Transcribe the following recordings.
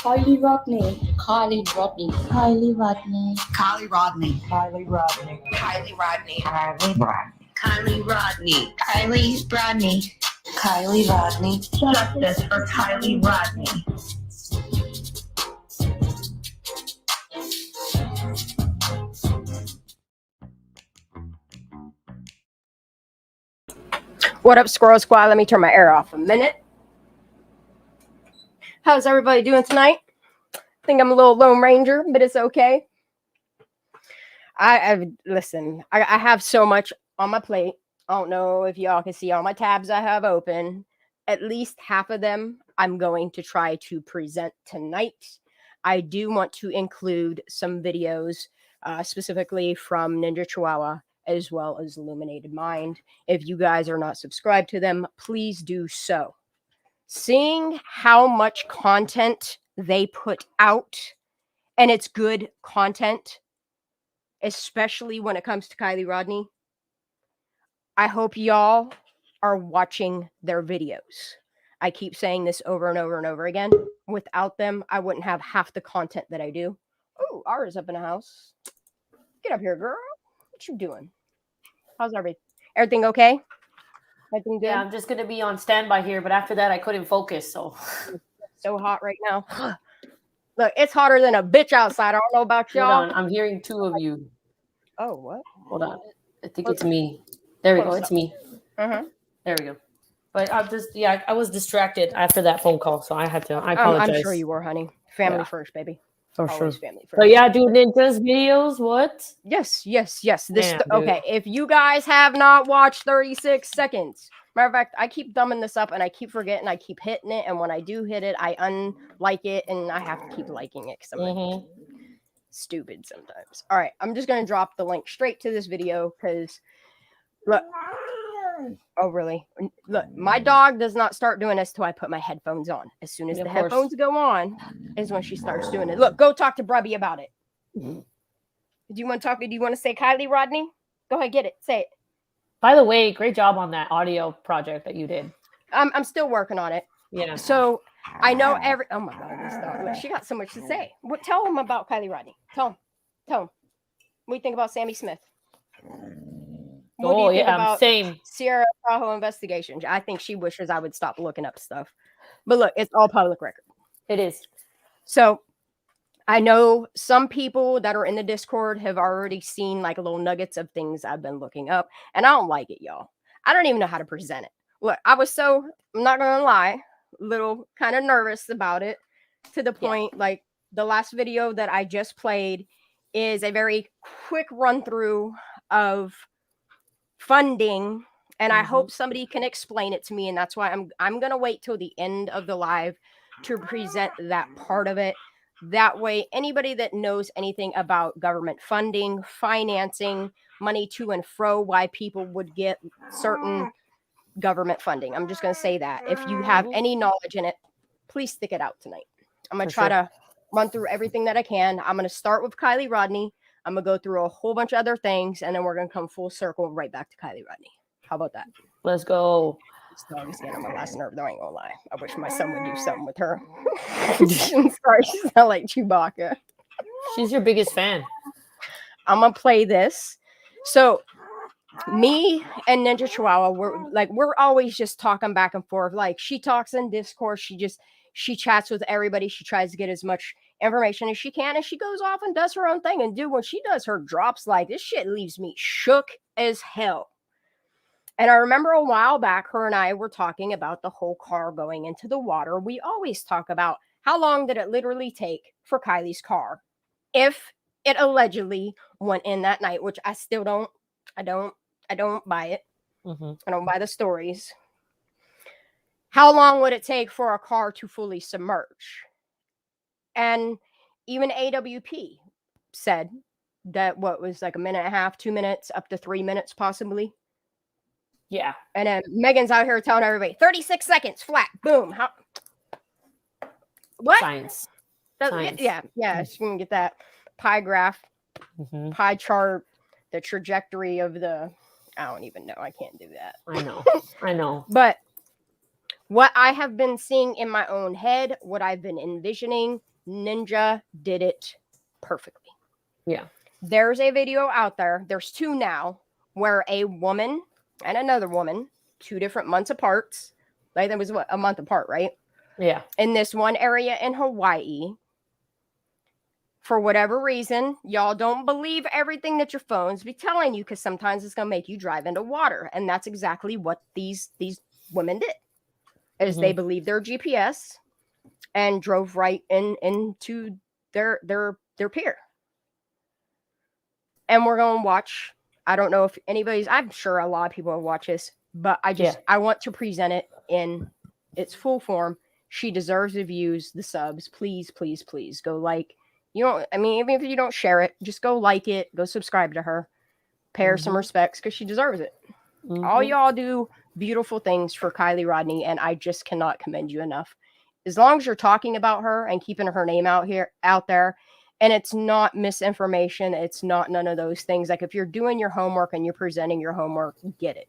Kylie Rodni. Kylie Rodni. Kylie Rodni. Kylie Rodni. Kylie Rodni. Kylie Rodni. Kylie Rodni. Kylie Rodni. Kylie Rodni. Kylie Rodni. Justice for Kylie Rodni. What up, Squirrel Squad? Let me turn my air off a minute. How's everybody doing tonight? I think I'm a little Lone Ranger, but it's okay. Listen, I have so much on my plate. I don't know if y'all can see all my tabs I have open. At least half of them I'm going to try to present tonight. I do want to include some videos specifically from Ninja Chihuahua as well as Illuminated Mind. If you guys are not subscribed to them, please do so. Seeing how much content they put out, and it's good content, especially when it comes to Kylie Rodni, I hope y'all are watching their videos. I keep saying this over and over and over again. Without them, I wouldn't have half the content that I do. Oh, Ara's up in the house. Get up here, girl. What you doing? How's everything? Everything okay? Everything good? Yeah, I'm just gonna be on standby here, but after that I couldn't focus. So hot right now. Look, it's hotter than a bitch outside. I don't know about y'all. Hold on, I'm hearing two of you. Oh, what? Hold on. I think it's me. There we go. It's me. Uh-huh. There we go. But I was distracted after that phone call, so I apologize. I'm sure you were, honey. Family first, baby. For Always sure. family first. But yeah, do Ninja's videos. What? Yes. Damn, Okay. If you guys have not watched 36 seconds, matter of fact, I keep thumbing this up and I keep forgetting. I keep hitting it, and when I do hit it, I unlike it, and I have to keep liking it because I'm stupid sometimes. All right, I'm just gonna drop the link straight to this video because look. Oh, really? Look, my dog does not start doing this till I put my headphones on. As soon as the headphones go on is when she starts doing it. Look, go talk to Brubby about it. Do you want to talk? Do you want to say Kylie Rodni? Go ahead, get it. Say it. By the way, great job on that audio project that you did. I'm still working on it. Yeah. So I know oh my God, this dog. Look, she got so much to say. Tell him about Kylie Rodni. Tell him. What do you think about Sammy Smith? What do you think about same. Sierra Tahoe investigation? I think she wishes I would stop looking up stuff. But look, it's all public record. It is. So I know some people that are in the Discord have already seen like little nuggets of things I've been looking up, and I don't like it, y'all. I don't even know how to present it. Look, I'm not gonna lie, a little kind of nervous about it to the point like the last video that I just played is a very quick run through of funding, and I hope somebody can explain it to me, and that's why I'm gonna wait till the end of the live to present that part of it. That way anybody that knows anything about government funding, financing, money to and fro, why people would get certain government funding, I'm just gonna say that if you have any knowledge in it, please stick it out tonight. I'm gonna try to run through everything that I can. I'm gonna start with Kylie Rodni. I'm going to go through a whole bunch of other things, and then we're going to come full circle right back to Kylie Rodni. How about that? Let's go. This dog is getting on my last nerve, though, I ain't going to lie. I wish my son would do something with her. Sorry, she sounds like Chewbacca. She's your biggest fan. I'm going to play this. So, me and Ninja Chihuahua, we're always just talking back and forth. Like, she talks in Discord. She chats with everybody. She tries to get as much information as she can, and she goes off and does her own thing. And dude, when she does her drops, like, this shit leaves me shook as hell. And I remember a while back, her and I were talking about the whole car going into the water. We always talk about how long did it literally take for Kylie's car if it allegedly went in that night, which I still don't buy it. I don't buy the stories. How long would it take for a car to fully submerge? And even AWP said that what was like a minute and a half, 2 minutes, up to 3 minutes, possibly. Yeah. And then Megan's out here telling everybody 36 seconds flat. Boom. What? Science. Yeah. She can get that pie graph, pie chart, the trajectory of the. I don't even know. I can't do that. I know. But what I have been seeing in my own head, what I've been envisioning Ninja did it perfectly. Yeah. There's a video out there. There's two now where a woman and another woman, 2 different months apart. Like that was a month apart, right? Yeah. In this one area in Hawaii. For whatever reason, y'all don't believe everything that your phones be telling you, because sometimes it's gonna make you drive into water. And that's exactly what these women did. Is they believed their GPS and drove right into their pier. And we're gonna watch. I don't know if anybody's, I'm sure a lot of people will watch this, but I want to present it in its full form. She deserves the views, the subs. Please, please, please go like. You don't, I mean, even if you don't share it, just go like it, go subscribe to her, pay her some respects, because she deserves it. All y'all do beautiful things for Kiely Rodni, and I just cannot commend you enough. As long as you're talking about her and keeping her name out there, and it's not misinformation, it's not none of those things. Like if you're doing your homework and you're presenting your homework, get it.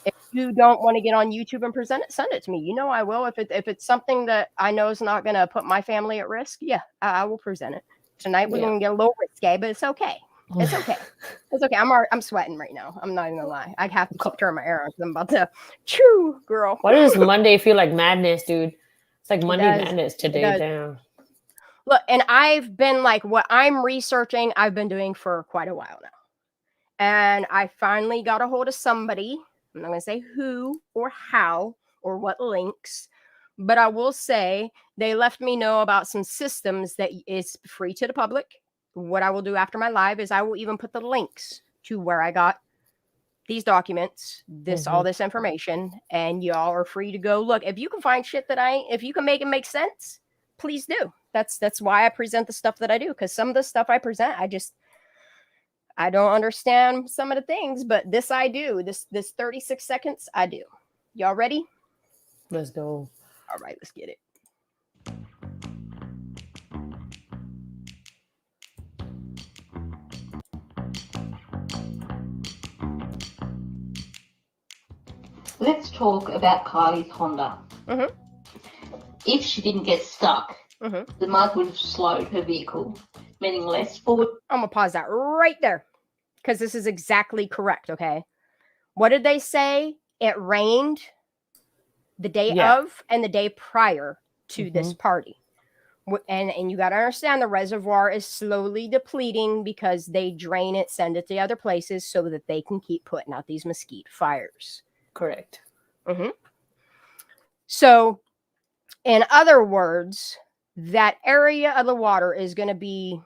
If you don't want to get on YouTube and present it, send it to me. You know I will. If it's something that I know is not going to put my family at risk, yeah, I will present it. Tonight we're going to get a little risque, but it's okay. It's okay. It's okay. I'm sweating right now. I'm not even gonna lie. I have to keep turning my air on because I'm about to chew, girl. Why does Monday feel like madness, dude? It's like Monday madness today. Damn. Look, and I've been like, what I'm researching, I've been doing for quite a while now. And I finally got a hold of somebody. I'm not going to say who or how or what links, but I will say they left me know about some systems that is free to the public. What I will do after my live is I will even put the links to where I got these documents, all this information, and y'all are free to go look. If you can find shit if you can make it make sense, please do. That's why I present the stuff that I do, because some of the stuff I present, I don't understand some of the things, but this I do. This 36 seconds, I do. Y'all ready? Let's go. All right, let's get it. Let's talk about Kylie's Honda. If she didn't get stuck, the mud would have slowed her vehicle, meaning less forward. I'm going to pause that right there because this is exactly correct, okay? What did they say? It rained the day of and the day prior to this party. And you got to understand the reservoir is slowly depleting because they drain it, send it to other places so that they can keep putting out these mesquite fires. Correct. So, in other words, that area of the water is going to be,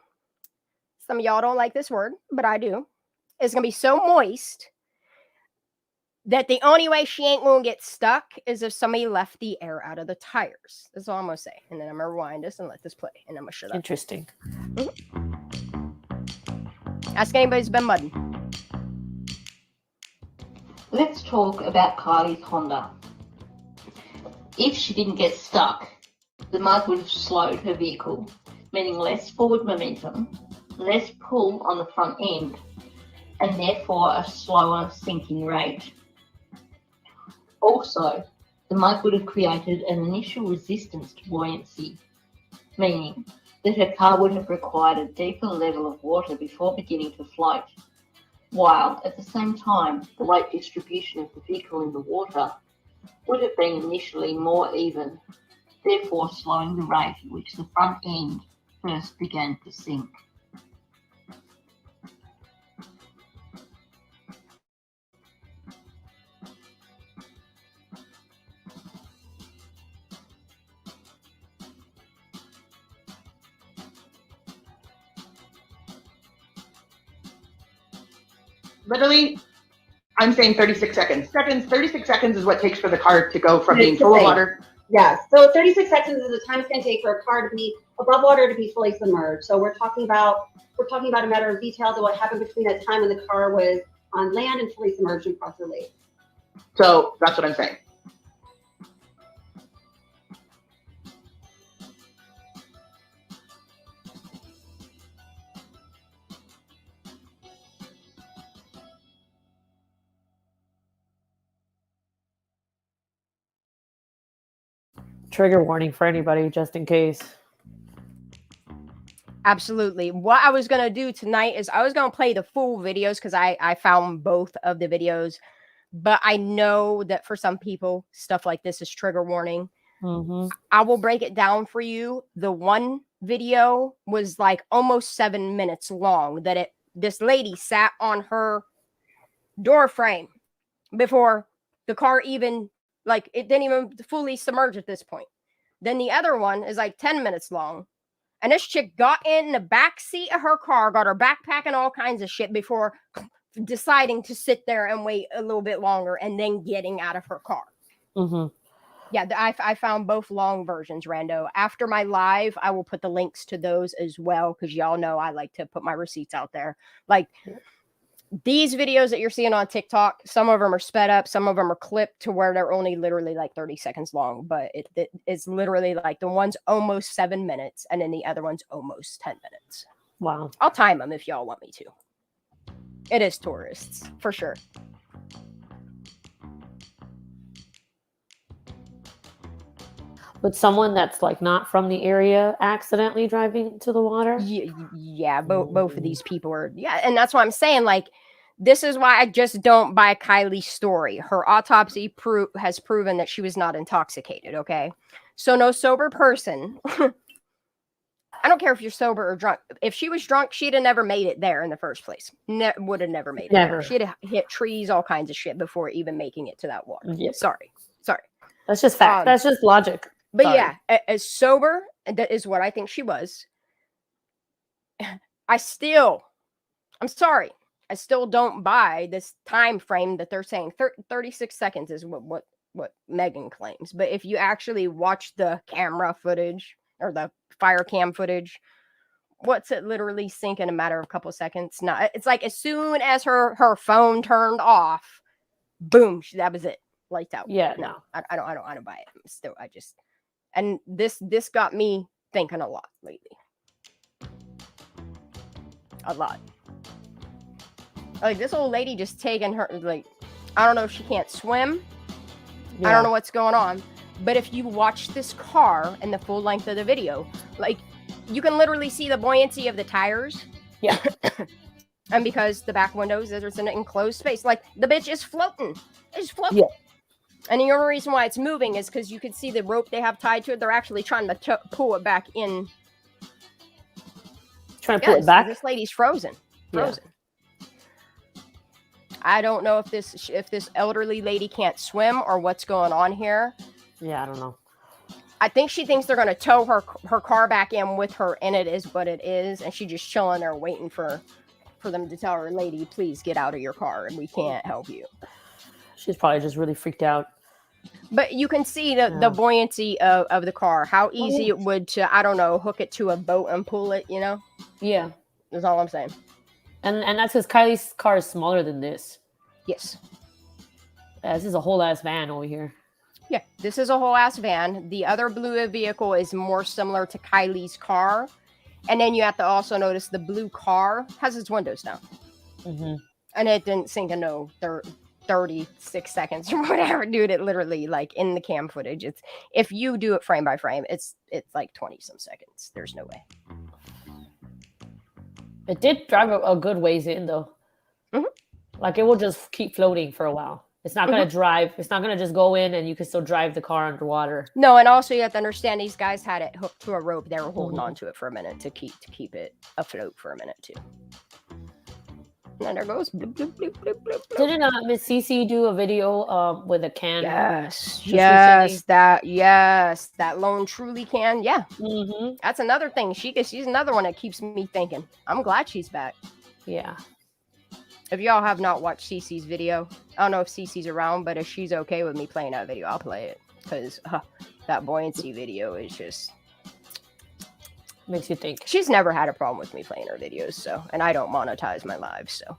some of y'all don't like this word, but I do. It's going to be so moist that the only way she ain't going to get stuck is if somebody left the air out of the tires. That's all I'm going to say. And then I'm going to rewind this and let this play. And I'm going to shut up. Interesting. Ask anybody who's been mudding. Let's talk about Kylie's Honda. If she didn't get stuck, the mud would have slowed her vehicle, meaning less forward momentum, less pull on the front end, and therefore a slower sinking rate. Also, the mud would have created an initial resistance to buoyancy, meaning that her car would have required a deeper level of water before beginning to float, while at the same time the weight distribution of the vehicle in the water would have been initially more even, therefore slowing the rate at which the front end first began to sink. Literally, I'm saying 36 seconds. 36 seconds is what it takes for the car to go from being full of water. Yeah, so 36 seconds is the time it's going to take for a car to be above water to be fully submerged. So we're talking about a matter of details of what happened between that time when the car was on land and fully submerged and across the lake. So that's what I'm saying. Trigger warning for anybody, just in case. Absolutely. What I was going to do tonight is I was going to play the full videos because I found both of the videos. But I know that for some people, stuff like this is trigger warning. Mm-hmm. I will break it down for you. The one video was like almost 7 minutes long that this lady sat on her door frame before the car even, like, it didn't even fully submerge at this point. Then the other one is like 10 minutes long. And this chick got in the back seat of her car, got her backpack and all kinds of shit before deciding to sit there and wait a little bit longer and then getting out of her car. Mm-hmm. Yeah, I found both long versions, Rando. After my live, I will put the links to those as well because y'all know I like to put my receipts out there. Like these videos that you're seeing on TikTok, some of them are sped up, some of them are clipped to where they're only literally like 30 seconds long, but it's literally like the one's almost 7 minutes and then the other one's almost 10 minutes. Wow. I'll time them if y'all want me to. It is tourists, for sure. But someone that's like not from the area accidentally driving into the water? Yeah, both of these people are, yeah, and that's why I'm saying, like, this is why I just don't buy Kiely's story. Her autopsy has proven that she was not intoxicated, okay? So no sober person, I don't care if you're sober or drunk. If she was drunk, she'd have never made it there in the first place. Would have never made it Never. there. She'd have hit trees, all kinds of shit before even making it to that water. Yep. Sorry. That's just fact. That's just logic. But Sorry. yeah, as sober, that is what I think she was. I'm sorry. I still don't buy this time frame that they're saying 36 seconds is what Megan claims. But if you actually watch the camera footage or the fire cam footage, what's it literally sink in a matter of a couple of seconds? No, it's like as soon as her phone turned off, boom, that was it. Lights out. Yeah, no. I don't buy it. Still, and this got me thinking a lot lately. A lot. Like this old lady just taking her, like, I don't know if she can't swim. Yeah. I don't know what's going on. But if you watch this car and the full length of the video, like you can literally see the buoyancy of the tires. Yeah. And because the back windows, there's an enclosed space. Like the bitch is floating. It's floating. Yeah. And the only reason why it's moving is because you can see the rope they have tied to it. They're actually trying to pull it back in. Trying to pull it back? This lady's frozen. Yeah. I don't know if this elderly lady can't swim or what's going on here. Yeah, I don't know. I think she thinks they're going to tow her car back in with her, and it is what it is. And she's just chilling there waiting for them to tell her, lady, please get out of your car and we can't help you. She's probably just really freaked out. But you can see the buoyancy of the car, how easy it would to, I don't know, hook it to a boat and pull it, you know? Yeah. That's all I'm saying. And that's because Kylie's car is smaller than this. Yes. This is a whole ass van over here. Yeah, this is a whole ass van. The other blue vehicle is more similar to Kylie's car. And then you have to also notice the blue car has its windows down. Mm-hmm. And it didn't sink in no 36 seconds or whatever, dude. It literally, like, in the cam footage, it's, if you do it frame by frame, it's like 20 some seconds. There's no way. It did drive a good ways in, though. Mm-hmm. Like, it will just keep floating for a while. It's not going to drive. It's not going to just go in and you can still drive the car underwater. No, and also you have to understand these guys had it hooked to a rope. They were holding on to it for a minute to keep it afloat for a minute, too. And there goes. Bloop, bloop, bloop, bloop, bloop, bloop. Didn't Miss Cece do a video with a can? Yes, that Lone Truly can. Yeah, that's another thing. She's another one that keeps me thinking. I'm glad she's back. Yeah. If y'all have not watched Cece's video, I don't know if Cece's around, but if she's okay with me playing that video, I'll play it because that buoyancy video is just makes you think. She's never had a problem with me playing her videos, so, and I don't monetize my lives, so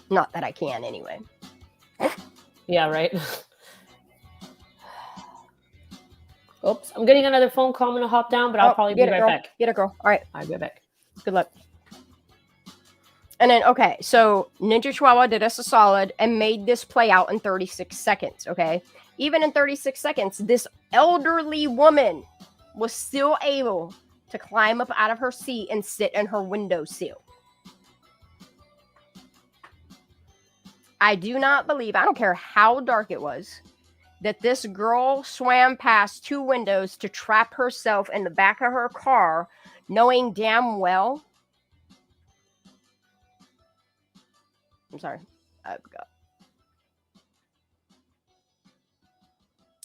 not that I can anyway. Yeah, right. Oops, I'm getting another phone call. I'm gonna hop down, but I'll probably be right back. Get it, girl. All right, I'll be right back. Good luck. And then, okay, so Ninja Chihuahua did us a solid and made this play out in 36 seconds, okay? Even in 36 seconds, this elderly woman was still able to climb up out of her seat and sit in her windowsill. I do not believe, I don't care how dark it was, that this girl swam past 2 windows to trap herself in the back of her car, knowing damn well. I'm sorry. I forgot.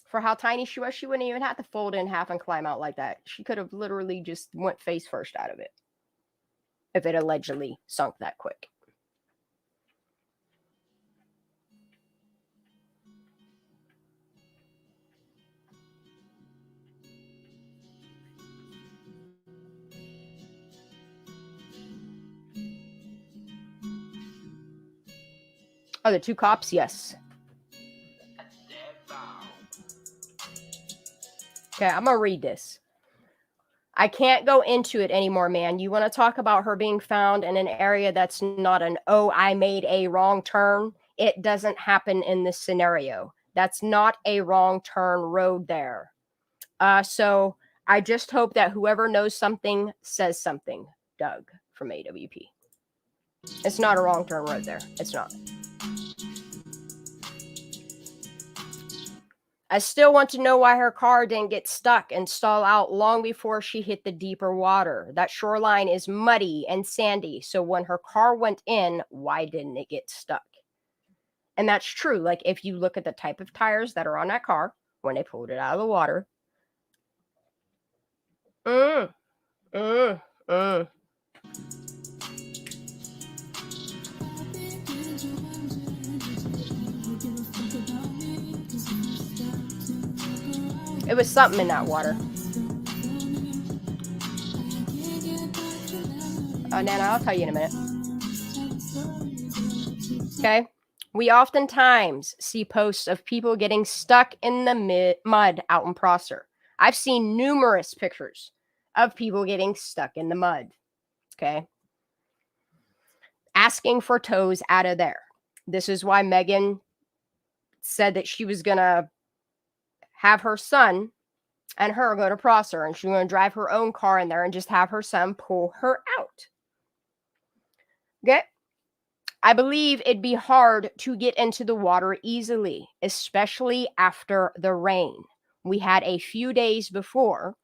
For how tiny she was, she wouldn't even have to fold in half and climb out like that. She could have literally just went face first out of it if it allegedly sunk that quick. Oh, the 2 cops? Yes. Okay, I'm going to read this. I can't go into it anymore, man. You want to talk about her being found in an area that's not an, oh, I made a wrong turn? It doesn't happen in this scenario. That's not a wrong turn road there. So I just hope that whoever knows something says something. Doug from AWP. It's not a wrong turn road there. It's not. I still want to know why her car didn't get stuck and stall out long before she hit the deeper water. That shoreline is muddy and sandy. So when her car went in, why didn't it get stuck? And that's true. Like if you look at the type of tires that are on that car when they pulled it out of the water. It was something in that water. Oh, Nana, I'll tell you in a minute. Okay. We oftentimes see posts of people getting stuck in the mud out in Prosser. I've seen numerous pictures of people getting stuck in the mud. Okay. Asking for tows out of there. This is why Megan said that she was going to have her son and her go to Prosser, and she's going to drive her own car in there and just have her son pull her out. Okay. I believe it'd be hard to get into the water easily, especially after the rain we had a few days before.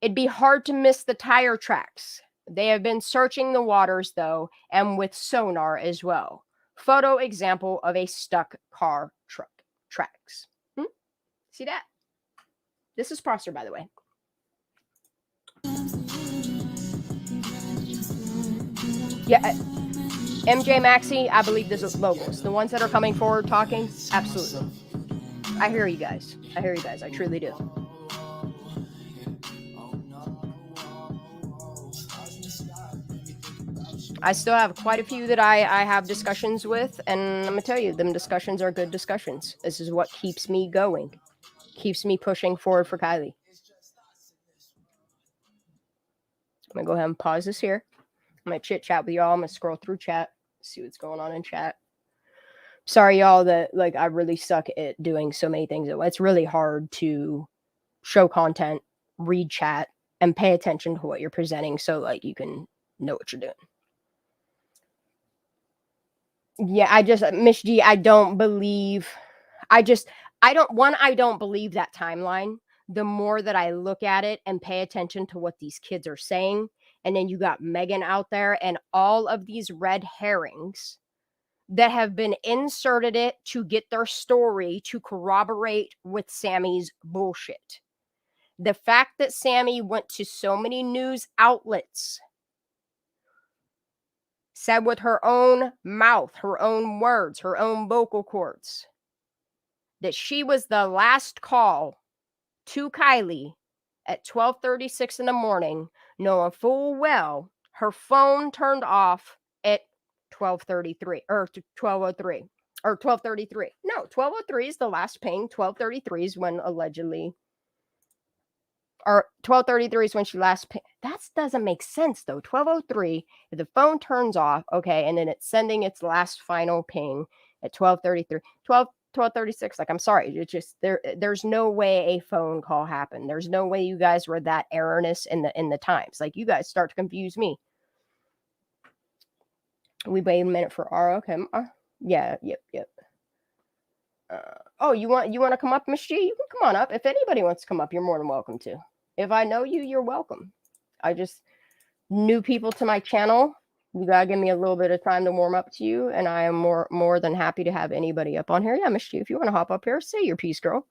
It'd be hard to miss the tire tracks. They have been searching the waters, though, and with sonar as well. Photo example of a stuck car truck tracks. See that? This is Prosser, by the way. Yeah. MJ Maxi, I believe this is locals. The ones that are coming forward talking, absolutely. I hear you guys. I truly do. I still have quite a few that I have discussions with, and I'm going to tell you, them discussions are good discussions. This is what keeps me going, keeps me pushing forward for Kiely. I'm going to go ahead and pause this here. I'm going to chit chat with y'all. I'm going to scroll through chat, see what's going on in chat. Sorry, y'all, that like I really suck at doing so many things. It's really hard to show content, read chat, and pay attention to what you're presenting so like you can know what you're doing. Yeah, Miss G, I don't believe that timeline. The more that I look at it and pay attention to what these kids are saying, and then you got Megan out there and all of these red herrings that have been inserted it to get their story to corroborate with Sammy's bullshit. The fact that Sammy went to so many news outlets, said with her own mouth, her own words, her own vocal cords, that she was the last call to Kiely at 12:36 in the morning, knowing full well her phone turned off at 12:33 or 12:03 or 12:33. No, 12:03 is the last ping. 12:33 is when allegedly, or 12:33 is when she last pinged. That doesn't make sense though. 12:03, if the phone turns off, okay, and then it's sending its last final ping at 12:33. 12:36. Like, I'm sorry. It's just there's no way a phone call happened. There's no way you guys were that erroneous in the times. Like, you guys start to confuse me. We wait a minute for Ara. Okay. Yeah. Yep. Oh, you want to come up, Miss G? You can come on up. If anybody wants to come up, you're more than welcome to. If I know you, you're welcome. I just new people to my channel. You gotta give me a little bit of time to warm up to you, and I am more than happy to have anybody up on here. Yeah, Miss G, if you want to hop up here, say your piece, girl.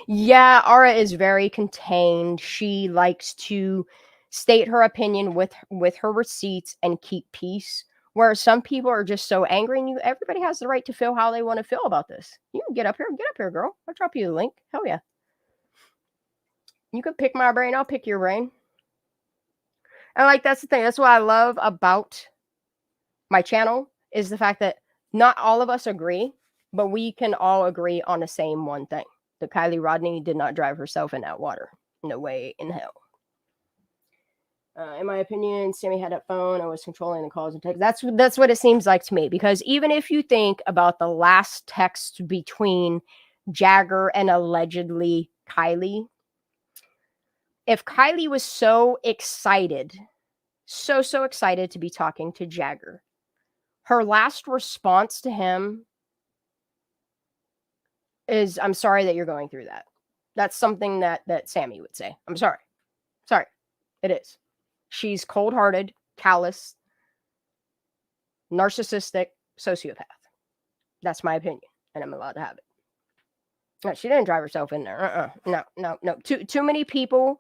Yeah, Ara is very contained. She likes to state her opinion with her receipts and keep peace. Whereas some people are just so angry, and everybody has the right to feel how they want to feel about this. You can get up here, girl. I'll drop you the link. Hell yeah. You can pick my brain, I'll pick your brain. And like, that's the thing. That's what I love about my channel, is the fact that not all of us agree, but we can all agree on the same one thing. That Kiely Rodni did not drive herself in that water. No way in hell. In my opinion, Sammy had that phone. I was controlling the calls and texts. That's what it seems like to me. Because even if you think about the last text between Jagger and allegedly Kiely, if Kiely was so excited, so excited to be talking to Jagger, her last response to him is, "I'm sorry that you're going through that." That's something that Sammy would say. I'm sorry. Sorry. It is. She's cold-hearted, callous, narcissistic, sociopath. That's my opinion, and I'm allowed to have it. No, she didn't drive herself in there. No. Too many people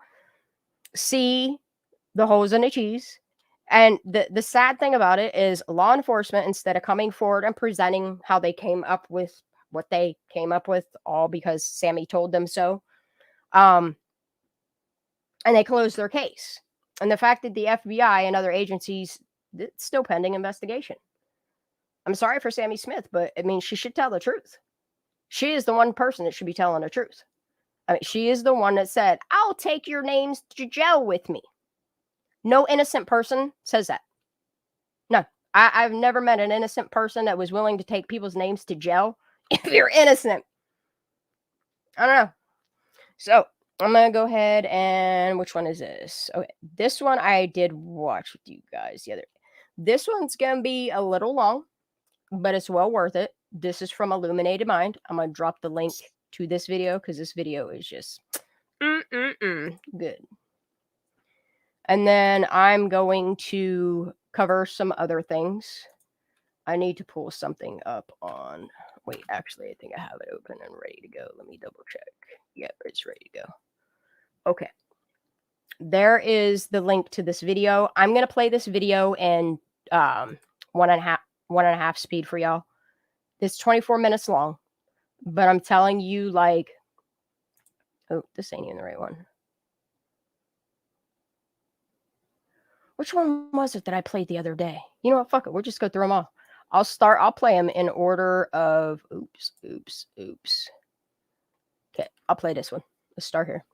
see the holes in the cheese. And the sad thing about it is law enforcement, instead of coming forward and presenting how they came up with what they came up with, all because Sammy told them so, and they closed their case. And the fact that the FBI and other agencies, it's still pending investigation. I'm sorry for Sammy Smith, but I mean, she should tell the truth. She is the one person that should be telling the truth. I mean, she is the one that said, "I'll take your names to jail with me." No innocent person says that. No, I've never met an innocent person that was willing to take people's names to jail if you're innocent. I don't know. So I'm going to go ahead and, which one is this? Okay, this one I did watch with you guys the other day. This one's going to be a little long, but it's well worth it. This is from Illuminated Mind. I'm going to drop the link to this video because this video is just good. And then I'm going to cover some other things. I need to pull something up on... Wait, actually, I think I have it open and ready to go. Let me double check. Yep, it's ready to go. Okay. There is the link to this video. I'm going to play this video in 1.5 speed for y'all. It's 24 minutes long. But I'm telling you, like... Oh, this ain't even the right one. Which one was it that I played the other day? You know what? Fuck it. We'll just go through them all. I'll play them in order of... Oops. Okay, I'll play this one. Let's start here.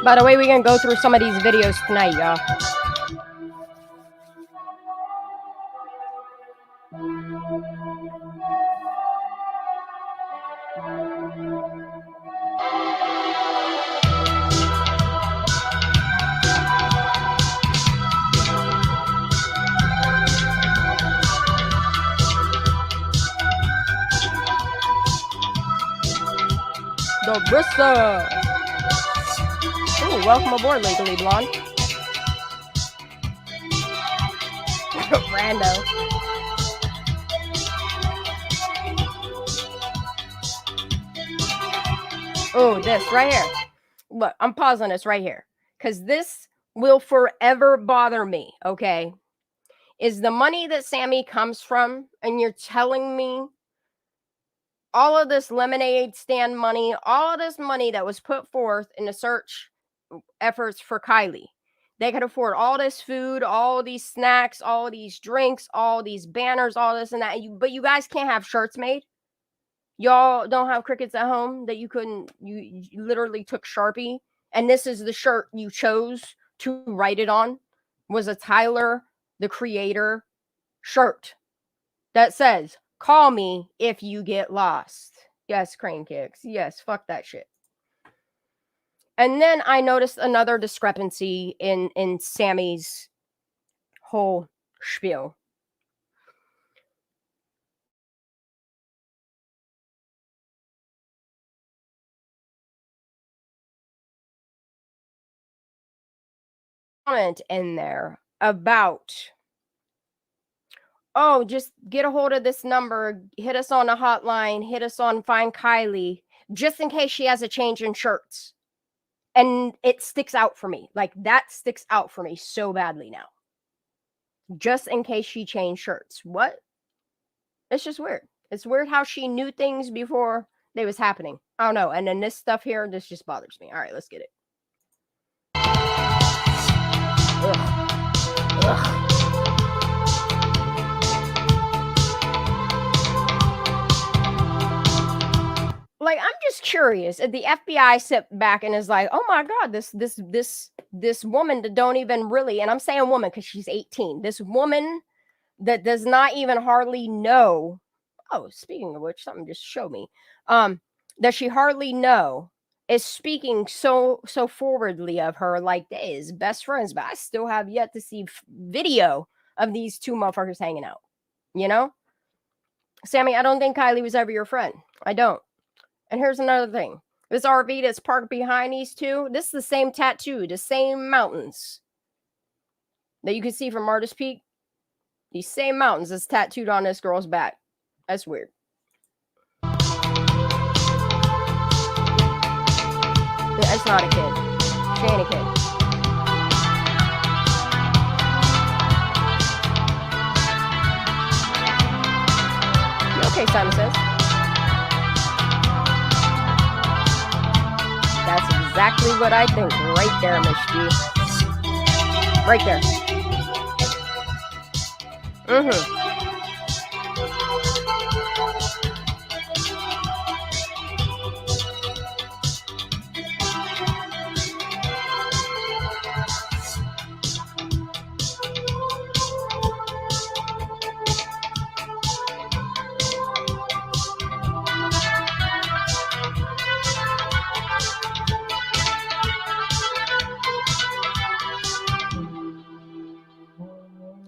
By the way, we can go through some of these videos tonight, y'all. The Brissa. Ooh, welcome aboard, Legally Blonde. Rando. Oh, this right here. Look, I'm pausing this right here because this will forever bother me, okay? Is the money that Sammy comes from, and you're telling me all of this lemonade stand money, all of this money that was put forth in the search efforts for Kiely. They could afford all this food, all these snacks, all these drinks, all these banners, all this and that. But you guys can't have shirts made. Y'all don't have crickets at home that you couldn't, you literally took Sharpie. And this is the shirt you chose to write it on, was a Tyler, the Creator shirt that says, "Call me if you get lost." Yes, Crane Kicks. Yes, fuck that shit. And then I noticed another discrepancy in Sammy's whole spiel. Comment in there about, oh, just get a hold of this number, hit us on a hotline, hit us on Find Kiely, just in case she has a change in shirts. And it sticks out for me. Like, that sticks out for me so badly now. Just in case she changed shirts. What? It's just weird. It's weird how she knew things before they was happening. I don't know. And then this stuff here, this just bothers me. All right, let's get it. Ugh. Ugh. Like, I'm just curious if the FBI sit back and is like, oh my God, this woman that don't even really, and I'm saying woman because she's 18, this woman that does not even hardly know. Oh, speaking of which, something just showed me that she hardly know is speaking so forwardly of her like they is best friends, but I still have yet to see video of these two motherfuckers hanging out. You know, Sammy, I don't think Kiely was ever your friend. I don't. And here's another thing. This RV that's parked behind these two, this is the same tattoo, the same mountains that you can see from Artist Peak. These same mountains that's tattooed on this girl's back. That's weird. That's not a kid. She ain't a kid. You okay, Simon Says? That's exactly what I think right there, Miss G. Right there.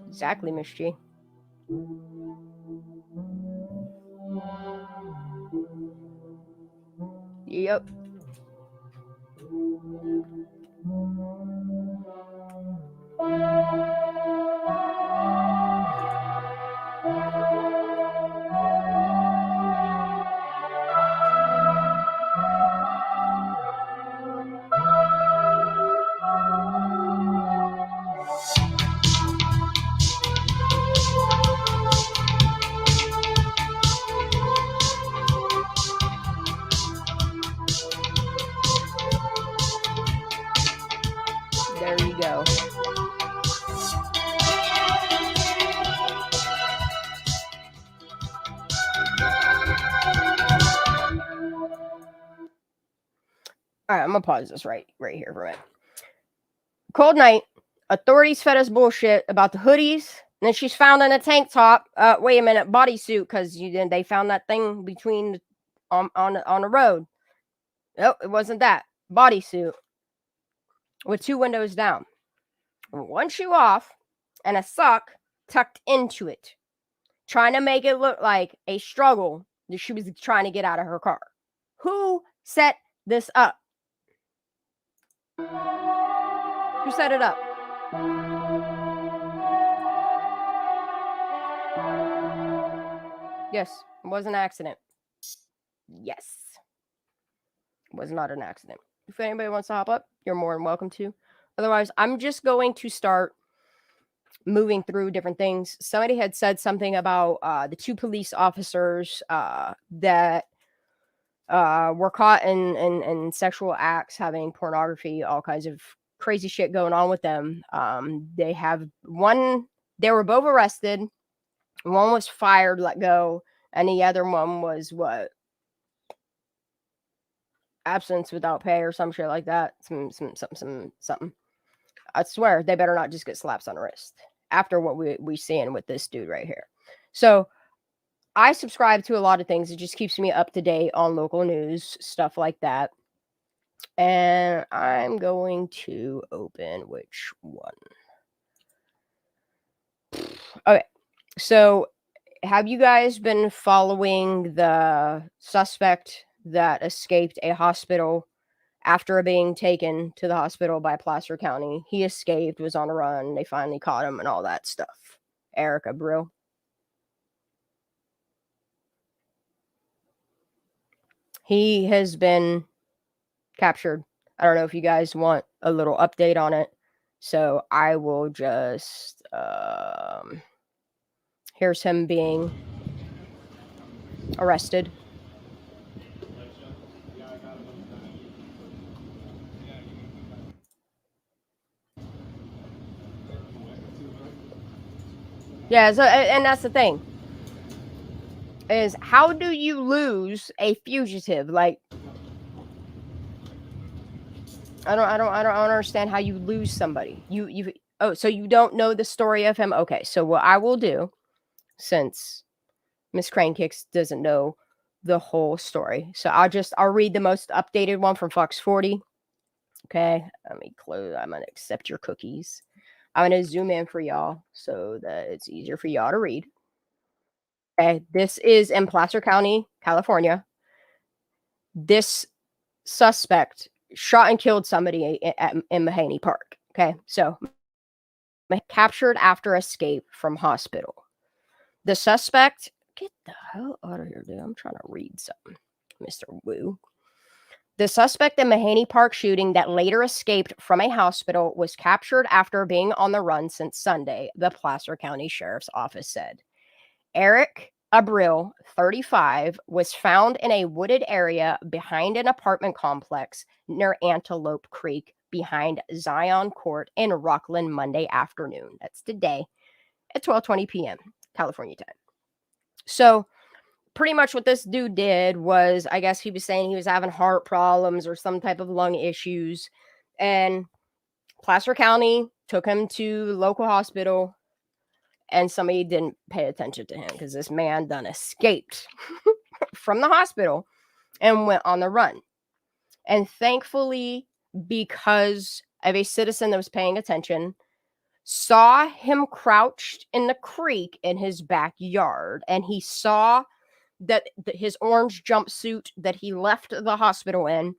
Exactly, Miss G. Yep. All right, I'm gonna pause this right here for a minute. Cold night. Authorities fed us bullshit about the hoodies. And then she's found in a tank top. Wait a minute, bodysuit, because they found that thing between on the road. Nope, it wasn't that. Bodysuit with 2 windows down, 1 shoe off, and a sock tucked into it, trying to make it look like a struggle that she was trying to get out of her car. Who set this up? Who set it up? Yes, it was an accident. Yes. It was not an accident. If anybody wants to hop up, you're more than welcome to. Otherwise, I'm just going to start moving through different things. Somebody had said something about the 2 police officers that were caught in sexual acts, having pornography, all kinds of crazy shit going on with them. They were both arrested. One was fired, let go, and the other one was what? Absence without pay or some shit like that. Something. I swear they better not just get slaps on the wrist after what we seeing with this dude right here. So I subscribe to a lot of things. It just keeps me up to date on local news, stuff like that. And I'm going to open which one? Okay. So have you guys been following the suspect that escaped a hospital after being taken to the hospital by Placer County? He escaped, was on a run. They finally caught him and all that stuff. Eric Abril. He has been captured. I don't know if you guys want a little update on it. So I will just... here's him being arrested. Yeah, so, and that's the thing. Is how do you lose a fugitive? Like, I don't understand how you lose somebody. So you don't know the story of him? Okay, so what I will do, since Miss Crane Kicks doesn't know the whole story, so I'll read the most updated one from Fox 40. Okay, let me close. I'm gonna accept your cookies. I'm gonna zoom in for y'all so that it's easier for y'all to read. Okay, this is in Placer County, California. This suspect shot and killed somebody in Mahaney Park. Okay, so captured after escape from hospital. The suspect, get the hell out of here, dude. I'm trying to read something, Mr. Wu. The suspect in Mahaney Park shooting that later escaped from a hospital was captured after being on the run since Sunday, the Placer County Sheriff's Office said. Eric Abril, 35, was found in a wooded area behind an apartment complex near Antelope Creek behind Zion Court in Rockland Monday afternoon. That's today at 12:20 p.m. California time. So pretty much what this dude did was, I guess he was saying he was having heart problems or some type of lung issues. And Placer County took him to the local hospital. And somebody didn't pay attention to him because this man done escaped from the hospital and went on the run. And thankfully, because of a citizen that was paying attention, saw him crouched in the creek in his backyard. And he saw that his orange jumpsuit that he left the hospital in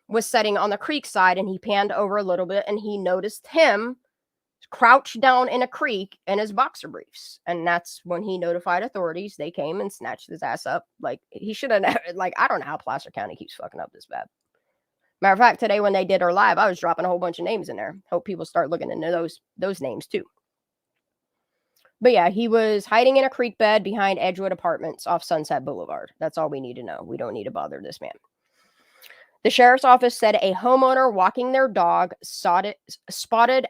was sitting on the creek side. And he panned over a little bit and he noticed him crouched down in a creek in his boxer briefs. And that's when he notified authorities. They came and snatched his ass up. Like, he should have, like, I don't know how Placer County keeps fucking up this bad. Matter of fact, today when they did our live, I was dropping a whole bunch of names in there. Hope people start looking into those names too. But yeah, he was hiding in a creek bed behind Edgewood Apartments off Sunset Boulevard. That's all we need to know. We don't need to bother this man. The sheriff's office said a homeowner walking their dog spotted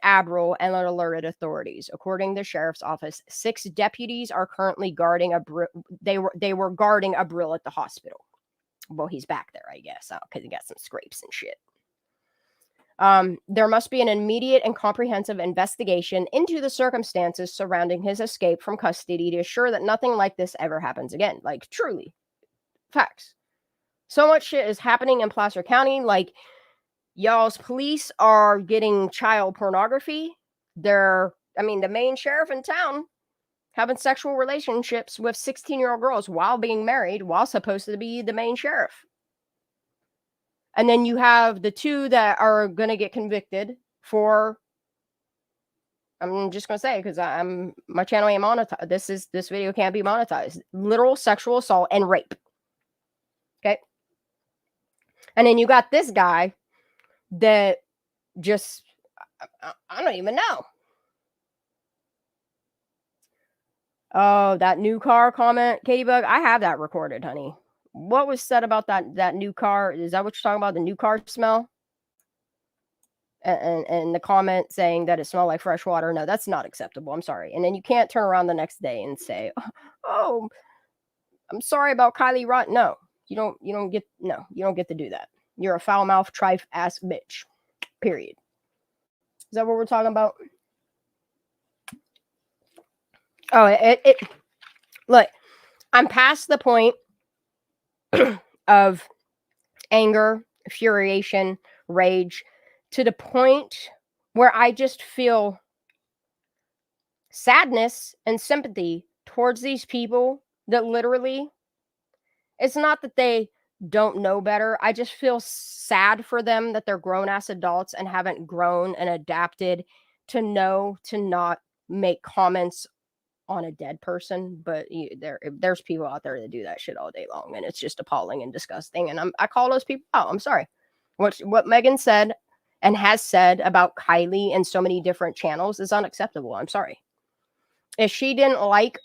Abril and alerted authorities. According to the sheriff's office, 6 deputies are currently guarding Abril. They were guarding Abril at the hospital. Well, he's back there, I guess, because he got some scrapes and shit. There must be an immediate and comprehensive investigation into the circumstances surrounding his escape from custody to assure that nothing like this ever happens again. Like, truly. Facts. So much shit is happening in Placer County. Like, y'all's police are getting child pornography. The main sheriff in town having sexual relationships with 16-year-old girls while being married, while supposed to be the main sheriff. And then you have the two that are going to get convicted for, I'm just going to say, because my channel ain't monetized. This video can't be monetized. Literal sexual assault and rape. Okay. And then you got this guy that just, I don't even know. Oh, that new car comment, Katie Bug. I have that recorded, honey. What was said about that new car? Is that what you're talking about? The new car smell? And the comment saying that it smelled like fresh water. No, that's not acceptable. I'm sorry. And then you can't turn around the next day and say, "Oh, I'm sorry about Kiely Rodni." No, you don't get to do that. You're a foul mouth, trife ass bitch. Period. Is that what we're talking about? Oh, it look, I'm past the point of anger, infuriation, rage, to the point where I just feel sadness and sympathy towards these people that literally, it's not that they don't know better. I just feel sad for them that they're grown ass adults and haven't grown and adapted to know to not make comments on a dead person. But there's people out there that do that shit all day long, and it's just appalling and disgusting. And I call those people out. I'm sorry. What Megan said and has said about Kiely and so many different channels is unacceptable. I'm sorry. If she didn't like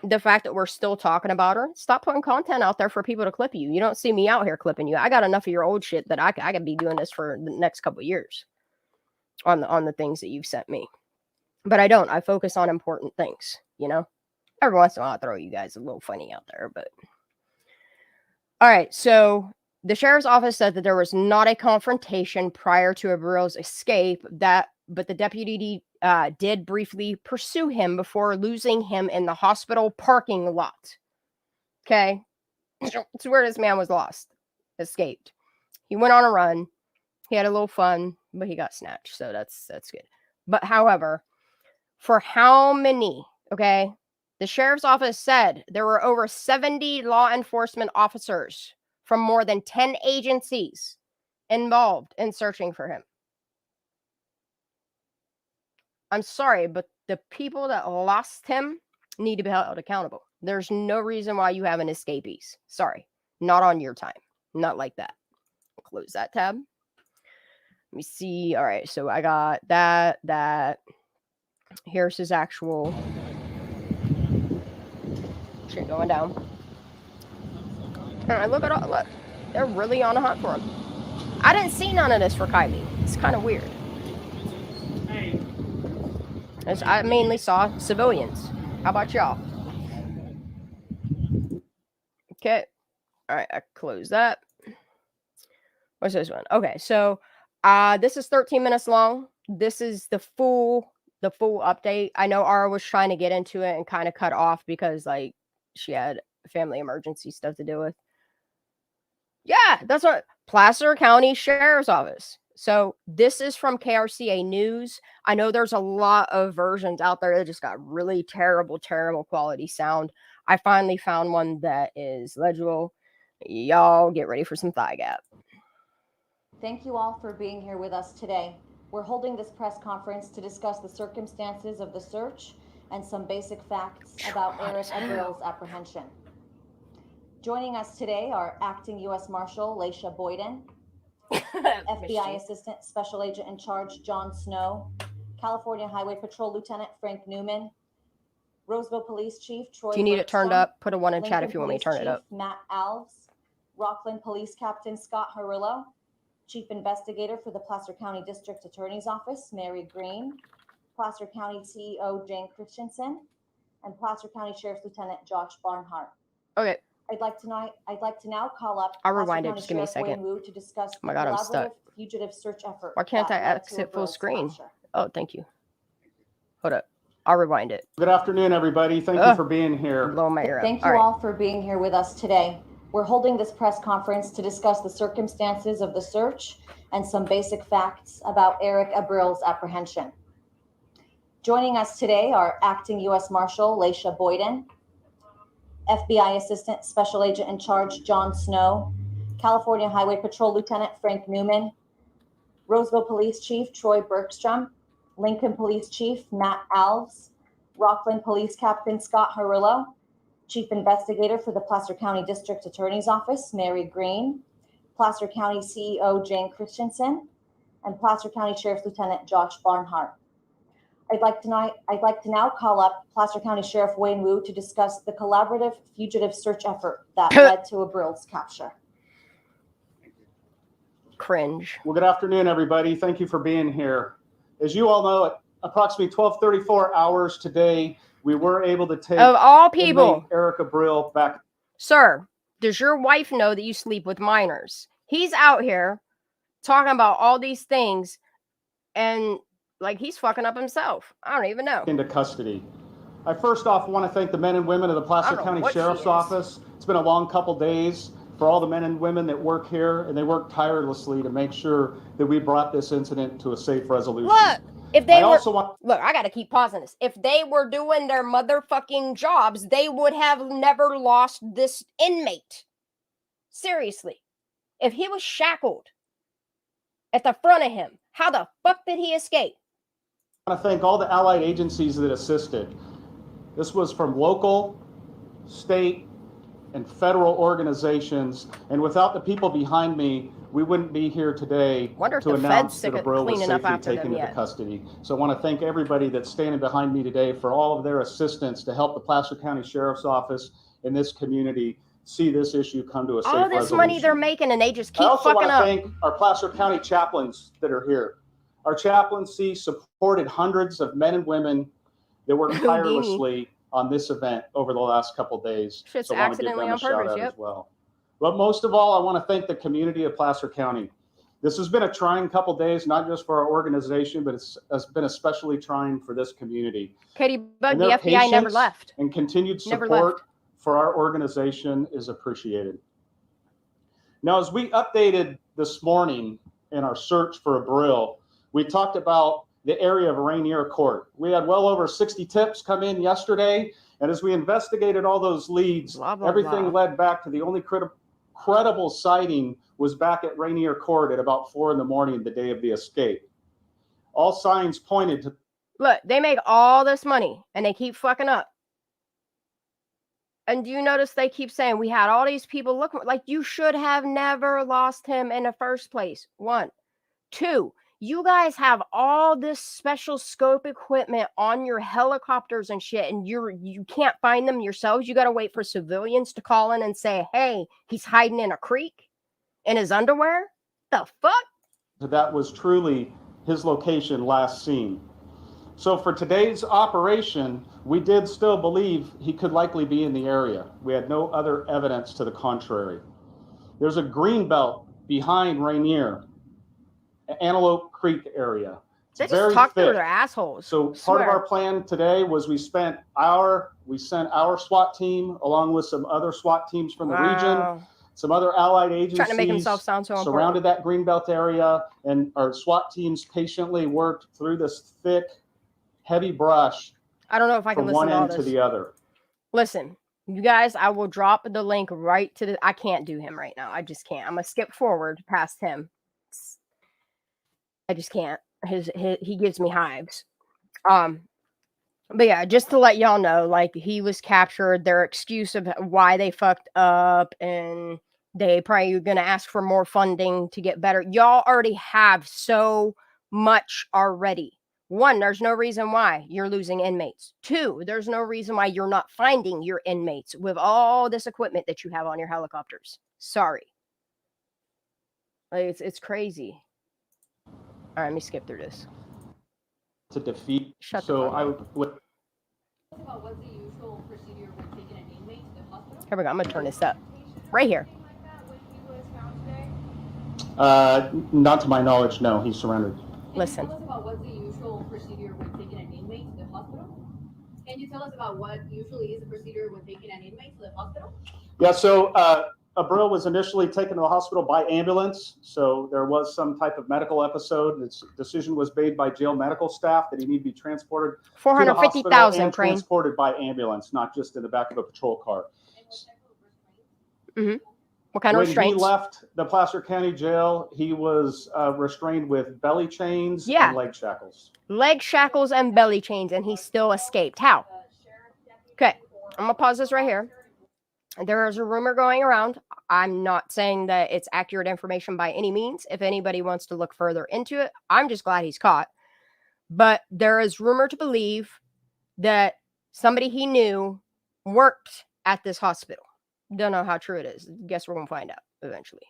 the fact that we're still talking about her, stop putting content out there for people to clip you. You don't see me out here clipping you. I got enough of your old shit that I could be doing this for the next couple of years on the things that you've sent me. But I don't. I focus on important things, you know? Every once in a while, I throw you guys a little funny out there, but... All right, so the sheriff's office said that there was not a confrontation prior to Abril's escape, but the deputy did briefly pursue him before losing him in the hospital parking lot. Okay? It's where this man was lost. Escaped. He went on a run. He had a little fun, but he got snatched, so that's good. But however, for how many, okay? The sheriff's office said there were over 70 law enforcement officers from more than 10 agencies involved in searching for him. I'm sorry, but the people that lost him need to be held accountable. There's no reason why you have an escapees. Sorry, not on your time. Not like that. Close that tab. Let me see. All right, so I got that. Here's his actual shit going down. All right, look. They're really on a hunt for him. I didn't see none of this for Kiely. It's kind of weird. I mainly saw civilians. How about y'all? Okay. All right, I close that. What's this one? Okay, so this is 13 minutes long. This is the full update. I know Ara was trying to get into it and kind of cut off because like she had family emergency stuff to deal with. Yeah, that's what Placer County Sheriff's Office. So this is from KRCA News. I know there's a lot of versions out there that just got really terrible quality sound. I finally found one that is legible. Y'all get ready for some thigh gap. Thank you all for being here with us today. We're holding this press conference to discuss the circumstances of the search and some basic facts about Ara and Abril's apprehension. Joining us today are Acting U.S. Marshal Laisha Boyden, FBI Assistant Special Agent in Charge John Snow, California Highway Patrol Lieutenant Frank Newman, Roseville Police Chief Troy. If you need it turned up, put a 1 in chat if you want me to turn it up. Matt Alves, Rockland Police Captain Scott Harillo, Chief Investigator for the Placer County District Attorney's Office Mary Green, Placer County CEO Jane Christensen, and Placer County Sheriff's Lieutenant Josh Barnhart. Okay. I'd like to now call up. I'll Placer rewind it. County Just give me a Sheriff Wayne second. Wu to discuss Oh my God, I'm the stuck. collaborative fugitive search effort. Why can't I that led to exit full Abril's screen? capture. Oh, thank you. Hold up. I'll rewind it. Good afternoon, everybody. Thank you for being here. Blow my ear up. Thank you all for being here with us today. We're holding this press conference to discuss the circumstances of the search and some basic facts about Eric Abril's apprehension. Joining us today are Acting U.S. Marshal Laisha Boyden, FBI Assistant Special Agent in Charge John Snow, California Highway Patrol Lieutenant Frank Newman, Roseville Police Chief Troy Bergstrom, Lincoln Police Chief Matt Alves, Rockland Police Captain Scott Harillo, Chief Investigator for the Placer County District Attorney's Office Mary Green, Placer County CEO Jane Christensen, and Placer County Sheriff's Lieutenant Josh Barnhart. I'd like to now call up Placer County Sheriff Wayne Wu to discuss the collaborative fugitive search effort that led to Abril's capture. Cringe. Well, good afternoon, everybody. Thank you for being here. As you all know, at approximately 12:34 hours today, we were able to take Of all people, inmate Eric Abril back. Sir, does your wife know that you sleep with minors? He's out here talking about all these things and like he's fucking up himself. I don't even know. Into custody. I first off want to thank the men and women of the Placer County Sheriff's Office. It's been a long couple days for all the men and women that work here, and they work tirelessly to make sure that we brought this incident to a safe resolution. Look, if they look, I gotta keep pausing this. If they were doing their motherfucking jobs, they would have never lost this inmate. Seriously. If he was shackled at the front of him, how the fuck did he escape? I want to thank all the allied agencies that assisted. This was from local, state, and federal organizations, and without the people behind me, we wouldn't be here today to announce that Abril was safely taken into custody. So I want to thank everybody that's standing behind me today for all of their assistance to help the Placer County Sheriff's Office in this community see this issue come to a safe resolution. All this money they're making and they just keep fucking up. I also want to thank our Placer County chaplains that are here. Our chaplaincy supported hundreds of men and women that worked tirelessly on this event over the last couple of days. Shit's so I want to give them a shout out as well. But most of all, I want to thank the community of Placer County. This has been a trying couple of days, not just for our organization, but it's been especially trying for this community. Katie Bug, the FBI never left. And continued support for our organization is appreciated. Now, as we updated this morning in our search for Abril, we talked about the area of Rainier Court. We had well over 60 tips come in yesterday, and as we investigated all those leads, everything led back to the only credible sighting was back at Rainier Court at about 4 a.m. the day of the escape. All signs pointed to... Look, they make all this money, and they keep fucking up. And do you notice they keep saying, we had all these people looking, like you should have never lost him in the first place. 1. 2, you guys have all this special scope equipment on your helicopters and shit, and you can't find them yourselves. You got to wait for civilians to call in and say, hey, he's hiding in a creek in his underwear? The fuck? That was truly his location last seen. So for today's operation, we did still believe he could likely be in the area. We had no other evidence to the contrary. There's a green belt behind Rainier, Antelope Creek area. They just talk through their assholes. So part of our plan today was we sent our SWAT team along with some other SWAT teams from the region, some other allied agencies trying to make himself sound so surrounded that greenbelt area, and our SWAT teams patiently worked through this thick, heavy brush. I don't know if I can listen to all this. From one end to the other. Listen, you guys, I will drop the link right to the... I can't do him right now. I just can't. I'm going to skip forward past him. I just can't. He gives me hives. But yeah, just to let y'all know, like, he was captured. Their excuse of why they fucked up, and they probably going to ask for more funding to get better. Y'all already have so much already. 1, there's no reason why you're losing inmates. 2, there's no reason why you're not finding your inmates with all this equipment that you have on your helicopters. Sorry. Like, it's crazy. All right, let me skip through this. To defeat. Shut so the fuck I up. would. About what's the usual procedure when taking an inmate to the hospital? Here we go. I'm going to turn this up. Right here. Not to my knowledge, no. He's surrendered. Listen. Can you tell us about what's the usual procedure when taking an inmate to the hospital? Can you tell us about what usually is the procedure when taking an inmate to the hospital? Yeah, so Abril was initially taken to the hospital by ambulance. So there was some type of medical episode. Its decision was made by jail medical staff that he needed to be transported to the hospital 450,000 and Crane. transported by ambulance, not just in the back of a patrol car. Mm-hmm. What kind of When restraints? he left the Placer County Jail, he was restrained with belly chains and leg shackles. Leg shackles and belly chains, and he still escaped. How? Okay, I'm going to pause this right here. There is a rumor going around. I'm not saying that it's accurate information by any means. If anybody wants to look further into it, I'm just glad he's caught. But there is rumor to believe that somebody he knew worked at this hospital. Don't know how true it is. Guess we're going to find out eventually.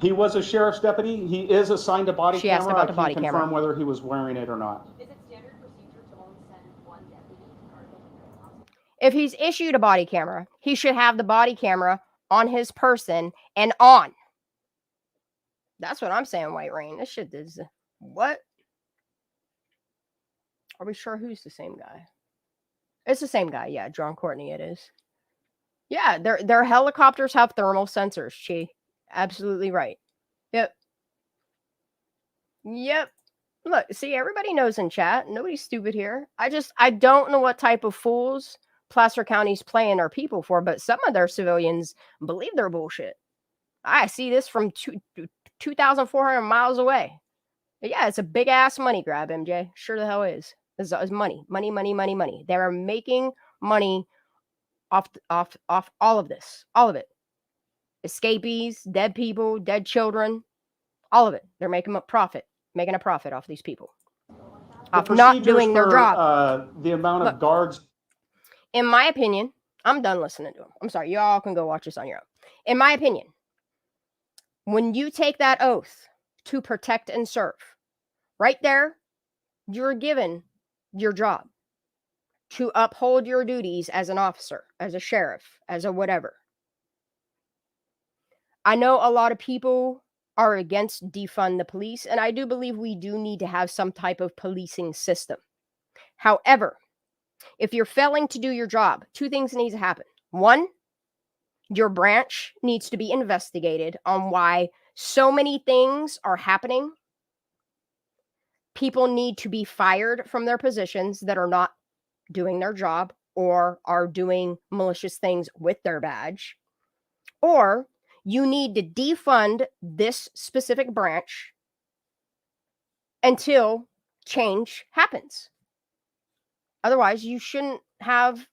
He was a sheriff's deputy. He is assigned a body She camera. asked about the I body can't camera. confirm whether he was wearing it or not. Is it standard procedure to only send one deputy to guard the hospital? If he's issued a body camera, he should have the body camera on his person and on. That's what I'm saying, White Rain. This shit is... What? Are we sure who's the same guy? It's the same guy. Yeah, John Courtney it is. Yeah, their helicopters have thermal sensors, Chi. Absolutely right. Yep. Look, see, everybody knows in chat. Nobody's stupid here. I don't know what type of fools Placer County's playing their people for, but some of their civilians believe their bullshit. I see this from 2,400 miles away. But yeah, it's a big ass money grab, MJ. Sure the hell is. It's money. They are making money off all of this. All of it. Escapees, dead people, dead children. All of it. They're making a profit off these people. Off not doing their job. The amount of guards. In my opinion, I'm done listening to him. I'm sorry. Y'all can go watch this on your own. In my opinion, when you take that oath to protect and serve, right there, you're given your job to uphold your duties as an officer, as a sheriff, as a whatever. I know a lot of people are against defund the police, and I do believe we do need to have some type of policing system. However, if you're failing to do your job, two things need to happen. One, your branch needs to be investigated on why so many things are happening. People need to be fired from their positions that are not doing their job or are doing malicious things with their badge. Or you need to defund this specific branch until change happens. Otherwise, you shouldn't have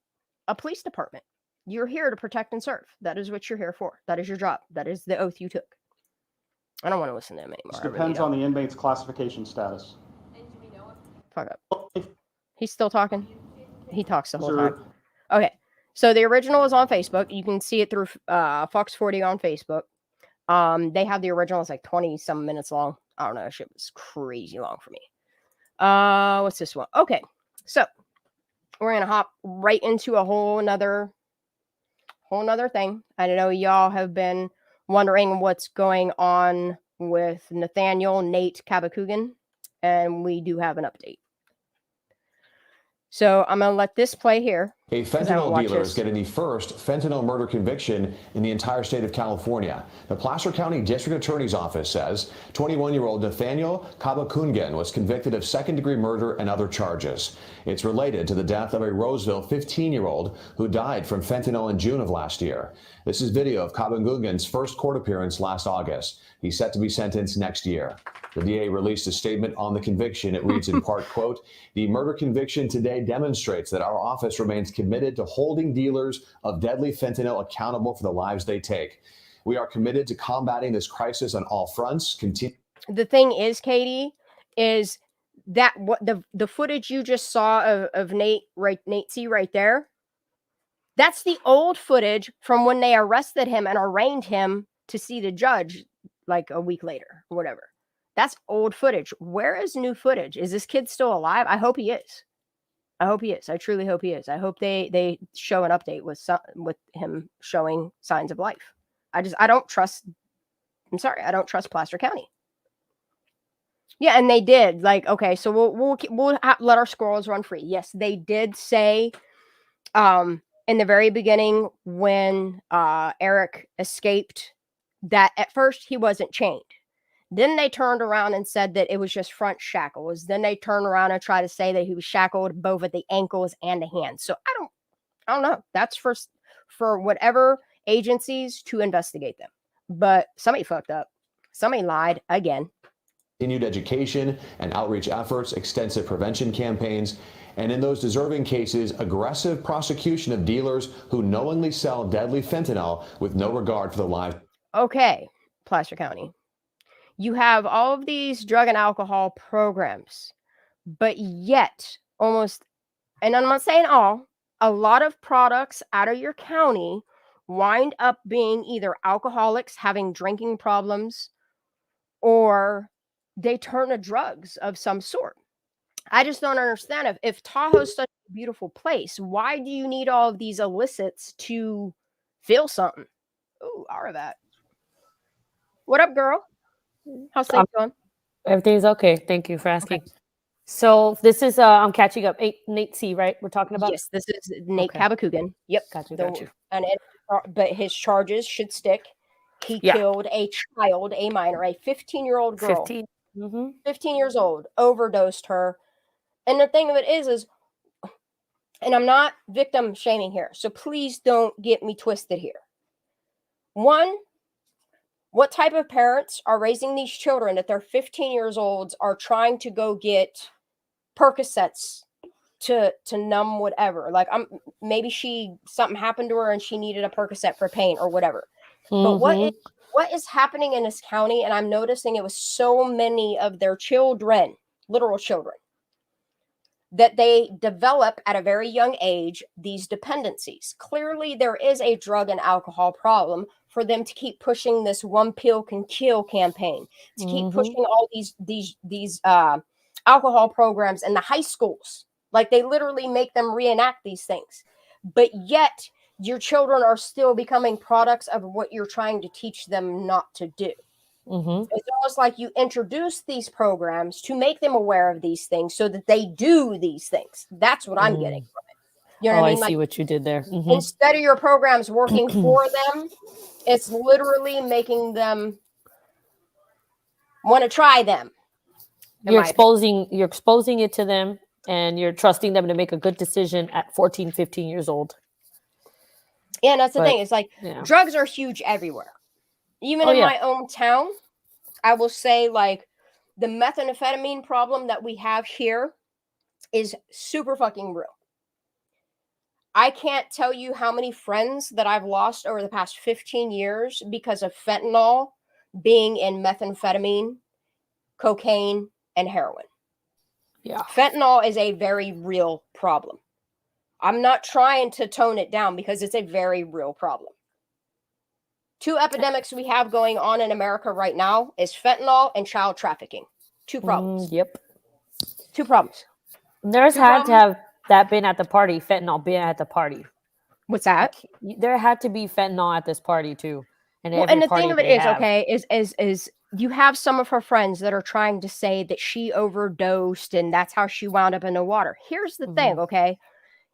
a police department. You're here to protect and serve. That is what you're here for. That is your job. That is the oath you took. I don't want to listen to him anymore. It depends on the inmate's classification status. Fuck up. He's still talking? He talks the whole time. Okay. So the original is on Facebook. You can see it through Fox 40 on Facebook. They have the original. It's like 20-some minutes long. I don't know. Shit was crazy long for me. What's this one? Okay. So we're going to hop right into a whole nother thing. I know y'all have been wondering what's going on with Nathaniel Nate Kabakugan, and we do have an update. So I'm going to let this play here. A fentanyl dealer is getting the first fentanyl murder conviction in the entire state of California. The Placer County District Attorney's Office says 21-year-old Nathaniel Kabakungan was convicted of second-degree murder and other charges. It's related to the death of a Roseville 15-year-old who died from fentanyl in June of last year. This is video of Kabakungan's first court appearance last August. He's set to be sentenced next year. The DA released a statement on the conviction. It reads in part, quote, "The murder conviction today demonstrates that our office remains committed to holding dealers of deadly fentanyl accountable for the lives they take. We are committed to combating this crisis on all fronts." The thing is, Katie, is that what the footage you just saw of Nate C right there, that's the old footage from when they arrested him and arraigned him to see the judge like a week later or whatever. That's old footage. Where is new footage? Is this kid still alive? I hope he is. I hope he is. I truly hope he is. I hope they show an update with him showing signs of life. I don't trust. I'm sorry, I don't trust Placer County. Yeah, and they did. Like, okay, so we'll let our squirrels run free. Yes, they did say, in the very beginning when Eric escaped, that at first he wasn't chained. Then they turned around and said that it was just front shackles. Then they turned around and tried to say that he was shackled both at the ankles and the hands. So I don't know. That's for whatever agencies to investigate them. But somebody fucked up. Somebody lied again. Continued education and outreach efforts, extensive prevention campaigns, and in those deserving cases, aggressive prosecution of dealers who knowingly sell deadly fentanyl with no regard for the lives. Okay, Placer County. You have all of these drug and alcohol programs, but yet almost, and I'm not saying all, a lot of products out of your county wind up being either alcoholics having drinking problems or they turn to drugs of some sort. I just don't understand if Tahoe's such a beautiful place, why do you need all of these illicits to feel something? Ooh, Ara. What up, girl? How's things going? Everything's okay. Thank you for asking. Okay. So this is I'm catching up. Nate C, right? We're talking about. Yes, this is Nate Kabakugan. Yep, got you. And but his charges should stick. He killed a child, a minor, a 15-year-old girl. 15. 15 years old, overdosed her. And the thing of it is, and I'm not victim shaming here, so please don't get me twisted here. One, what type of parents are raising these children that they're 15 years old are trying to go get Percocets to numb whatever? Like, maybe something happened to her and she needed a Percocet for pain or whatever. But what is happening in this county, and I'm noticing it was so many of their children, literal children, that they develop at a very young age these dependencies. Clearly, there is a drug and alcohol problem for them to keep pushing this one pill can kill campaign, to keep pushing all these alcohol programs in the high schools. Like, they literally make them reenact these things. But yet, your children are still becoming products of what you're trying to teach them not to do. It's almost like you introduce these programs to make them aware of these things so that they do these things. That's what I'm getting from it. You know what I mean? I see what you did there. Instead of your programs working for them, it's literally making them want to try them. You're exposing it to them, and you're trusting them to make a good decision at 14, 15 years old. Yeah, and that's the thing. It's like drugs are huge everywhere. Even in my own town, I will say, like, the methamphetamine problem that we have here is super fucking real. I can't tell you how many friends that I've lost over the past 15 years because of fentanyl being in methamphetamine, cocaine, and heroin. Yeah. Fentanyl is a very real problem. I'm not trying to tone it down because it's a very real problem. Two epidemics we have going on in America right now is fentanyl and child trafficking. Two problems. Yep. Two problems. There's had to have that been at the party, fentanyl being at the party. What's that? There had to be fentanyl at this party too. And the thing of it is, okay, is you have some of her friends that are trying to say that she overdosed and that's how she wound up in the water. Here's the thing, okay?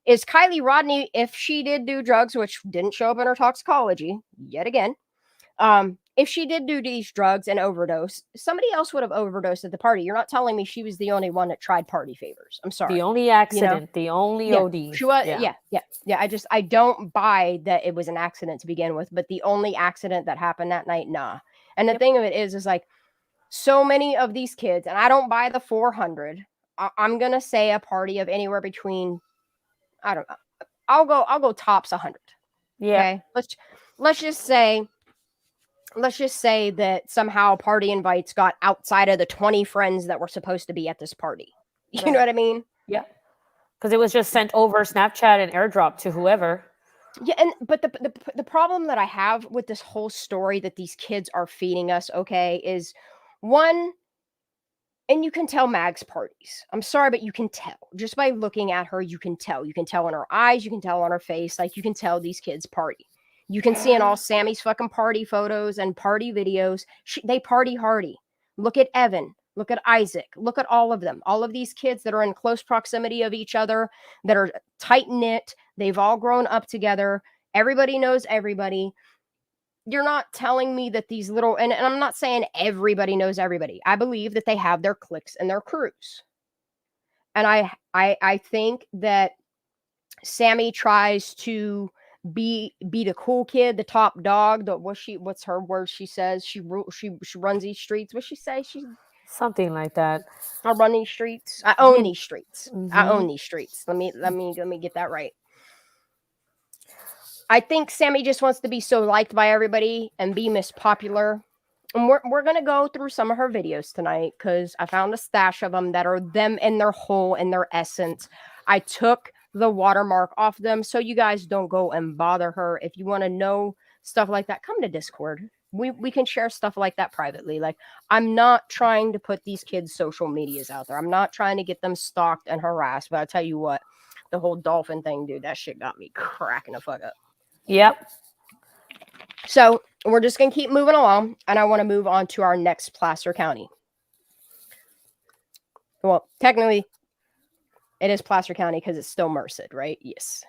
Is Kiely Rodni, if she did do drugs, which didn't show up in her toxicology yet again, if she did do these drugs and overdose, somebody else would have overdosed at the party. You're not telling me she was the only one that tried party favors. I'm sorry. The only accident, the only OD. She was, yeah. I don't buy that it was an accident to begin with, but the only accident that happened that night, nah. And the thing of it is like, so many of these kids, and I don't buy the 400. I'm gonna say a party of anywhere between, I don't know. I'll go tops 100. Yeah. Okay? Let's just say that somehow party invites got outside of the 20 friends that were supposed to be at this party. You know what I mean? Yeah. Because it was just sent over Snapchat and airdrop to whoever. Yeah, but the problem that I have with this whole story that these kids are feeding us, okay, is one, And you can tell Mag's parties. I'm sorry, but you can tell. Just by looking at her, you can tell. You can tell in her eyes. You can tell on her face. Like, you can tell these kids party. You can see in all Sammy's fucking party photos and party videos, they party hardy. Look at Evan. Look at Isaac. Look at all of them. All of these kids that are in close proximity of each other, that are tight-knit. They've all grown up together. Everybody knows everybody. You're not telling me that these little, and I'm not saying everybody knows everybody. I believe that they have their cliques and their crews. And I think that Sammy tries to be the cool kid, the top dog. What's her word? She says she runs these streets. What she say? She something like that. I run these streets. I own these streets. I own these streets. Let me get that right. I think Sammy just wants to be so liked by everybody and be Miss Popular. And we're going to go through some of her videos tonight because I found a stash of them that are them in their whole, in their essence. I took the watermark off them so you guys don't go and bother her. If you want to know stuff like that, come to Discord. We can share stuff like that privately. Like, I'm not trying to put these kids' social medias out there. I'm not trying to get them stalked and harassed. But I'll tell you what, the whole dolphin thing, dude, that shit got me cracking the fuck up. Yep. So we're just going to keep moving along, and I want to move on to our next Placer County. Well, technically, it is Placer County because it's still Merced, right? Yes.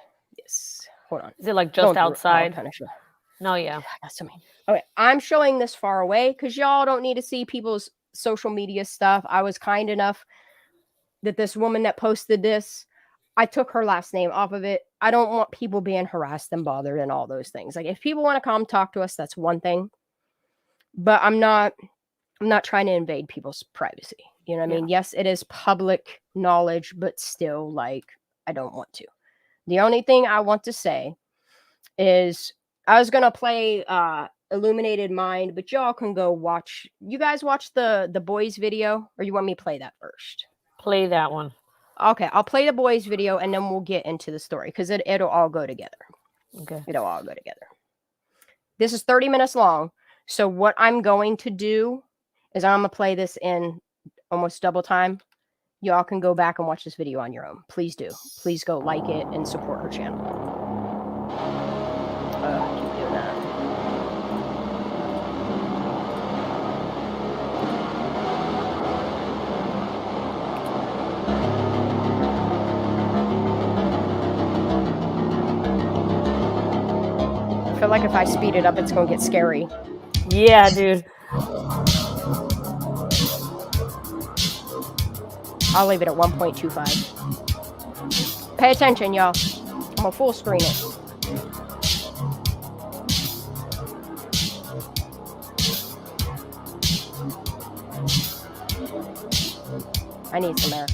Hold on. Is it like just outside? Kind of sure. No, yeah. Okay, I'm showing this far away because y'all don't need to see people's social media stuff. I was kind enough that this woman that posted this, I took her last name off of it. I don't want people being harassed and bothered and all those things. Like, if people want to come talk to us, that's one thing. But I'm not trying to invade people's privacy. You know what I mean? Yes, it is public knowledge, but still, like, I don't want to. The only thing I want to say is I was going to play Illuminated Mind, but y'all can go watch. You guys watch the boys video, or you want me to play that first? Play that one. Okay, I'll play the boys video and then we'll get into the story because it'll all go together. Okay. It'll all go together. This is 30 minutes long. So what I'm going to do is I'm going to play this in almost double time. Y'all can go back and watch this video on your own. Please do. Please go like it and support her channel. Keep doing that. I feel like if I speed it up, it's going to get scary. Yeah, dude. I'll leave it at 1.25. Pay attention, y'all. I'm going to full screen it. I need some air.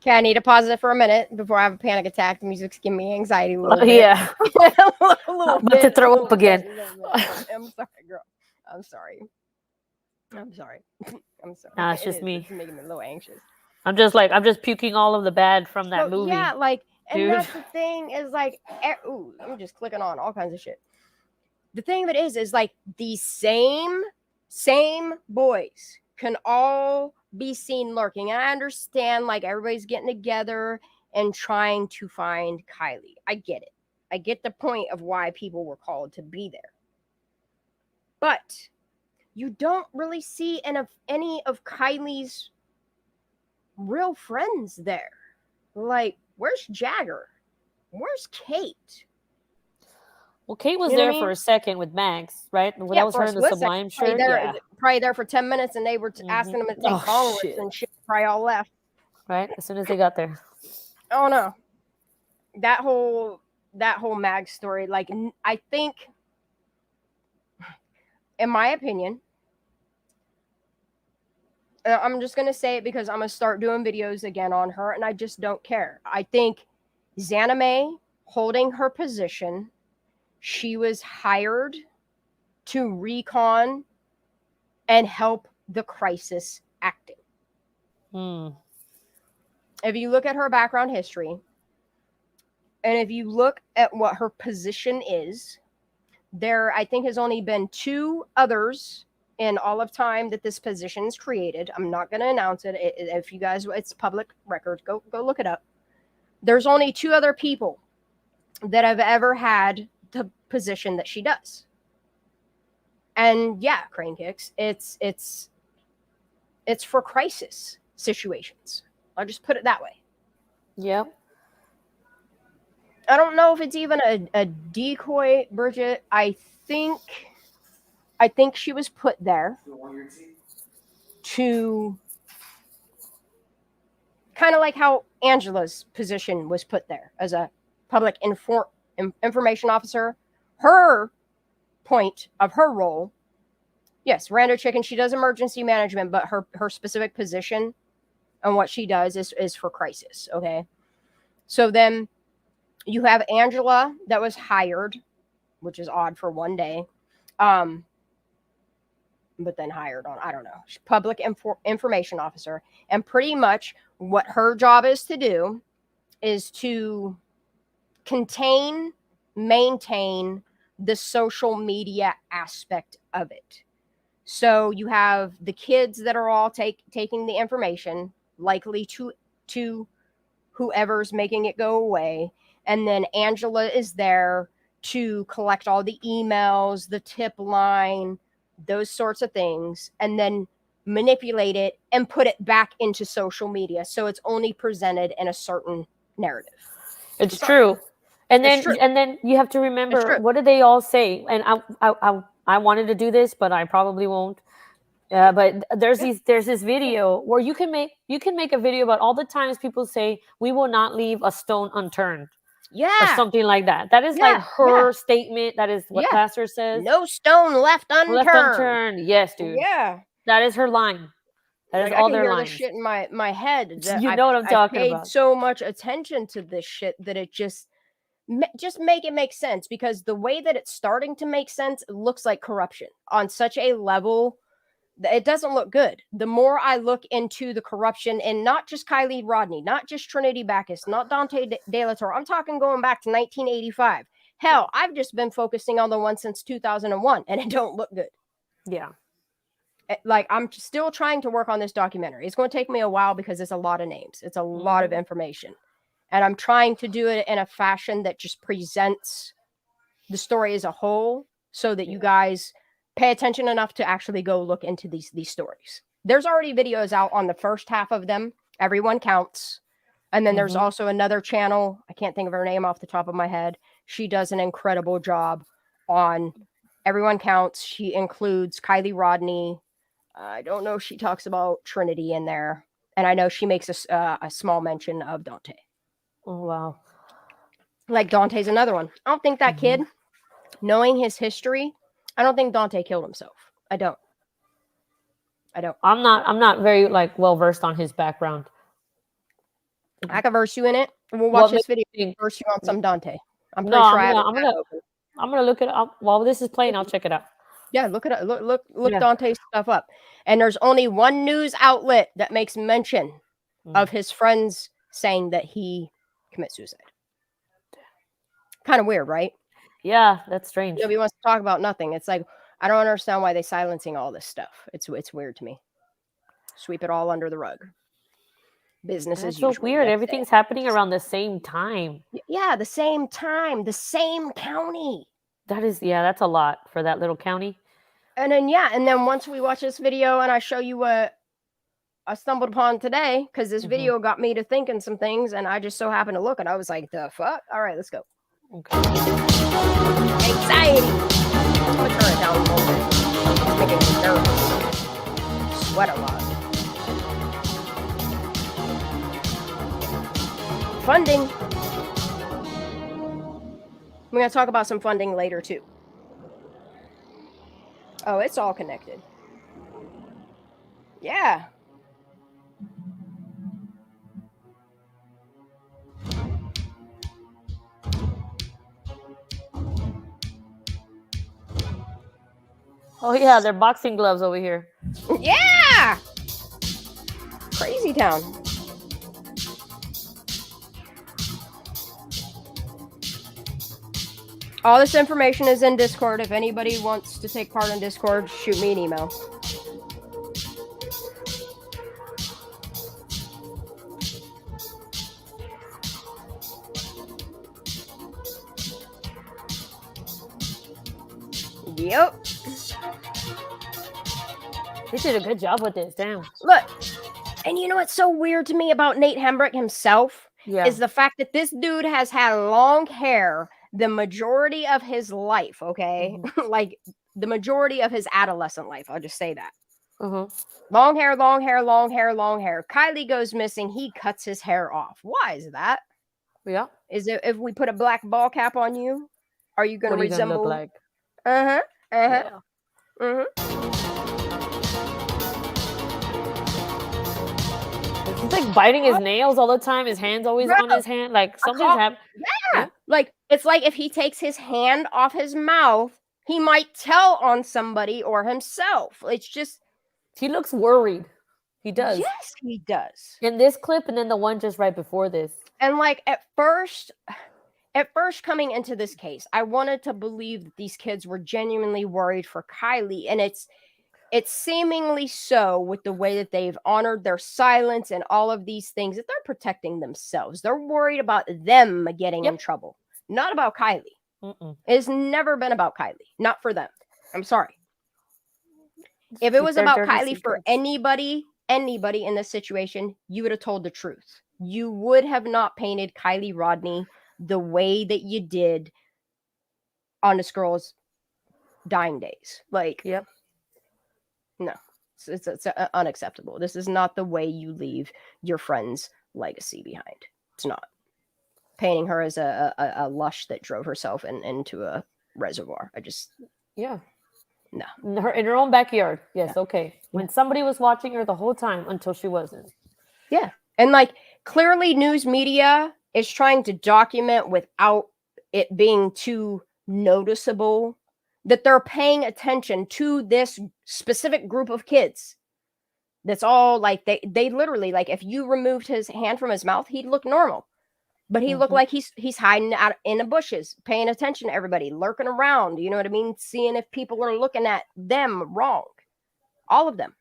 Okay, I need to pause it for a minute before I have a panic attack. The music's giving me anxiety a little bit. Yeah. a little About to throw up again. I'm sorry, girl. I'm sorry. I'm sorry. I'm sorry. Nah, it's just me. It's making me a little anxious. I'm just puking all of the bad from that So, movie. yeah, like, and dude. that's the thing is like, ooh, I'm just clicking on all kinds of shit. The thing of it is like these same boys can all be seen lurking. And I understand like everybody's getting together and trying to find Kiely. I get it. I get the point of why people were called to be there. But you don't really see any of Kiely's real friends there. Like, where's Jagger? Where's Kate? Well, Kate was You know there what I for mean? a second with Max, right? Well, Yeah, that was for her a in the split Sublime second, shirt. probably Yeah. probably there for 10 minutes, and they were asking them to take Oh, Congress shit. and shit. Probably all left. Right? As soon as they got there. Oh no, that whole Mag story. Like, I think, in my opinion, I'm just gonna say it because I'm gonna start doing videos again on her, and I just don't care. I think Xana May holding her position, she was hired to recon and help the crisis acting. If you look at her background history, and if you look at what her position is, there, I think, has only been 2 others in all of time that this position is created. I'm not going to announce it. If you guys, it's public record. Go look it up. There's only 2 other people that have ever had the position that she does. And yeah, Crane Kicks, it's for crisis situations. I'll just put it that way. Yep. I don't know if it's even a decoy, Bridget. I think she was put there to kind of like how Angela's position was put there as a public information officer. Her point of her role, yes, Rando Chicken, she does emergency management, but her specific position and what she does is for crisis. Okay. So then you have Angela that was hired, which is odd for one day. But then hired on, I don't know, public information officer. And pretty much what her job is to do is to maintain the social media aspect of it. So you have the kids that are all taking the information, likely to whoever's making it go away. And then Angela is there to collect all the emails, the tip line, those sorts of things, and then manipulate it and put it back into social media. So it's only presented in a certain narrative. It's true. And then you have to remember, what did they all say? And I wanted to do this, but I probably won't. But there's this video where you can make a video about all the times people say we will not leave a stone unturned. Yeah. Or something like that. That is like her statement. That is what Pastor says. No stone left unturned. Left unturned. Yes, dude. Yeah. That is her line. That is all their lines. I can hear this shit in my head. You know what I'm talking about. I paid so much attention to this shit that it just make it make sense, because the way that it's starting to make sense, it looks like corruption on such a level that it doesn't look good. The more I look into the corruption, and not just Kiely Rodni, not just Trinity Backus, not Dante De La Torre, I'm talking going back to 1985. Hell, I've just been focusing on the one since 2001, and it don't look good. Yeah. Like, I'm still trying to work on this documentary. It's going to take me a while because it's a lot of names. It's a lot of information. And I'm trying to do it in a fashion that just presents the story as a whole, so that you guys pay attention enough to actually go look into these stories. there's already videos out on the first half of them. Everyone Counts. And then there's also another channel. I can't think of her name off the top of my head. She does an incredible job on Everyone Counts. She includes Kiely Rodni. I don't know if she talks about Trinity in there. And I know she makes a small mention of Dante. Oh, wow. Like Dante's another one. I don't think that kid, knowing his history, I don't think Dante killed himself. I don't. I'm not very like well versed on his background. I can verse you in it. We'll watch this video and verse you on some Dante. I'm pretty sure I'm gonna look it up while this is playing. I'll check it out. Yeah, look it up. Look Dante's stuff up. And there's only one news outlet that makes mention of his friends saying that he commits suicide. Kind of weird, right? Yeah, that's strange. Nobody wants to talk about nothing. It's like, I don't understand why they're silencing all this stuff. It's weird to me. Sweep it all under the rug. Business as usual. So weird. Everything's happening around the same time. Yeah, the same time, the same county. That's a lot for that little county. And then once we watch this video and I show you what I stumbled upon today, because this video got me to thinking some things, and I just so happened to look and I was like, the fuck? All right, let's go. Okay. Anxiety. I'm gonna turn it down a little bit. It's making me nervous. Sweat a lot. Funding. We're going to talk about some funding later, too. Oh, it's all connected. Yeah. Oh, yeah, they're boxing gloves over here. Yeah! Crazy town. All this information is in Discord. If anybody wants to take part in Discord, shoot me an email. Yep. They did a good job with this. Damn. Look, and you know what's so weird to me about Nate Hembrick himself is the fact that this dude has had long hair the majority of his life, okay? Like the majority of his adolescent life. I'll just say that. Long hair, long hair, long hair, long hair. Kiely goes missing. He cuts his hair off. Why is that? Yeah. Is it if we put a black ball cap on you, are you going to resemble? Look like? He's like biting his nails all the time. His hand's always on his hand. Like something's happening. Yeah. Like it's like if he takes his hand off his mouth, he might tell on somebody or himself. It's just he looks worried. He does. Yes, he does. In this clip and then the one just right before this. And like at first coming into this case, I wanted to believe that these kids were genuinely worried for Kiely, and it's seemingly so with the way that they've honored their silence and all of these things, that they're protecting themselves. They're worried about them getting in trouble, not about Kiely. It's never been about Kiely, not for them. I'm sorry. If it was about Kiely for anybody in this situation, you would have told the truth. You would have not painted Kiely Rodni the way that you did on this girl's dying days. Like, no, it's unacceptable. This is not the way you leave your friend's legacy behind. It's not. Painting her as a lush that drove herself into a reservoir. No. In In her own backyard. Yes, okay. When somebody was watching her the whole time until she wasn't. Yeah. And like clearly news media is trying to document without it being too noticeable that they're paying attention to this specific group of kids. That's all like they literally, like if you removed his hand from his mouth, he'd look normal. But he looked like he's hiding out in the bushes, paying attention to everybody, lurking around. You know what I mean? Seeing if people are looking at them wrong. All of them.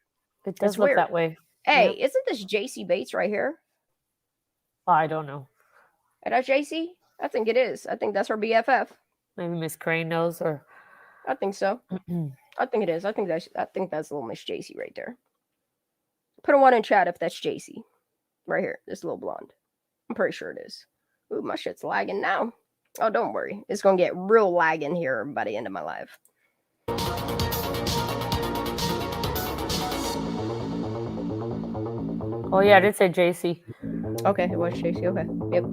It does look that way. Hey, isn't this JC Bates right here? I don't know. Is that JC? I think it is. I think that's her BFF. Maybe Miss Crane knows, or I think so. I think it is. I think that's little Miss JC right there. Put a 1 in chat if that's JC. Right here, this little blonde. I'm pretty sure it is. Ooh, my shit's lagging now. Oh, don't worry. It's going to get real lagging here by the end of my live. Oh, yeah, I did say JC. Okay, it was JC. Okay. Yep.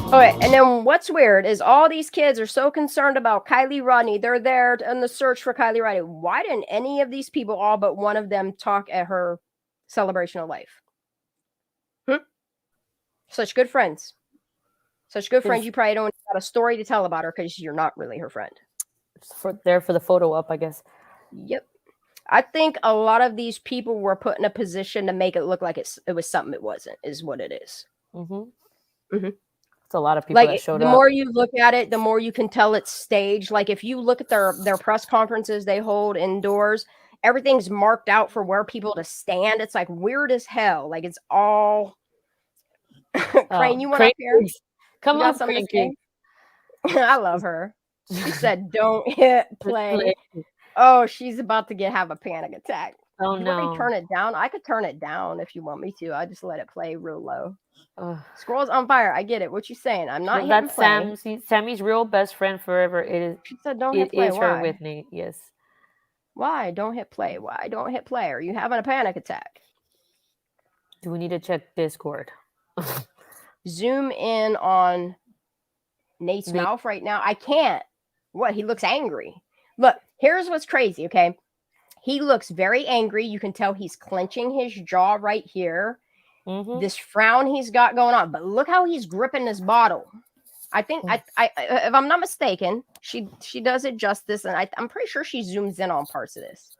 Okay, and then what's weird is all these kids are so concerned about Kiely Rodni. They're there in the search for Kiely Rodni. Why didn't any of these people, all but one of them, talk at her celebration of life? Such good friends. Such good friends. You probably don't have a story to tell about her because you're not really her friend. There for the photo op, I guess. Yep. I think a lot of these people were put in a position to make it look like it was something it wasn't, is what it is. It's a lot of people that showed up. The more you look at it, the more you can tell it's staged. Like if you look at their press conferences they hold indoors, everything's marked out for where people to stand. It's like weird as hell. Like it's all Crane, you want up here? Come on, Crane. I love her. She said, "Don't hit play." Oh, she's about to have a panic attack. Oh you no! Want me to turn it down? I could turn it down if you want me to. I just let it play real low. Squirrels on fire. I get it. What you saying? I'm not hitting play. Sammy's real best friend forever. It is. She said, "Don't hit play." It is her with me. Yes. Why? Don't hit play. Why? Don't hit play. Are you having a panic attack? Do we need to check Discord? Zoom in on Nate's mouth right now. I can't. What? He looks angry. Look, here's what's crazy, okay? He looks very angry. You can tell he's clenching his jaw right here. This frown he's got going on. But look how he's gripping this bottle. I think, I if I'm not mistaken, she does it justice, and I'm pretty sure she zooms in on parts of this.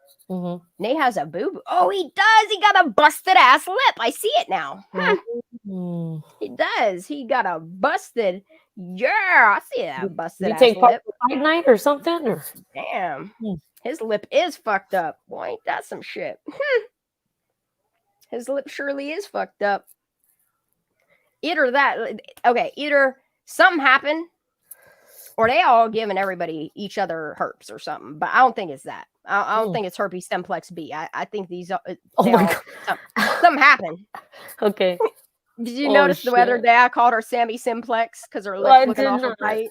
Nate has a boob. Oh, he does. He got a busted ass lip. I see it now. He does. He got a busted. Yeah, I see that busted ass take part lip. Fight night or something? Or? Damn, his lip is fucked up. Boy, ain't that some shit? His lip surely is fucked up. Either that, okay, either something happened, or they all giving everybody each other herpes or something. But I don't think it's that. I don't think it's herpes simplex B. I think these are. Something happened. Okay. Did you notice the other day I called her Sammy Simplex because her lips looking awful tight?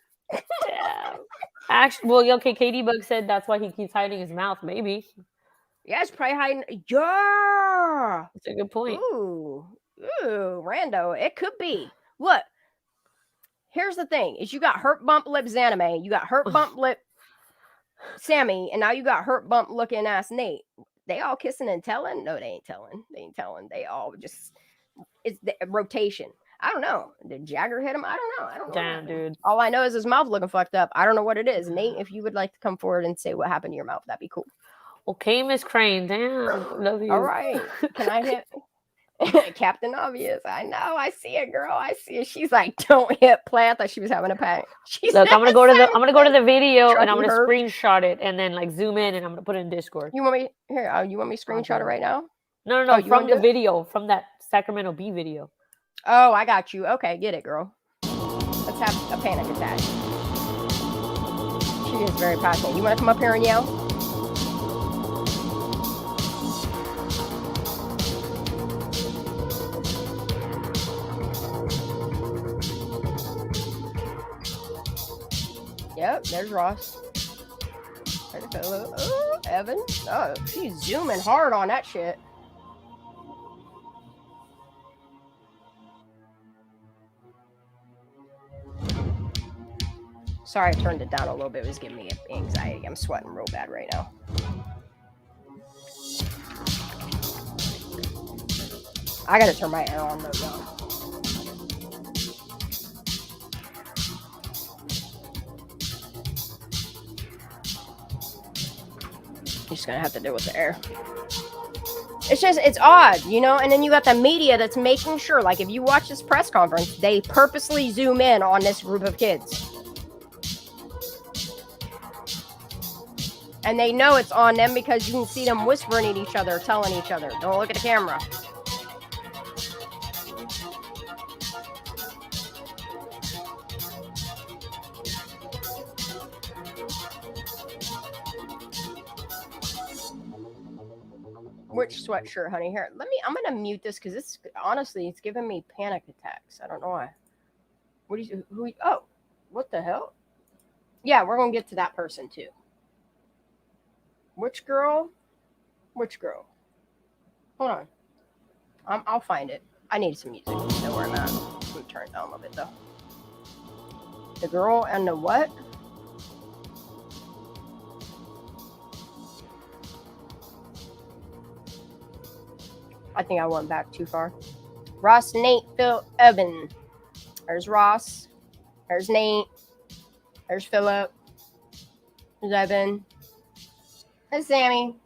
Actually, well, okay. Katie Bug said that's why he keeps hiding his mouth. Maybe. Yeah, it's probably hiding. Yeah, that's a good point. Ooh, rando. It could be. Look, here's the thing: is you got hurt bump lips anime, you got hurt bump lip Sammy, and now you got hurt bump looking ass Nate. They all kissing and telling? No, they ain't telling. They ain't telling. They all just. It's the rotation. I don't know. Did Jagger hit him? I don't know. I don't know. Damn, dude. All I know is his mouth looking fucked up. I don't know what it is. Nate, if you would like to come forward and say what happened to your mouth, that'd be cool. Okay, Miss Crane. Damn. Love you. All right. Can I hit Captain Obvious? I know. I see it, girl. I see it. She's like, don't hit play. I thought she was having a panic. Look, I'm gonna go to the video and I'm gonna screenshot it and then like zoom in and I'm gonna put it in Discord. You want me here? You want me to screenshot it right now? No. From the video, from that Sacramento Bee video. Oh, I got you. Okay, get it, girl. Let's have a panic attack. She is very passionate. You want to come up here and yell? Yep, there's Ross. There's Philip. Oh, Evan. Oh, she's zooming hard on that shit. Sorry, I turned it down a little bit. It was giving me anxiety. I'm sweating real bad right now. I gotta turn my air on though. You're just gonna have to deal with the air. It's odd, you know? And then you got the media that's making sure, like if you watch this press conference, they purposely zoom in on this group of kids. And they know it's on them because you can see them whispering at each other, telling each other, don't look at the camera. Which sweatshirt, honey? Here, I'm gonna mute this because it's honestly it's giving me panic attacks. I don't know why. What do you? Oh, what the hell? Yeah, we're gonna get to that person too. Which girl? Which girl? Hold on. I'll find it. I need some music. Know where I'm at. Let me turn it down a little bit though. The girl and the what? I think I went back too far. Ross, Nate, Phil, Evan. There's Ross. There's Nate. There's Philip. There's Evan. There's Sammy.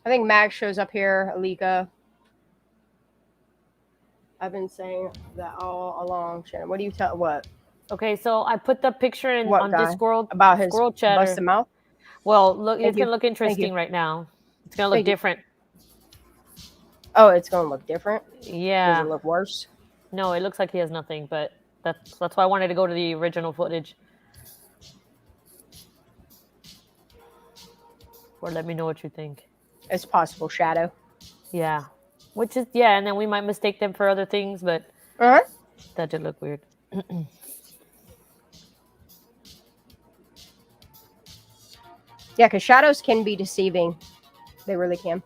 I think Max shows up here. Alika. I've been saying that all along. Shannon, what do you tell? What? Okay, so I put the picture in What on guy? Discord About his Squirrel Chatter. busted mouth? Well, look, Thank it's you. gonna look Thank interesting you. right now. It's gonna look Thank you. different. Oh, it's gonna look different. Yeah. Does it look worse? No, it looks like he has nothing, but that's why I wanted to go to the original footage. Or let me know what you think. It's possible shadow. Yeah. Which is and then we might mistake them for other things, but that did look weird. Yeah, because shadows can be deceiving. They really can.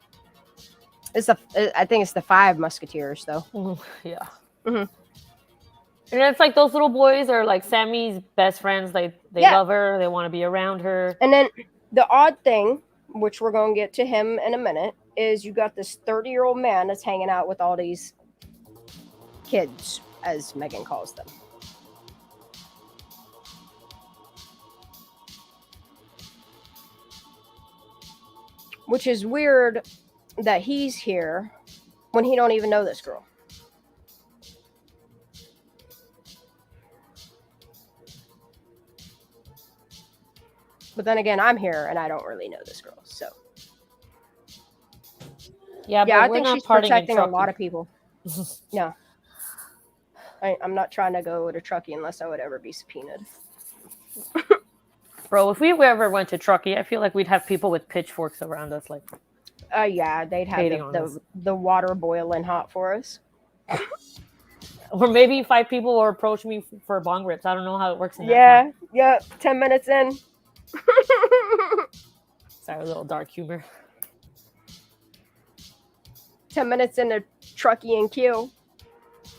I think it's the 5 Musketeers, though. Yeah. Mm-hmm. And it's like those little boys are like Sammy's best friends. They love her. They want to be around her. And then the odd thing, which we're going to get to him in a minute, is you got this 30-year-old man that's hanging out with all these kids, as Megan calls them. Which is weird that he's here when he don't even know this girl. But then again, I'm here and I don't really know this girl, so. Yeah, I we're think not she's partying in protecting a Truckee. lot of people. No. I'm not trying to go to Truckee unless I would ever be subpoenaed. Bro, if we ever went to Truckee, I feel like we'd have people with pitchforks around us, like. Yeah, they'd hating have on us. the water boiling hot for us. Or maybe 5 people will approach me for bong rips. I don't know how it works in that town. Yeah. 10 minutes in. Sorry, a little dark humor. 10 minutes into Truckee and Kill.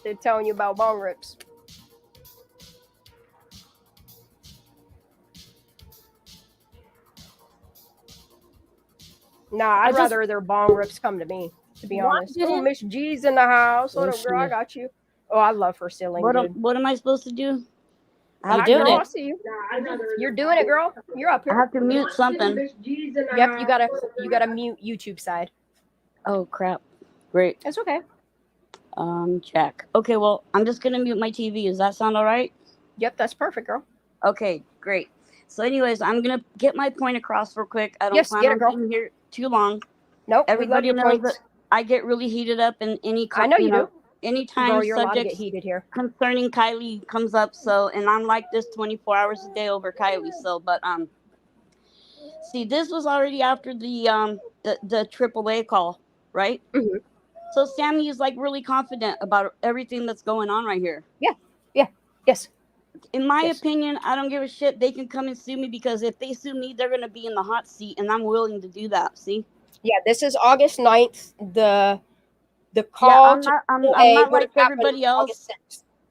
They're telling you about bong rips. Nah, I'd rather their bong rips come to me, to be honest. Oh, Miss G's in the house. What up, girl? I got you. Oh, I love her stealing. What am I supposed to do? I'm doing it. I see you. You're doing it, girl. You're up here. I have to mute something. Yep, you gotta mute YouTube side. Oh crap. Great. That's okay. Check. Okay, well, I'm just gonna mute my TV. Does that sound all right? Yep, that's perfect, girl. Okay, great. So anyways, I'm gonna get my point across real quick. I don't plan on being here too long. Nope. Everybody knows that I get really heated up in any I know you do. anytime Girl, you're allowed to get subjects heated here. concerning Kiely comes up, and I'm like this 24 hours a day over Kiely. See, this was already after the AAA call, right? Mm-hmm. So Sammy is like really confident about everything that's going on right here. Yeah. Yes. In my opinion, I don't give a shit. They can come and sue me because if they sue me, they're gonna be in the hot seat, and I'm willing to do that. See? Yeah, this is August 9th. The call. Yeah, I'm not like everybody else.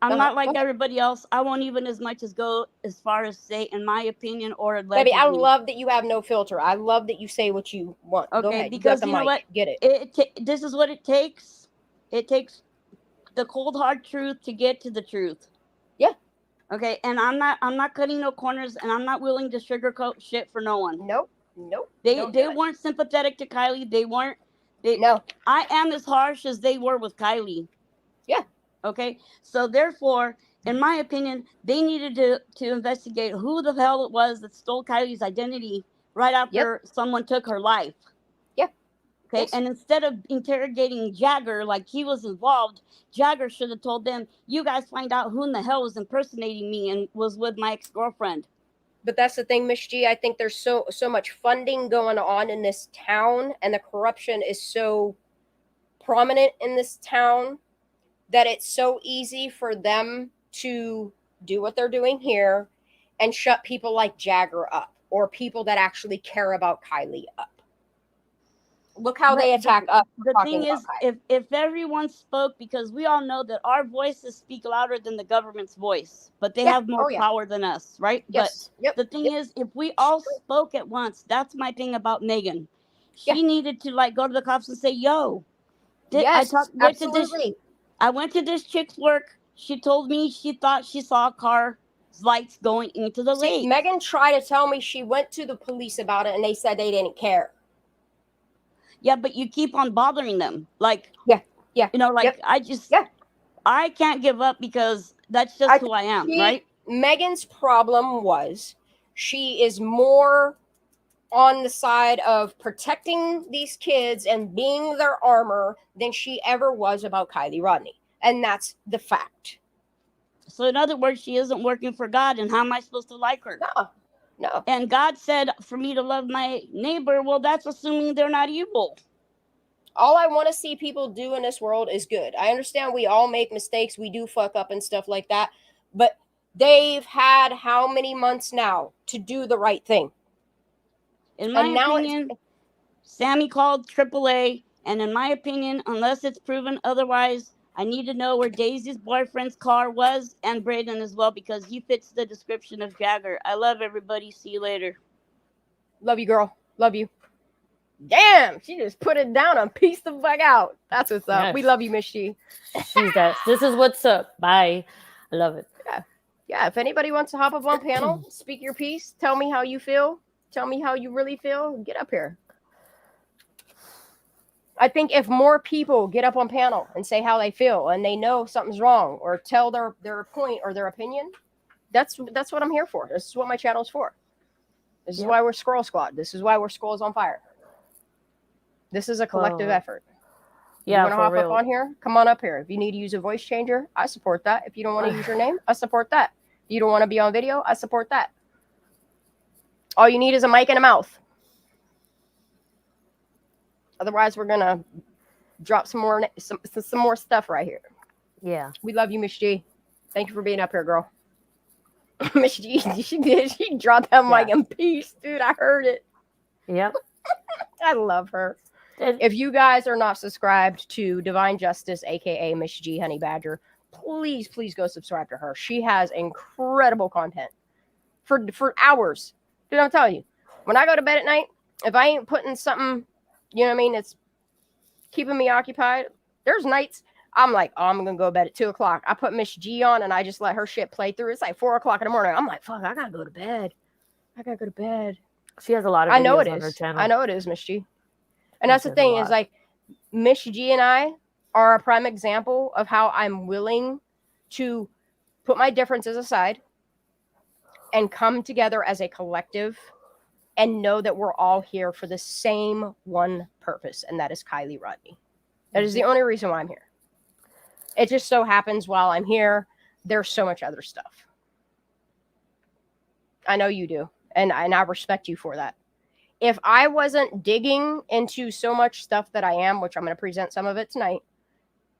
I'm not like everybody else. I won't even as much as go as far as say, in my opinion, or allegedly. Baby, I love that you have no filter. I love that you say what you want. Okay, Go ahead. because you you know what? Get it. This is what it takes. It takes the cold hard truth to get to the truth. Yeah. Okay, and I'm not cutting no corners, and I'm not willing to sugarcoat shit for no one. Nope. They weren't sympathetic to Kiely. They weren't. No. I am as harsh as they were with Kiely. Yeah. Okay, so therefore, in my opinion, they needed to investigate who the hell it was that stole Kylie's identity right after someone took her life. Yeah. Okay, Yes. and instead of interrogating Jagger like he was involved, Jagger should have told them, "You guys find out who in the hell was impersonating me and was with my ex-girlfriend." But that's the thing, Miss G. I think there's so much funding going on in this town, and the corruption is so prominent in this town that it's so easy for them to do what they're doing here and shut people like Jagger up, or people that actually care about Kiely up. Look how they attack us. The thing is, if everyone spoke, because we all know that our voices speak louder than the government's voice, but they have more power than us, right? Yes. But the thing is, if we all spoke at once, that's my thing about Megan. She needed to like go to the cops and say, "Yo, absolutely. I went to this chick's work. She told me she thought she saw a car's lights going into the lake." Megan tried to tell me she went to the police about it, and they said they didn't care. Yeah, but you keep on bothering them. Like, yeah. You know, like, I can't give up because that's just who I am, right? Megan's problem was she is more on the side of protecting these kids and being their armor than she ever was about Kiely Rodni. And that's the fact. So in other words, she isn't working for God, and how am I supposed to like her? No. And God said for me to love my neighbor. Well, that's assuming they're not evil. All I want to see people do in this world is good. I understand we all make mistakes. We do fuck up and stuff like that. But they've had how many months now to do the right thing? In my opinion, Sammy called AAA. And in my opinion, unless it's proven otherwise, I need to know where Daisy's boyfriend's car was, and Braden as well, because he fits the description of Jagger. I love everybody. See you later. Love you, girl. Love you. Damn, she just put it down and pieced the fuck out. That's what's up. Yes. We love you, Miss G. She's that. This is what's up. Bye. I love it. Yeah. If anybody wants to hop up on panel, speak your piece. Tell me how you feel. Tell me how you really feel. Get up here. I think if more people get up on panel and say how they feel and they know something's wrong or tell their point or their opinion, that's what I'm here for. This is what my channel's for. This is why we're Squirrel Squad. This is why we're Squirrels on Fire. This is a collective effort. Yeah, you want to hop up on here? Come on up here. If you need to use a voice changer, I support that. If you don't want to use your name, I support that. If you don't want to be on video, I support that. All you need is a mic and a mouth. Otherwise, we're gonna drop some more stuff right here. Yeah. We love you, Miss G. Thank you for being up here, girl. Miss G, she dropped that mic in peace, dude. I heard it. Yep. I love her. If you guys are not subscribed to Divine Justice, aka Miss G Honey Badger, please go subscribe to her. She has incredible content for hours. Dude, I'm telling you, when I go to bed at night, if I ain't putting something, you know what I mean, it's keeping me occupied. There's nights I'm like, oh, I'm gonna go to bed at 2:00. I put Miss G on and I just let her shit play through. It's like 4:00 in the morning. I'm like, fuck, I gotta go to bed. She has a lot of I know videos it on is. her channel. I know it is, Miss G. And that's the thing is like Miss G and I are a prime example of how I'm willing to put my differences aside and come together as a collective and know that we're all here for the same one purpose, and that is Kiely Rodni. That is the only reason why I'm here. It just so happens while I'm here, there's so much other stuff. I know you do, and I respect you for that. If I wasn't digging into so much stuff that I am, which I'm going to present some of it tonight,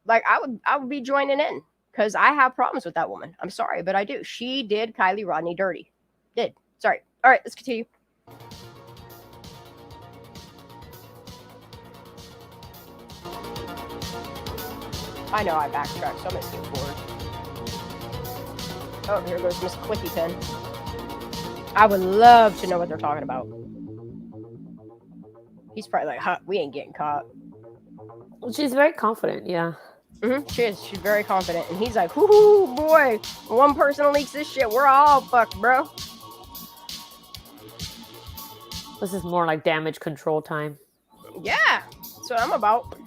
like I would be joining in because I have problems with that woman. I'm sorry, but I do. She did Kiely Rodni dirty. Sorry. All right, let's continue. I know I backtracked, so I'm going to skip forward. Oh, here goes Miss Clicky Pen. I would love to know what they're talking about. He's probably like, huh, we ain't getting caught. Well, she's very confident, yeah. She is. She's very confident. And he's like, whoo, boy, one person leaks this shit, we're all fucked, bro. This is more like damage control time. Yeah, that's what I'm about.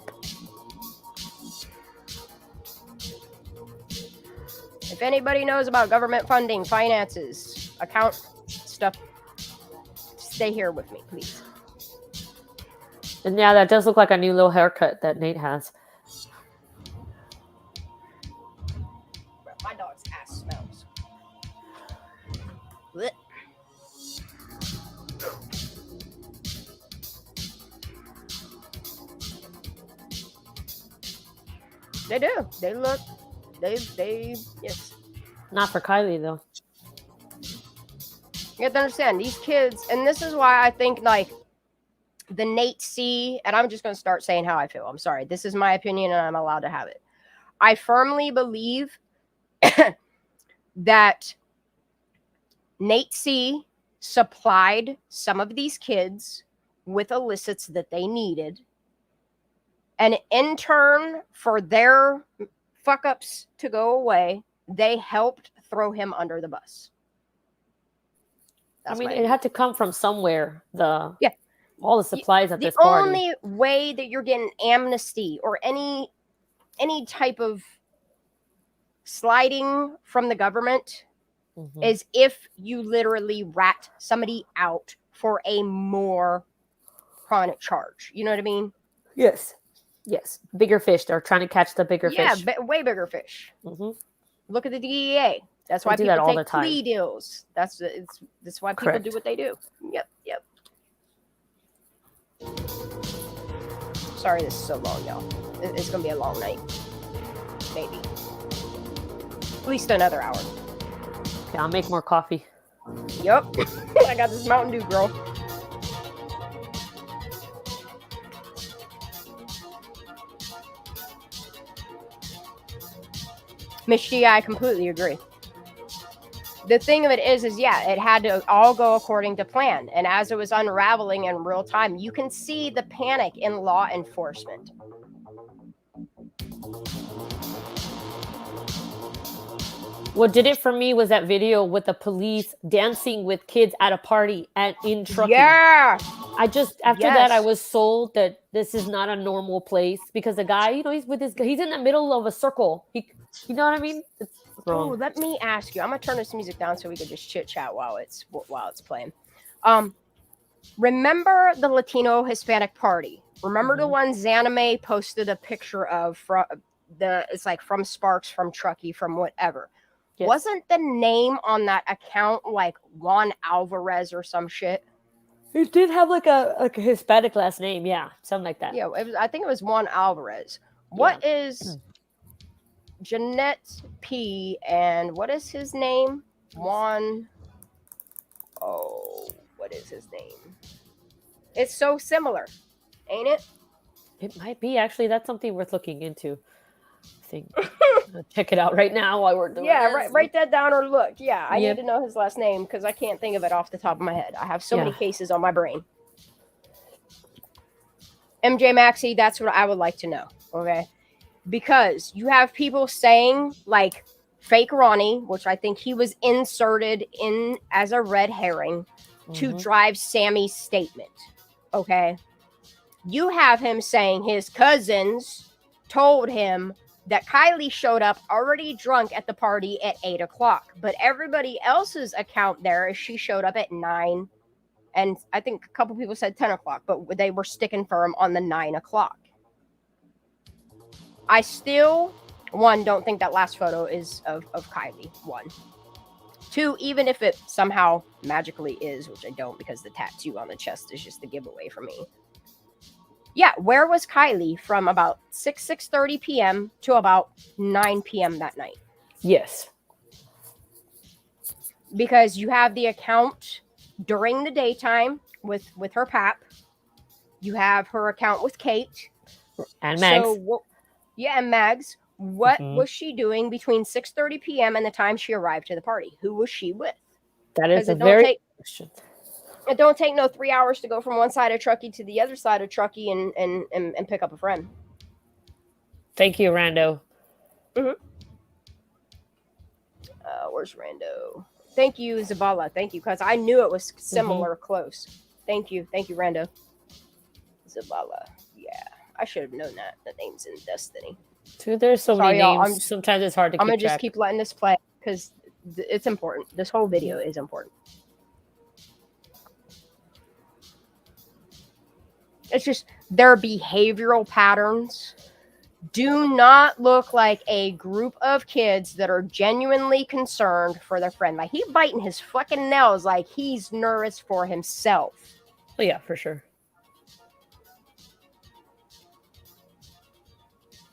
If anybody knows about government funding, finances, account stuff, stay here with me, please. And yeah, that does look like a new little haircut that Nate has. My dog's ass smells. Blech. They do. They look. They. Yes. Not for Kiely though. You have to understand these kids, and this is why I think like the Nate C. And I'm just going to start saying how I feel. I'm sorry. This is my opinion, and I'm allowed to have it. I firmly believe that Nate C. supplied some of these kids with illicits that they needed. And in turn, for their fuck ups to go away, they helped throw him under the bus. I mean, it had to come from somewhere. Yeah. All the supplies at this The party. only way that you're getting amnesty or any type of sliding from the government is if you literally rat somebody out for a more chronic charge. You know what I mean? Yes. Yes. Bigger fish. They're trying to catch the bigger fish. Yeah, way bigger fish. Look at the DEA. That's They why do that people all the take time. plea deals. That's why people Correct. do what they do. Yep. Sorry, this is so long, y'all. It's gonna be a long night. Maybe. At least another hour. Okay, I'll make more coffee. Yep. I got this Mountain Dew, girl. Miss G, I completely agree. The thing of it is yeah, it had to all go according to plan. And as it was unraveling in real time, you can see the panic in law enforcement. What did it for me was that video with the police dancing with kids at a party in trucking. Yeah. After that, I was sold that this is not a normal place because the guy, he's in the middle of a circle. You know what I mean? It's wrong. Oh, let me ask you. I'm gonna turn this music down so we can just chit chat while it's playing. Remember the Latino Hispanic party? Remember the one Zanime posted a picture of it's like from Sparks, from Truckee, from whatever. Yes. Wasn't the name on that account like Juan Alvarez or some shit? It did have like a Hispanic last name, yeah, something like that. Yeah, I think it was Juan Alvarez. What is Jeanette P. and what is his name? Juan. Oh, what is his name? It's so similar, ain't it? It might be actually. That's something worth looking into. I think. Check it out right now while we're doing this. Write that down or look. Yeah, I need to know his last name because I can't think of it off the top of my head. I have so many cases on my brain. MJ Maxey, that's what I would like to know. Okay. Because you have people saying like fake Ronnie, which I think he was inserted in as a red herring to drive Sammy's statement. Okay. You have him saying his cousins told him that Kiely showed up already drunk at the party at 8 o'clock. But everybody else's account there is she showed up at 9. And I think a couple people said 10 o'clock, but they were sticking firm on the 9 o'clock. I still, one, don't think that last photo is of Kiely. One. Two, even if it somehow magically is, which I don't because the tattoo on the chest is just a giveaway for me. Yeah, where was Kiely from about 6:30 p.m. to about 9 p.m. that night? Yes. Because you have the account during the daytime with her pap. You have her account with Kate. And Mags. And Mags. What was she doing between 6:30 p.m. and the time she arrived to the party? Who was she with? That is a very... It don't take no 3 hours to go from one side of Truckee to the other side of Truckee and pick up a friend. Thank you, Rando. Where's Rando? Thank you, Zabala. Thank you, because I knew it was similar close. Thank you, Rando. Zabala. Yeah, I should have known that. That name's in Destiny. Dude, there's so many names. Sometimes it's hard to keep track. I'm gonna just keep letting this play because it's important. This whole video is important. It's just their behavioral patterns do not look like a group of kids that are genuinely concerned for their friend. Like, he's biting his fucking nails like he's nervous for himself. Oh, yeah, for sure.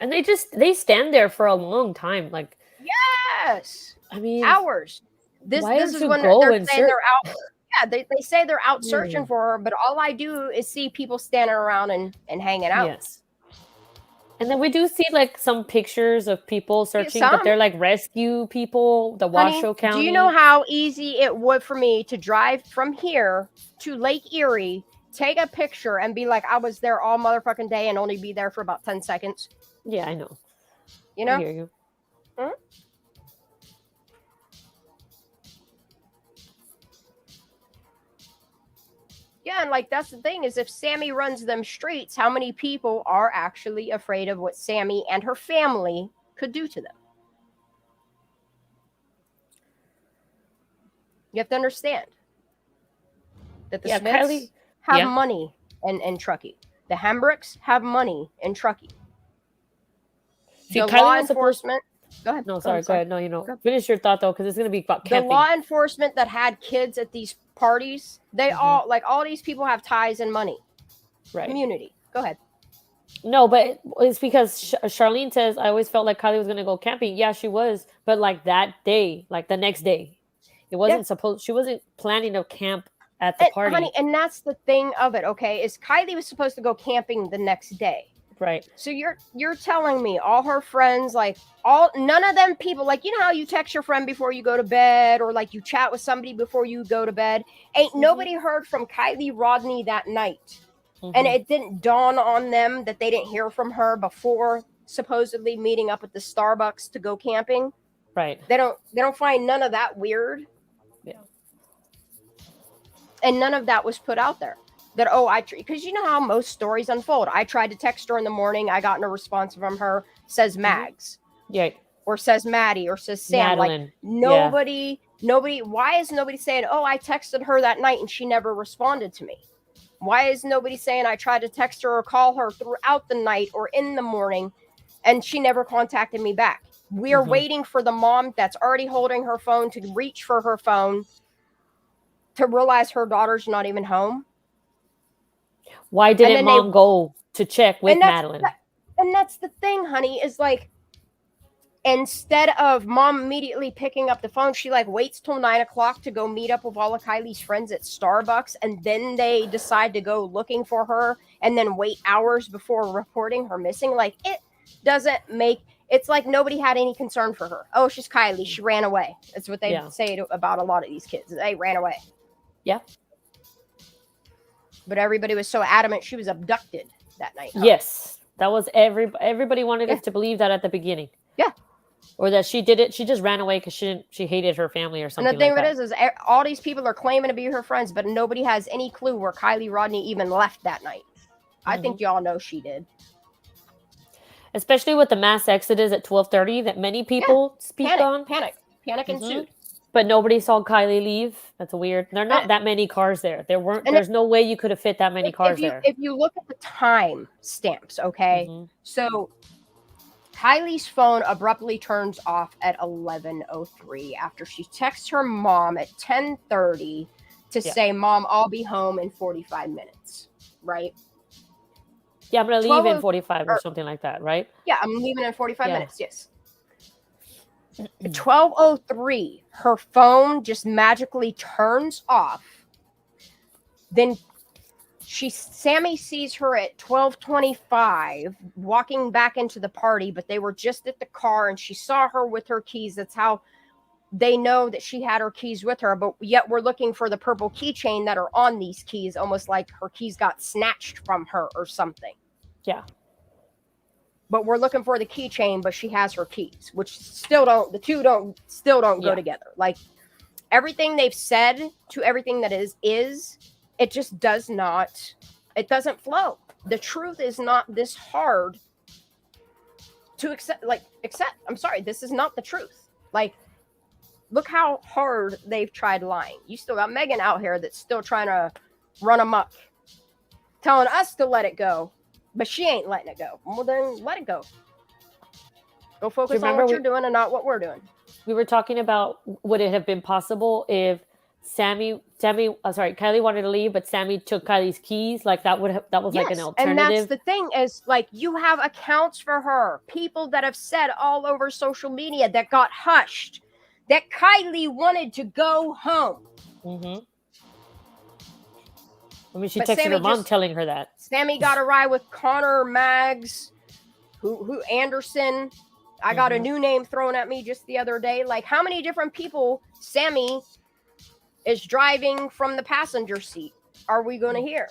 And they stand there for a long time. Like, yes, I mean, hours. This why this don't is you when go they're and saying search? they're out. Yeah, they say they're out searching Yeah. for her, but all I do is see people standing around and hanging out. Yes. And then we do see like some pictures of people searching, but some. they're like rescue people, the Washoe Honey, County. do you know how easy it would for me to drive from here to Lake Erie, take a picture, and be like, I was there all motherfucking day and only be there for about 10 seconds? Yeah, I know. You know? I hear you. Hmm? Yeah, and like that's the thing is if Sammy runs them streets, how many people are actually afraid of what Sammy and her family could do to them? You have to understand that the Smiths Kiely, have money in Truckee. The Hembricks have money in Truckee. See, The Kiely law was supposed. enforcement. Go ahead. No, sorry. Go ahead. No, Go. finish your thought though, because it's gonna be about The camping. law enforcement that had kids at these parties, they all these people have ties and money. Right. Community. Go ahead. No, but it's because Charlene says I always felt like Kylie was gonna go camping. Yeah, she was, but like that day, like the next day, it wasn't supposed. She wasn't planning to camp at the party. Honey, and that's the thing of it. Okay, is Kylie was supposed to go camping the next day. Right. So you're telling me all her friends, like none of them people, like you know how you text your friend before you go to bed, or like you chat with somebody before you go to bed. Ain't nobody heard from Kylie Rodni that night. And it didn't dawn on them that they didn't hear from her before supposedly meeting up at the Starbucks to go camping. Right. They don't find none of that weird. Yeah. And none of that was put out there. That because you know how most stories unfold. I tried to text her in the morning. I got no response from her. Says Mags. Yeah. Or says Maddie. Or says Sam. Madeline. Like nobody. Why is nobody saying, "Oh, I texted her that night and she never responded to me"? Why is nobody saying I tried to text her or call her throughout the night or in the morning and she never contacted me back? We are waiting for the mom that's already holding her phone to reach for her phone to realize her daughter's not even home. Why didn't mom go to check with Madeline? And that's the thing, honey, is like, instead of mom immediately picking up the phone, she like waits till 9 o'clock to go meet up with all of Kylie's friends at Starbucks, and then they decide to go looking for her and then wait hours before reporting her missing. Like, it doesn't make, it's like nobody had any concern for her. Oh, she's Kylie, she ran away. That's what they say about a lot of these kids. They ran away. Yeah. But everybody was so adamant she was abducted that night. Huh? Yes. That was everybody wanted us to believe that at the beginning. Yeah. Or that she did it. She just ran away because she hated her family or something. And the thing like of it is all these people are claiming to be her friends, but nobody has any clue where Kylie Rodni even left that night. I think y'all know she did. Especially with the mass exodus at 12:30 that many people speak on. Panic ensued. But nobody saw Kylie leave. That's weird. There are not that many cars there. There's no way you could have fit that many cars there. If you look at the time stamps, okay, so Kylie's phone abruptly turns off at 11:03 after she texts her mom at 10:30 to say, "Mom, I'll be home in 45 minutes." Right? Yeah, I'm gonna leave in 45 or something like that, right? Yeah, I'm leaving in 45 minutes. Yes. At 12:03, her phone just magically turns off. Then Sammy sees her at 12:25 walking back into the party, but they were just at the car and she saw her with her keys. That's how they know that she had her keys with her, but yet we're looking for the purple keychain that are on these keys, almost like her keys got snatched from her or something. Yeah. But we're looking for the keychain, but she has her keys, which the two don't go together. Like, everything they've said to everything that is it just doesn't flow. The truth is not this hard to accept. I'm sorry, this is not the truth. Like, look how hard they've tried lying. You still got Megan out here that's still trying to run amok, telling us to let it go. But she ain't letting it go. Well, then let it go. Go focus on what you're doing and not what we're doing. We were talking about would it have been possible if Kylie wanted to leave, but Sammy took Kylie's keys. Like that was like an alternative. And that's the thing is like you have accounts for her, people that have said all over social media that got hushed that Kylie wanted to go home. Mm-hmm. I mean, she texted her mom telling her that. Sammy got a ride with Connor Maggs, who Anderson. I got a new name thrown at me just the other day. Like, how many different people Sammy is driving from the passenger seat are we going to hear?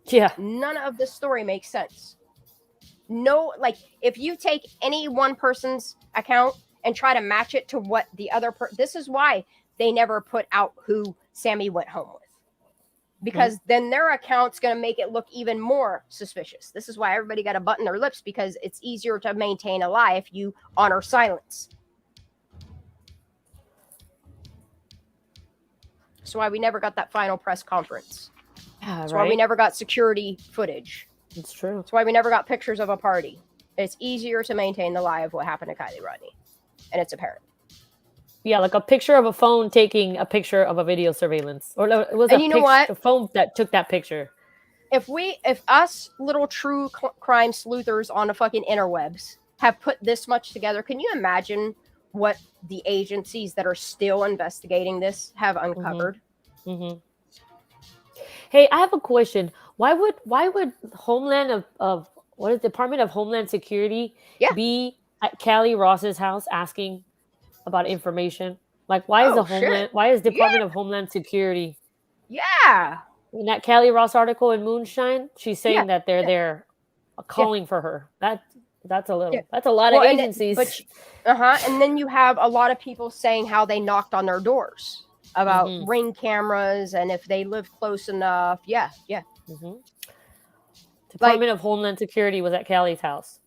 Yeah. None of this story makes sense. No, like, if you take any one person's account and try to match it to what the other this is why they never put out who Sammy went home with. Because then their account's going to make it look even more suspicious. This is why everybody got to button their lips, because it's easier to maintain a lie if you honor silence. That's why we never got that final press conference. That's why we never got security footage. It's true. That's why we never got pictures of a party. It's easier to maintain the lie of what happened to Kylie Rodni. And it's apparent. Yeah, like a picture of a phone taking a picture of a video surveillance. Or it was a phone that took that picture. If us little true crime sleuthers on the fucking interwebs have put this much together, can you imagine what the agencies that are still investigating this have uncovered? Hey, I have a question. Why would Homeland of what is Department of Homeland Security be at Callie Ross's house asking about information? Like, why is Department of Homeland Security? Yeah. In that Callie Ross article in Moonshine, she's saying that they're there calling for her. That's a lot of agencies. And then you have a lot of people saying how they knocked on their doors about Ring cameras and if they live close enough. Department of Homeland Security was at Callie's house.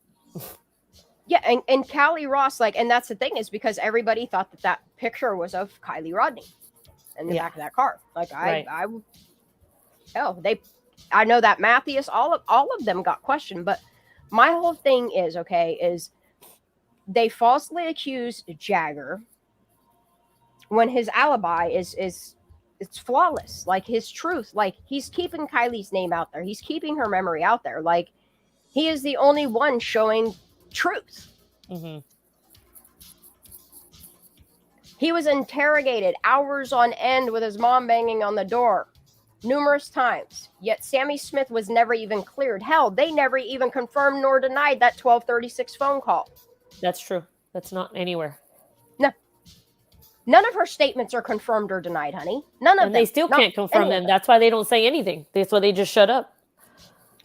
Yeah, and Callie Ross, like, and that's the thing is because everybody thought that picture was of Kylie Rodni in the back of that car. Like, I know that Matthias, all of them got questioned, but my whole thing is they falsely accused Jagger when his alibi is it's flawless. Like, his truth, like, he's keeping Kylie's name out there. He's keeping her memory out there. Like, he is the only one showing truth. He was interrogated hours on end with his mom banging on the door numerous times, yet Sammy Smith was never even cleared. Hell, they never even confirmed nor denied that 1236 phone call. That's true. That's not anywhere. No. None of her statements are confirmed or denied, honey. None of them. And they still can't confirm them. That's why they don't say anything. That's why they just shut up.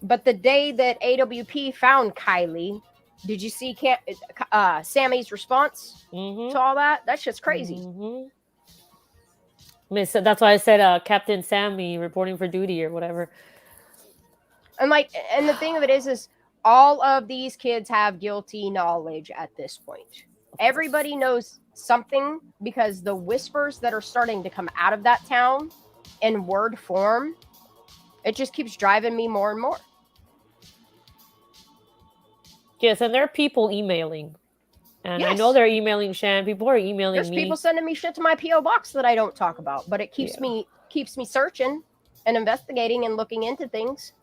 But the day that AWP found Kylie, did you see Sammy's response to all that? That's just crazy. So that's why I said Captain Sammy reporting for duty or whatever. And the thing of it is all of these kids have guilty knowledge at this point. Everybody knows something because the whispers that are starting to come out of that town in word form, it just keeps driving me more and more. Yes, and there are people emailing. And I know they're emailing Shan. People are emailing me. There's people sending me shit to my P.O. box that I don't talk about, but it keeps me searching and investigating and looking into things.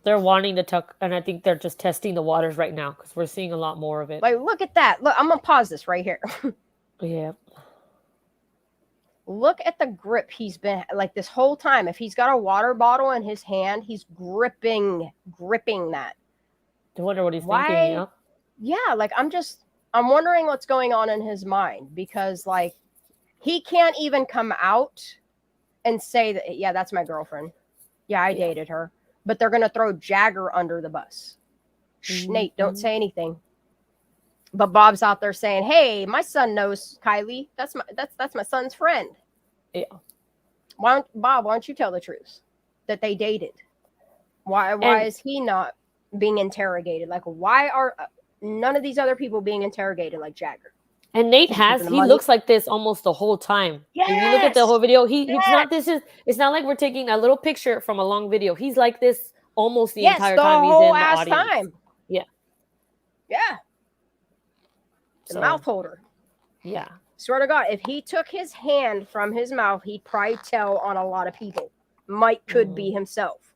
They're wanting to talk, and I think they're just testing the waters right now because we're seeing a lot more of it. Like, look at that. Look, I'm going to pause this right here. Yeah. Look at the grip he's been, like, this whole time. If he's got a water bottle in his hand, he's gripping that. I wonder what he's thinking. Yeah, like, I'm wondering what's going on in his mind because, like, he can't even come out and say that, yeah, that's my girlfriend. Yeah, I dated her. But they're going to throw Jagger under the bus. Nate, don't say anything. But Bob's out there saying, "Hey, my son knows Kylie. That's my son's friend." Yeah. Why don't you tell the truth that they dated? Why is he not being interrogated? Like, why are none of these other people being interrogated like Jagger? And Nate he looks like this almost the whole time. Yes! If you look at the whole video, it's not like we're taking a little picture from a long video. He's like this almost the entire time he's in the audience. Time. Yeah. Yeah. The mouth holder. Yeah. Swear to God, if he took his hand from his mouth, he'd probably tell on a lot of people. Could be himself.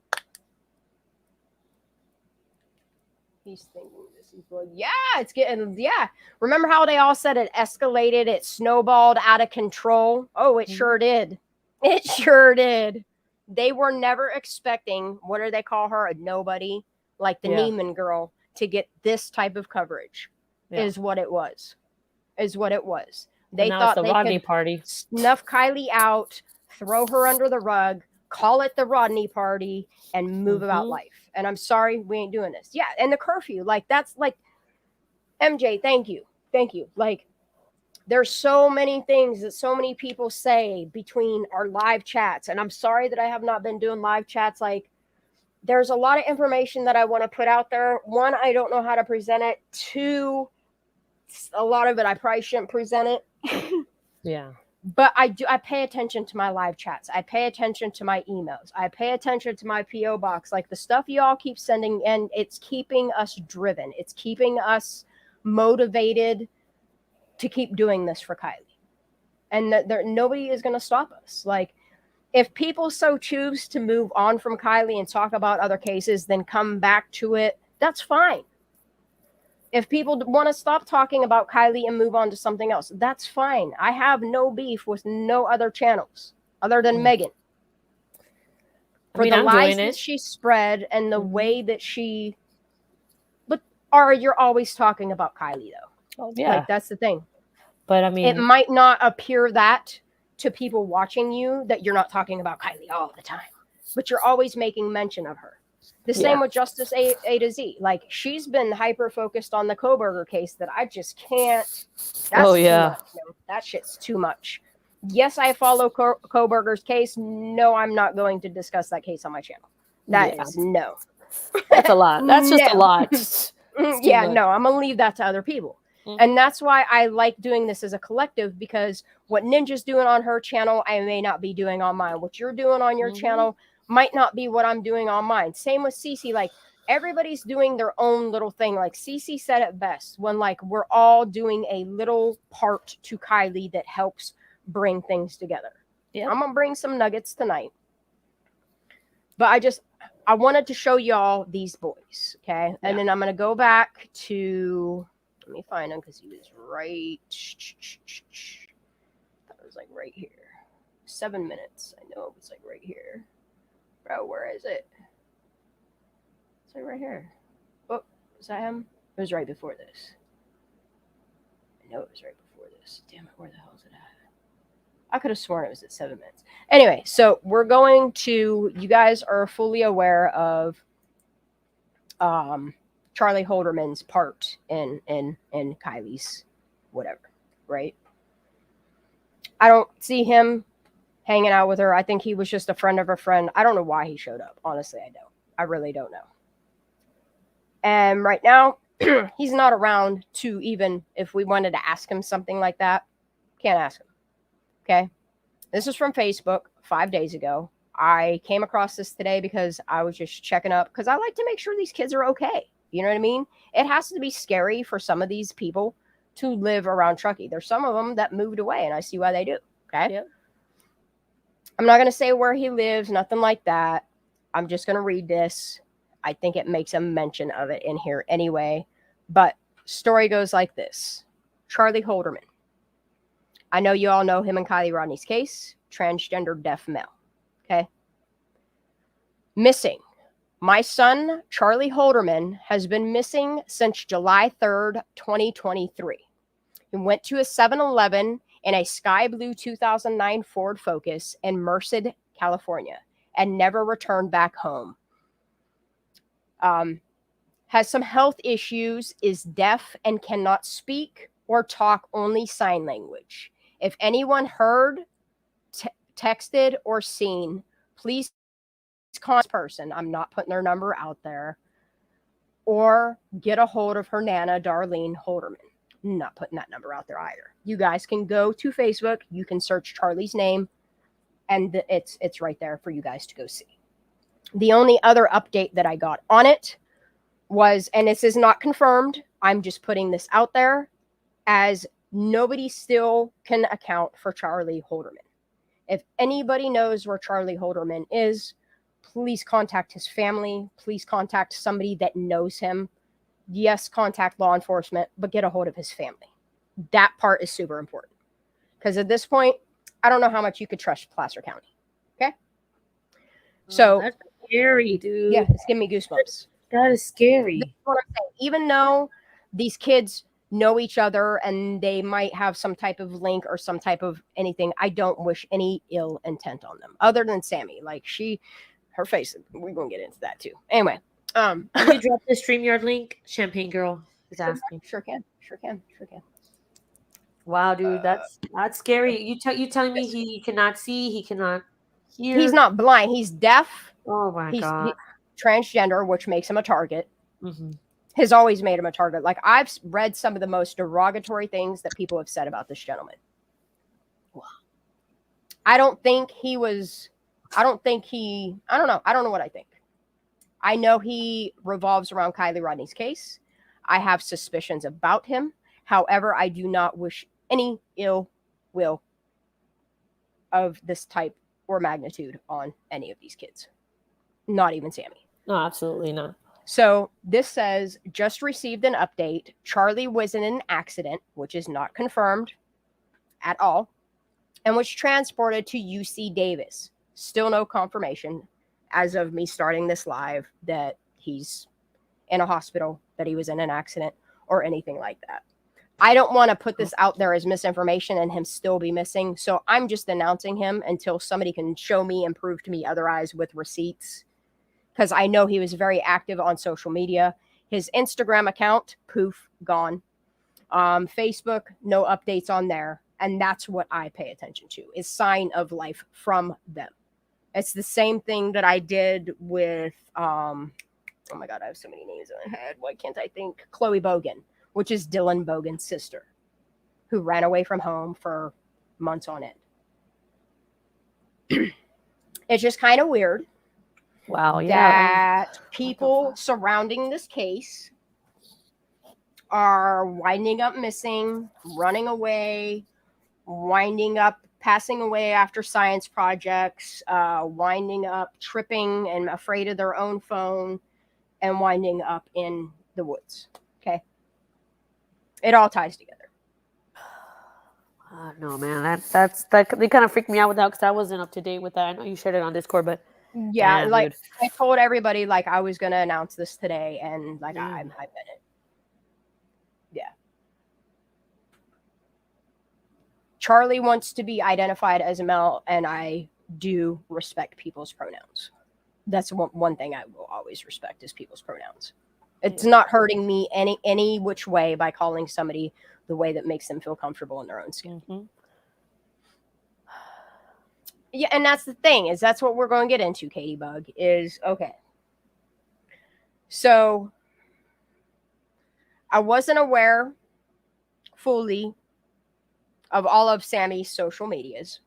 He's thinking this is good. Yeah, it's getting, yeah. Remember how they all said it escalated, it snowballed out of control? Oh, it sure did. It sure did. They were never expecting, what do they call her? A nobody, like the Neiman girl, to get this type of coverage, is what it was. Is what it was. They thought they Rodni could party. snuff Kiely out, throw her under the rug, call it the Rodni party, and move about life. And I'm sorry, we ain't doing this. Yeah, and the curfew, like that's like MJ, thank you. Like there's so many things that so many people say between our live chats. And I'm sorry that I have not been doing live chats. Like there's a lot of information that I want to put out there. One, I don't know how to present it. Two, a lot of it I probably shouldn't present it. Yeah. But I pay attention to my live chats. I pay attention to my emails. I pay attention to my PO box. Like the stuff you all keep sending in, it's keeping us driven. It's keeping us motivated to keep doing this for Kiely. And that nobody is going to stop us. Like if people so choose to move on from Kiely and talk about other cases, then come back to it, that's fine. If people want to stop talking about Kiely and move on to something else, that's fine. I have no beef with no other channels other than Megan. For the lies that she spread and the way that she... But you're always talking about Kiely, though. Oh, yeah. Like, that's the thing. But, I mean... It might not appear that to people watching you that you're not talking about Kiely all the time. But you're always making mention of her. The same with Justice A to Z. Like, she's been hyper-focused on the Kohberger case that I just can't... That's too much, that shit's too much. Yes, I follow Kohberger's case. No, I'm not going to discuss that case on my channel. That is no. That's a lot. That's just a lot. Yeah, no, I'm going to leave that to other people. And that's why I like doing this as a collective, because what Ninja's doing on her channel, I may not be doing on mine. What you're doing on your channel might not be what I'm doing on mine. Same with Cece. Like everybody's doing their own little thing. Like Cece said it best when like we're all doing a little part to Kiely that helps bring things together. I'm going to bring some nuggets tonight. But I wanted to show y'all these boys. Okay. And then I'm going to go back to, let me find him because he was right. That was like right here. 7 minutes. I know it was like right here. Bro, where is it? It's like right here. Oh, is that him? It was right before this. I know it was right before this. Damn it, where the hell is it at? I could have sworn it was at 7 minutes. Anyway, so we're going to, you guys are fully aware of Charlie Holderman's part in Kiely's whatever, right? I don't see him hanging out with her. I think he was just a friend of a friend. I don't know why he showed up. Honestly, I don't. I really don't know. And right now, he's not around to even, if we wanted to ask him something like that, can't ask him. Okay? This is from Facebook 5 days ago. I came across this today because I was just checking up, because I like to make sure these kids are okay. You know what I mean? It has to be scary for some of these people to live around Truckee. There's some of them that moved away, and I see why they do. Okay? Yep. I'm not going to say where he lives, nothing like that. I'm just going to read this. I think it makes a mention of it in here anyway. But story goes like this. Charlie Holderman. I know you all know him and Kiely Rodni's case. Transgender deaf male. Okay? Missing. My son, Charlie Holderman, has been missing since July 3rd, 2023. He went to a 7-Eleven in a sky blue 2009 Ford Focus in Merced, California, and never returned back home. Has some health issues, is deaf, and cannot speak or talk, only sign language. If anyone heard, texted, or seen, please contact this person. I'm not putting their number out there. Or get a hold of her Nana, Darlene Holderman. Not putting that number out there either. You guys can go to Facebook. You can search Charlie's name, and it's right there for you guys to go see. The only other update that I got on it was, and this is not confirmed, I'm just putting this out there, as nobody still can account for Charlie Holderman. If anybody knows where Charlie Holderman is, please contact his family. Please contact somebody that knows him. Yes, contact law enforcement, but get a hold of his family. That part is super important. Because at this point, I don't know how much you could trust Placer County. Okay? So that's scary, dude. Yeah, it's giving me goosebumps. That is scary. That's what I'm saying. Even though these kids know each other and they might have some type of link or some type of anything, I don't wish any ill intent on them. Other than Sammy, like her face. We're gonna get into that too. Anyway, Can you drop the StreamYard link? Champagne Girl is asking. Sure can. Wow, dude, that's scary. You telling me he cannot see, he cannot hear? He's not blind. He's deaf. Oh my God. He's transgender, which makes him a target. Mm-hmm. Has always made him a target. Like, I've read some of the most derogatory things that people have said about this gentleman. I don't know. I don't know what I think. I know he revolves around Kiely Rodni's case. I have suspicions about him. However, I do not wish any ill will of this type or magnitude on any of these kids. Not even Sammy. No, absolutely not. So this says, just received an update. Charlie was in an accident, which is not confirmed at all, and was transported to UC Davis. Still no confirmation as of me starting this live that he's in a hospital, that he was in an accident, or anything like that. I don't want to put this out there as misinformation and him still be missing. So I'm just announcing him until somebody can show me and prove to me otherwise with receipts. Because I know he was very active on social media. His Instagram account, poof, gone. Facebook, no updates on there. And that's what I pay attention to, is sign of life from them. It's the same thing that I did with, oh my God, I have so many names in my head. Why can't I think? Chloe Bogan, which is Dylan Bogan's sister, who ran away from home for months on end. It's just kind of weird. Wow, yeah. That people surrounding this case are winding up missing, running away, winding up passing away after science projects, winding up tripping and afraid of their own phone, and winding up in the woods. Okay. It all ties together. No, man, that they kind of freaked me out with that because I wasn't up to date with that. I know you shared it on Discord, but yeah, damn, like dude. I told everybody, like I was gonna announce this today, and like I'm hyping it. Yeah. Charlie wants to be identified as a male, and I do respect people's pronouns. That's one thing I will always respect is people's pronouns. It's not hurting me any which way by calling somebody the way that makes them feel comfortable in their own skin. Mm-hmm. Yeah, and that's the thing, is that's what we're going to get into, Katie Bug, is, okay. So, I wasn't aware fully of all of Sammy's social medias.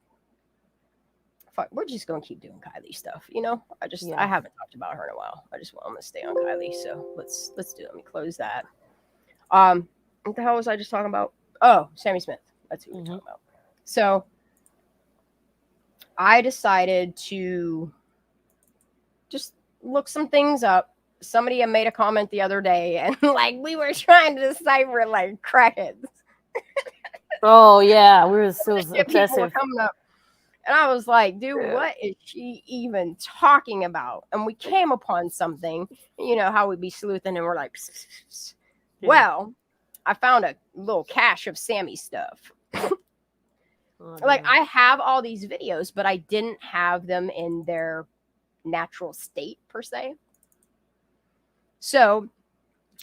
Fuck, we're just going to keep doing Kiely stuff, you know? I haven't talked about her in a while. I'm going to stay on Kiely, so let's do it. Let me close that. What the hell was I just talking about? Oh, Sammy Smith. That's who we're talking about. So, I decided to just look some things up. Somebody had made a comment the other day, and like we were trying to decipher like crackheads. Oh yeah, we were so obsessive. Coming up, and I was like, dude, what is she even talking about? And we came upon something. You know how we'd be sleuthing, and we're like, pss, pss, pss. Well, I found a little cache of Sammy stuff. Like I have all these videos, but I didn't have them in their natural state per se. So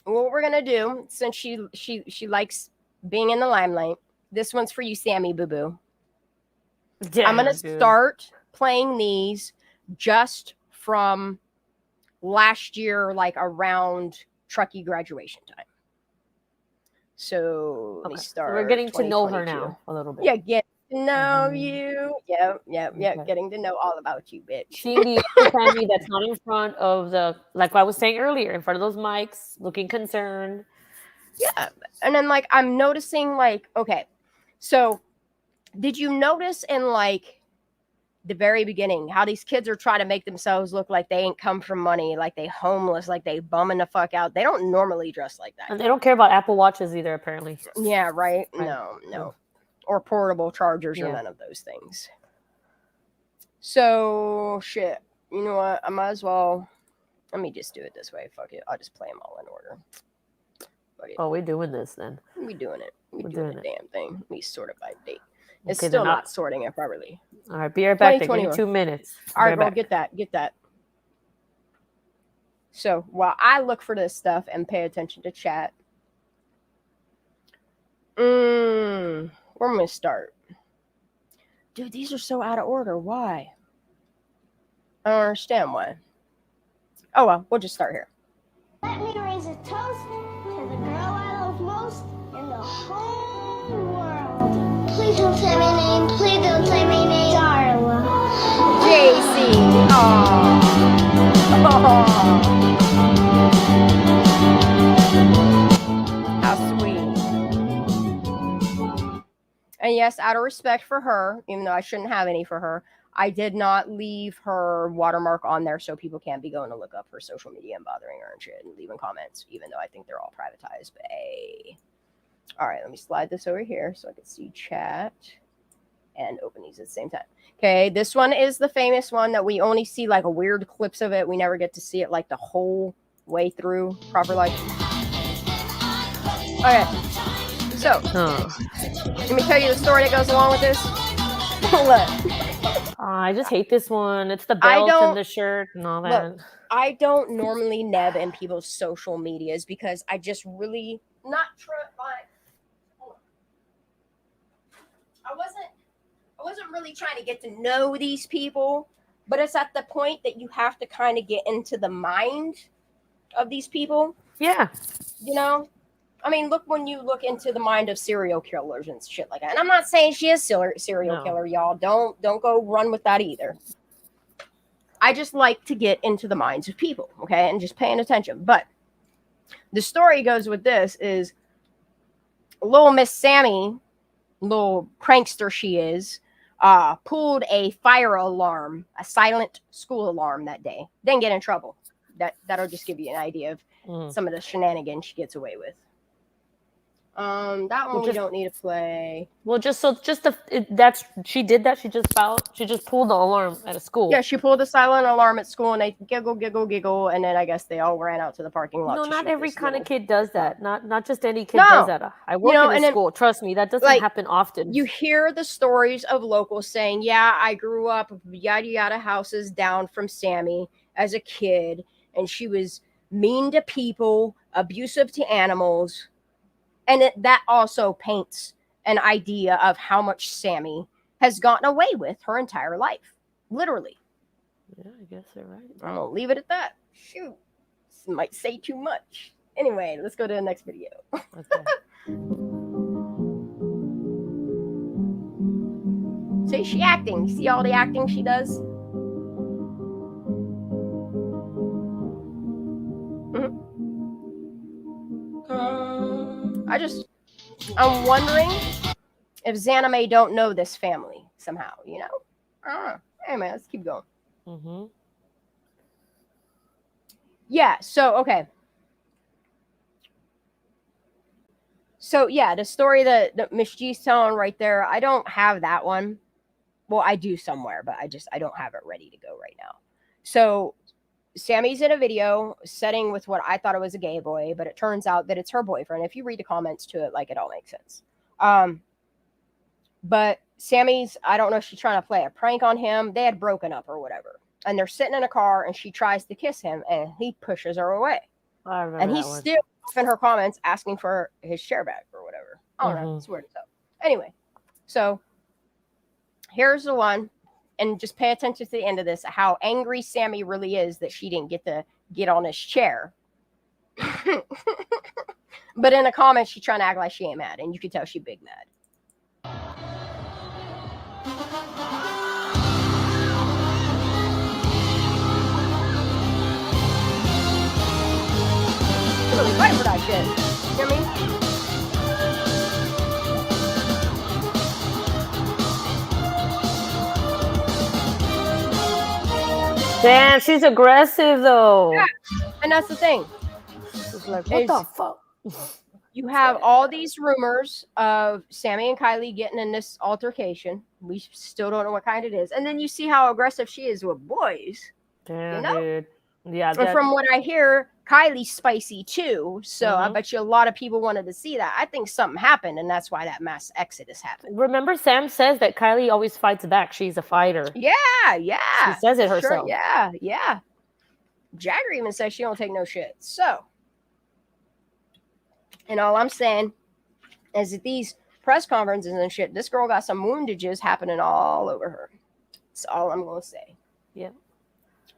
what we're gonna do, since she likes being in the limelight, this one's for you, Sammy Boo Boo. I'm gonna start playing these just from last year, like around Truckee graduation time. So let me start. So we're getting to know her now a little bit. Yeah, get to know you. Yep. Getting to know all about you, bitch. Seeing the other Sammy that's not in front of the, like I was saying earlier, in front of those mics, looking concerned. Yeah, and then like I'm noticing, like, okay, So, did you notice in like the very beginning how these kids are trying to make themselves look like they ain't come from money, like they homeless, like they bumming the fuck out? They don't normally dress like that. And they don't care about Apple Watches either, apparently. Yeah, right? No. Or portable chargers or Yeah. none of those things. So, shit. You know what? I might as well... Let me just do it this way. Fuck it. I'll just play them all in order. Oh, we're doing this then. We doing it. We We're doing doing the damn thing. Let me sort it by date. It's Okay, still they're not sorting it properly. All right, be right back. Give me 2021. 2 minutes. All right, Be girl, right back. get that. So while I look for this stuff and pay attention to chat, where am I going to start? Dude, these are so out of order. Why? I don't understand why. Oh, well, we'll just start here. Let me raise a toast to the girl I love most in the whole world. Please don't say my name. Please don't say my name. Darla. JC. How sweet. And yes, out of respect for her, even though I shouldn't have any for her, I did not leave her watermark on there so people can't be going to look up her social media and bothering her and shit and leaving comments, even though I think they're all privatized. But hey. All right, let me slide this over here so I can see chat and open these at the same time. Okay, this one is the famous one that we only see like a weird clips of it. We never get to see it like the whole way through proper like. Okay, so let me tell you the story that goes along with this. I just hate this one. It's the belt and the shirt and all that. Look, I don't normally neb in people's social medias because I just really not trying. I wasn't really trying to get to know these people, but it's at the point that you have to kind of get into the mind of these people. Yeah. You know? I mean, look when you look into the mind of serial killers and shit like that. And I'm not saying she is serial killer, y'all. Don't go run with that either. I just like to get into the minds of people, okay? And just paying attention. But the story goes with this is little Miss Sammy, little prankster she is, pulled a fire alarm, a silent school alarm that day. Didn't get in trouble. That'll just give you an idea of some of the shenanigans she gets away with. That one we don't need to play. Well, she did that. She just pulled the alarm at a school. Yeah, she pulled the silent alarm at school, and they giggle, and then I guess they all ran out to the parking lot. No, to not shoot every this kind of little- kid does that. Not just any kid does that. I work in a school. Trust me, that doesn't happen often. You hear the stories of locals saying, "Yeah, I grew up yada yada houses down from Sammy as a kid, and she was mean to people, abusive to animals." And that also paints an idea of how much Sammy has gotten away with her entire life. Literally. Yeah, I guess you're right. I'm going to leave it at that. Shoot. This might say too much. Anyway, let's go to the next video. Okay. See, she acting. See all the acting she does? I'm wondering if Zanime don't know this family somehow, you know? I don't know. Anyway, let's keep going. Mm-hmm. Yeah, so, okay. So, yeah, the story that Miss G's telling right there, I don't have that one. Well, I do somewhere, but I don't have it ready to go right now. So, Sammy's in a video setting with what I thought it was a gay boy, but it turns out that it's her boyfriend. If you read the comments to it, like, it all makes sense. But Sammy's, I don't know if she's trying to play a prank on him. They had broken up or whatever. And they're sitting in a car and she tries to kiss him and he pushes her away. I remember and he's still in her comments asking for his share back or whatever. I don't know. It's weird as hell. Anyway, so here's the one. And just pay attention to the end of this, how angry Sammy really is that she didn't get to get on his chair. But in the comments, she's trying to act like she ain't mad. And you can tell she big mad. She's really fighting for that shit. You know what I mean? Damn, she's aggressive though. Yeah. And that's the thing. She's like, what the fuck? You have all these rumors of Sammy and Kiely getting in this altercation. We still don't know what kind it is. And then you see how aggressive she is with boys. Damn, you know? dude. Yeah. And from what I hear, Kylie's spicy too. So I bet you a lot of people wanted to see that. I think something happened, and that's why that mass exodus happened. Remember, Sam says that Kiely always fights back. She's a fighter. Yeah. She says it herself. Sure, yeah. Jagger even says she don't take no shit. So, and all I'm saying is that these press conferences and shit, this girl got some woundages happening all over her. That's all I'm going to say. Yeah.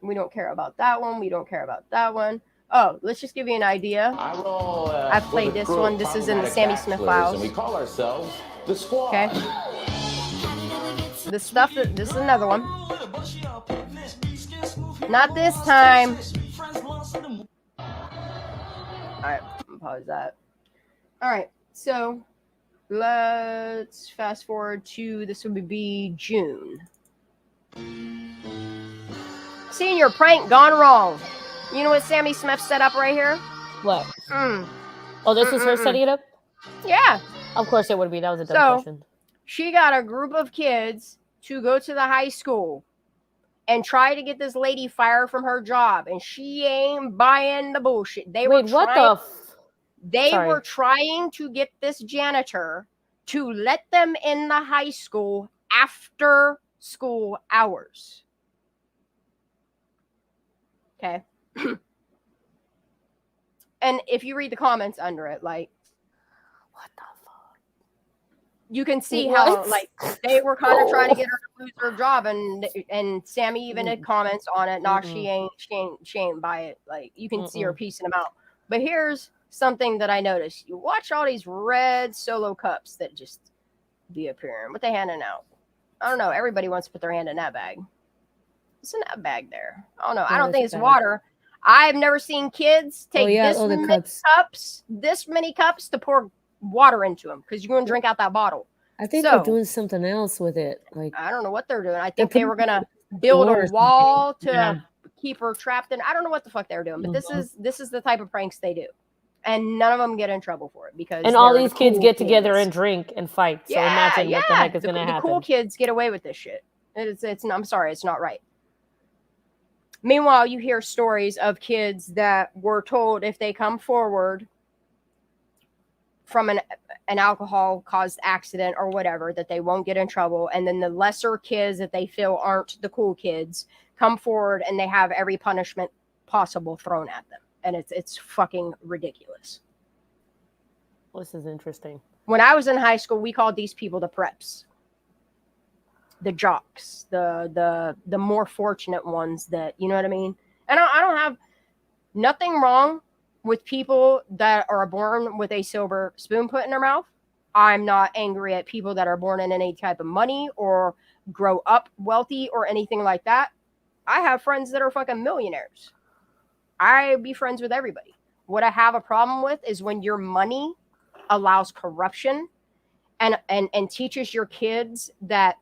We don't care about that one. We don't care about that one. Oh, let's just give you an idea. I've played this one. This is in the Sammy Smith files. And we call ourselves the Squad. Okay. This is another one. Not this time. All right, pause that. All right, so let's fast forward to this would be June. Seeing your prank gone wrong. You know what Sammy Smith set up right here? What? Oh, this is her setting it up? Yeah. Of course it would be. That was a dumb question. She got a group of kids to go to the high school and try to get this lady fired from her job, and she ain't buying the bullshit. They were trying to get this janitor to let them in the high school after school hours. Okay. And if you read the comments under it, like, what the fuck? You can see how, like, they were kind of trying to get her to lose her job, and Sammy even had comments on it. Nah, she ain't buy it. Like, you can see her piecing them out. But here's something that I noticed. You watch all these red Solo cups that just be appearing. What they handing out? I don't know. Everybody wants to put their hand in that bag. What's in that bag there? I don't know. I don't think it's water. I've never seen kids take this many cups to pour water into them because you're going to drink out that bottle. I think they're doing something else with it. Like, I don't know what they're doing. I think they were going to build a wall to keep her trapped in. I don't know what the fuck they're doing, but this is the type of pranks they do. And none of them get in trouble for it because all these kids get together and drink and fight. So imagine what the heck is going to happen. The cool kids get away with this shit. I'm sorry, it's not right. Meanwhile, you hear stories of kids that were told if they come forward from an alcohol-caused accident or whatever, that they won't get in trouble. And then the lesser kids that they feel aren't the cool kids come forward and they have every punishment possible thrown at them. And it's fucking ridiculous. This is interesting. When I was in high school, we called these people the preps. The jocks, the more fortunate ones that, you know what I mean? And I don't have nothing wrong with people that are born with a silver spoon put in their mouth. I'm not angry at people that are born in any type of money or grow up wealthy or anything like that. I have friends that are fucking millionaires. I be friends with everybody. What I have a problem with is when your money allows corruption and teaches your kids that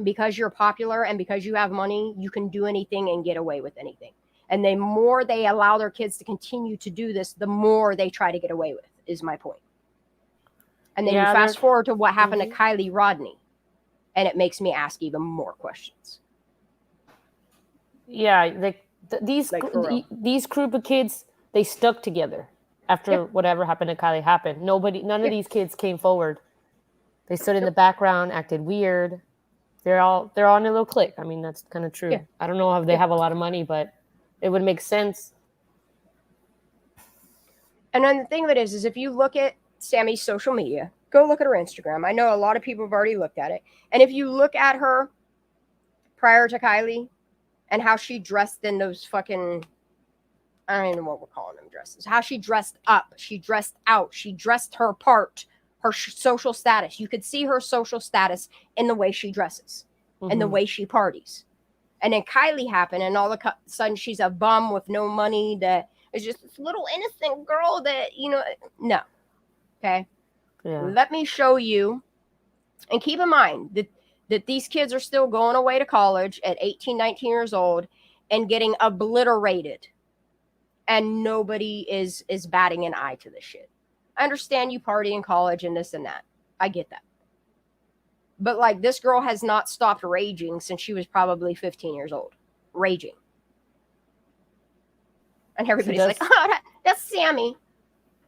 because you're popular and because you have money, you can do anything and get away with anything. And the more they allow their kids to continue to do this, the more they try to get away with, is my point. And then you fast forward to what happened to Kiely Rodni, and it makes me ask even more questions. Yeah, these group of kids, they stuck together after whatever happened to Kiely happened. None of these kids came forward. They stood in the background, acted weird. They're all in a little clique. I mean, that's kind of true. Yeah. I don't know if they have a lot of money, but it would make sense. And then the thing of it is if you look at Sammy's social media, go look at her Instagram. I know a lot of people have already looked at it. And if you look at her prior to Kiely and how she dressed in those fucking, I don't even know what we're calling them dresses, how she dressed up, she dressed out, she dressed her part, her social status. You could see her social status in the way she dresses and the way she parties. And then Kiely happened, and all of a sudden she's a bum with no money that is just this little innocent girl that, you know, no. Okay. Yeah. Let me show you. And keep in mind that these kids are still going away to college at 18, 19 years old. and getting obliterated. And nobody is batting an eye to this shit. I understand you party in college and this and that. I get that. But like, this girl has not stopped raging since she was probably 15 years old. Raging. And everybody's like, oh, that's Sammy.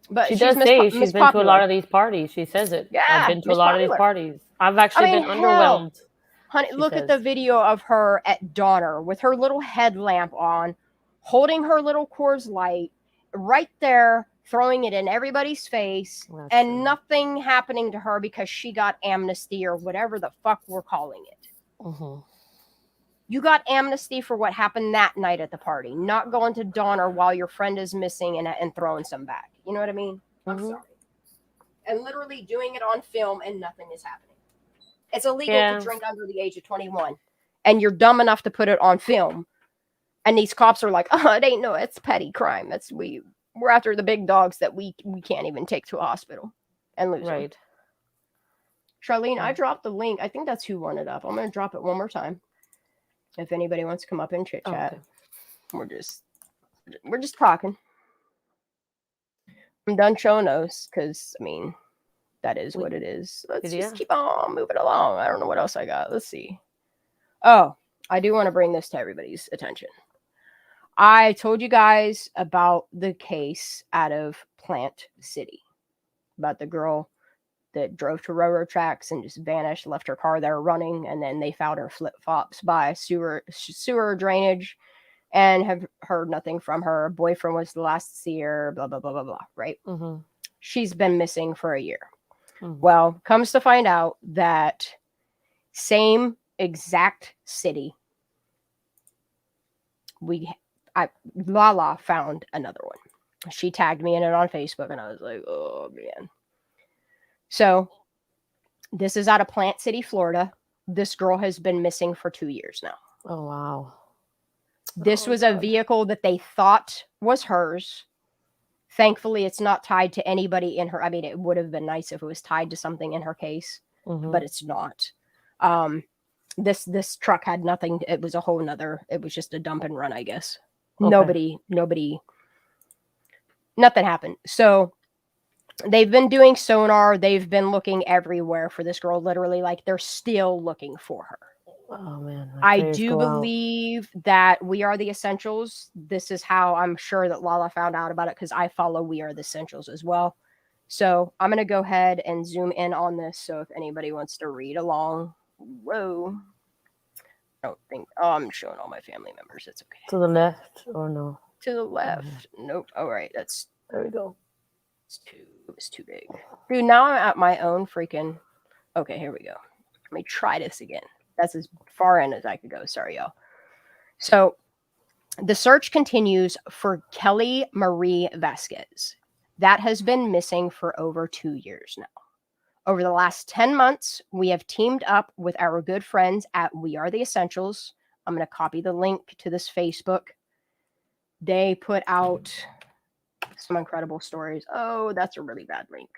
But she does say she's been to a lot of these parties. She says it. Yeah, I've been to a lot of these parties. I've actually been underwhelmed. Honey, look at the video of her at Donner with her little headlamp on, holding her little Coors Light right there, throwing it in everybody's face, and nothing happening to her because she got amnesty or whatever the fuck we're calling it. Mm-hmm. You got amnesty for what happened that night at the party, not going to Donner while your friend is missing and throwing some back. You know what I mean? I'm sorry. And literally doing it on film and nothing is happening. It's illegal to drink under the age of 21. And you're dumb enough to put it on film. And these cops are like, oh, it's petty crime. We're after the big dogs that we can't even take to a hospital and lose them. Charlene, I dropped the link. I think that's who won it up. I'm going to drop it one more time. If anybody wants to come up and chit chat. Okay. We're just talking. I'm done showing those because, I mean, that is what it is. Let's just keep on moving along. I don't know what else I got. Let's see. Oh, I do want to bring this to everybody's attention. I told you guys about the case out of Plant City about the girl that drove to railroad tracks and just vanished, left her car there running, and then they found her flip-flops by sewer drainage and have heard nothing from her. Boyfriend was the last to see her, blah, blah, blah, blah, blah, right? Mm-hmm. She's been missing for a year. Mm-hmm. Well, comes to find out that same exact city, Lala found another one. She tagged me in it on Facebook, and I was like, oh, man. So, this is out of Plant City, Florida. This girl has been missing for 2 years now. Oh, wow. This was a vehicle that they thought was hers. Thankfully, it's not tied to anybody in her. I mean, it would have been nice if it was tied to something in her case, but it's not. This truck had nothing. It was a whole nother. It was just a dump and run, I guess. Okay. Nothing happened. So, they've been doing sonar. They've been looking everywhere for this girl. Literally, like, they're still looking for her. Oh, man. I do believe that We Are the Essentials. This is how I'm sure that Lala found out about it, because I follow We Are the Essentials as well. So I'm going to go ahead and zoom in on this. So if anybody wants to read along. Whoa. I don't think. Oh, I'm showing all my family members. It's okay. To the left or no? To the left. Nope. All right. There we go. It's too big. Dude, now I'm at my own freaking. Okay, here we go. Let me try this again. That's as far in as I could go. Sorry, y'all. So the search continues for Kelly Marie Vasquez. That has been missing for over 2 years now. Over the last 10 months, we have teamed up with our good friends at We Are the Essentials. I'm going to copy the link to this Facebook. They put out some incredible stories. Oh, that's a really bad link.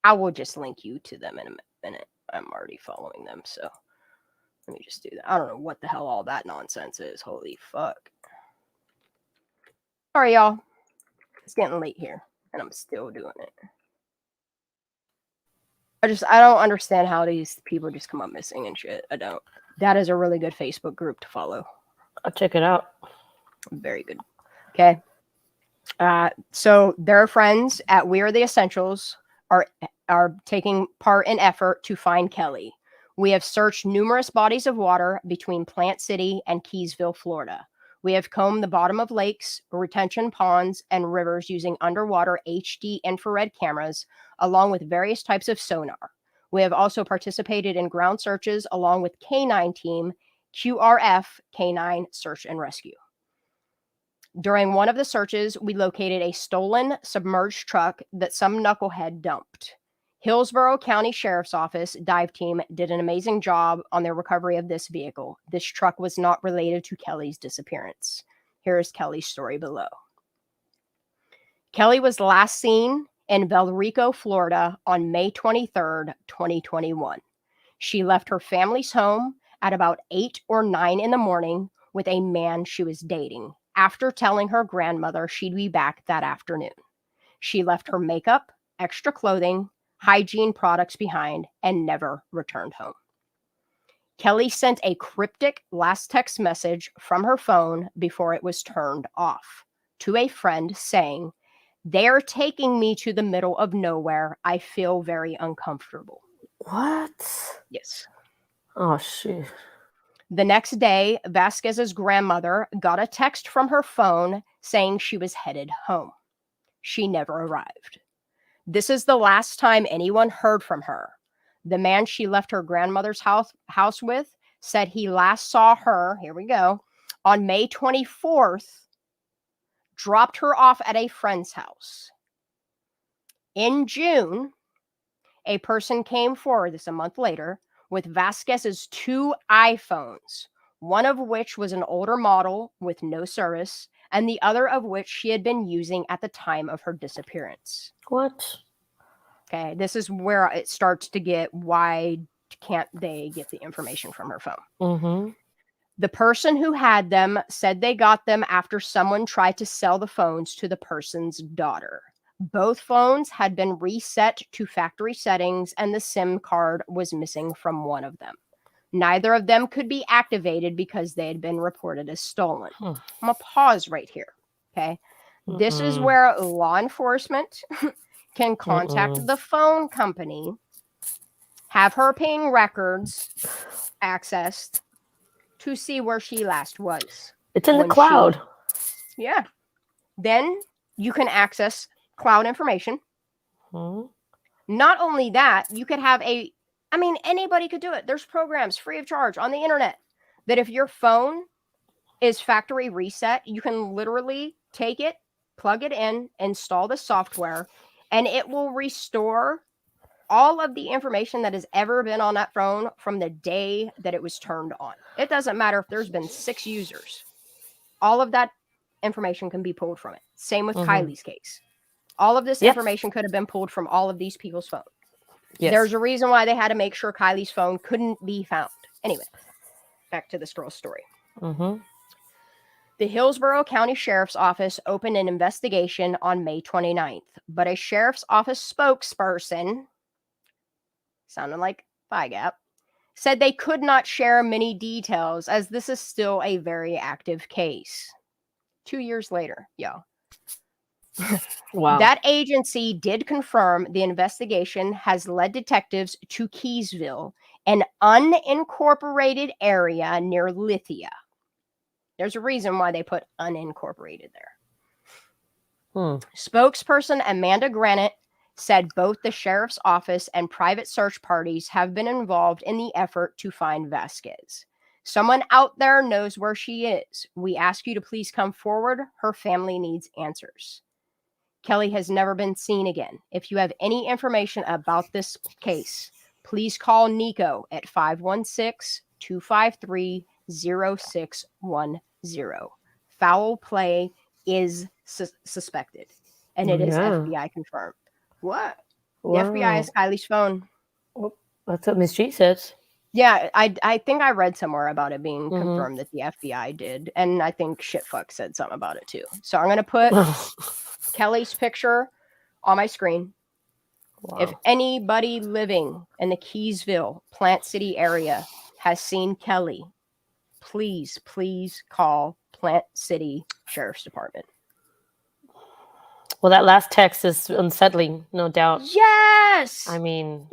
I will just link you to them in a minute. I'm already following them, so let me just do that. I don't know what the hell all that nonsense is. Holy fuck. Sorry, y'all. It's getting late here, and I'm still doing it. I don't understand how these people just come up missing and shit. I don't. That is a really good Facebook group to follow. I'll check it out. Very good. Okay. So their friends at We Are the Essentials are taking part in effort to find Kelly. We have searched numerous bodies of water between Plant City and Keysville, Florida. We have combed the bottom of lakes, retention ponds, and rivers using underwater HD infrared cameras, along with various types of sonar. We have also participated in ground searches along with K9 team, QRF K9 Search and Rescue. During one of the searches, we located a stolen submerged truck that some knucklehead dumped. Hillsborough County Sheriff's Office dive team did an amazing job on their recovery of this vehicle. This truck was not related to Kelly's disappearance. Here is Kelly's story below. Kelly was last seen in Valrico, Florida on May 23rd, 2021. She left her family's home at about 8 or 9 in the morning, with a man she was dating after telling her grandmother she'd be back that afternoon. She left her makeup, extra clothing, hygiene products behind, and never returned home. Kelly sent a cryptic last text message from her phone before it was turned off to a friend saying, "They're taking me to the middle of nowhere. I feel very uncomfortable." What? Yes. Oh, shit. The next day, Vasquez's grandmother got a text from her phone saying she was headed home. She never arrived. This is the last time anyone heard from her. The man she left her grandmother's house with said he last saw her, here we go, on May 24th, dropped her off at a friend's house. In June, a person came forward, this a month later, with Vasquez's 2 iPhones, one of which was an older model with no service, and the other of which she had been using at the time of her disappearance. What? Okay, this is where it starts to get, why can't they get the information from her phone? Mm-hmm. The person who had them said they got them after someone tried to sell the phones to the person's daughter. Both phones had been reset to factory settings, and the SIM card was missing from one of them. Neither of them could be activated because they had been reported as stolen. I'm going to pause right here. Okay. This is where law enforcement can contact the phone company, have her ping records accessed to see where she last was. It's in the cloud. Yeah. Then you can access cloud information. Not only that, you could have anybody could do it. There's programs free of charge on the internet that if your phone is factory reset, you can literally take it, plug it in, install the software, and it will restore all of the information that has ever been on that phone from the day that it was turned on. It doesn't matter if there's been 6 users. All of that information can be pulled from it. Same with Kiely's case. All of this information could have been pulled from all of these people's phones. Yes. There's a reason why they had to make sure Kylie's phone couldn't be found. Anyway, back to this girl's story. The Hillsborough County Sheriff's Office opened an investigation on May 29th, but a Sheriff's Office spokesperson, sounding like Phi Gap, said they could not share many details as this is still a very active case. 2 years later, y'all. Wow. That agency did confirm the investigation has led detectives to Keysville, an unincorporated area near Lithia. There's a reason why they put unincorporated there. Spokesperson Amanda Granite said both the sheriff's office and private search parties have been involved in the effort to find Vasquez. Someone out there knows where she is. We ask you to please come forward. Her family needs answers. Kelly has never been seen again. If you have any information about this case, please call Nico at 516-253-0610. Foul play is suspected, and it is FBI confirmed. What? Wow. The FBI has Kylie's phone. Well, that's what Miss G says. Yeah, I think I read somewhere about it being confirmed that the FBI did, and I think Shitfuck said something about it too. So I'm going to put Kelly's picture on my screen. Wow. If anybody living in the Keysville, Plant City area has seen Kelly, please call Plant City Sheriff's Department. Well, that last text is unsettling, no doubt. Yes! I mean...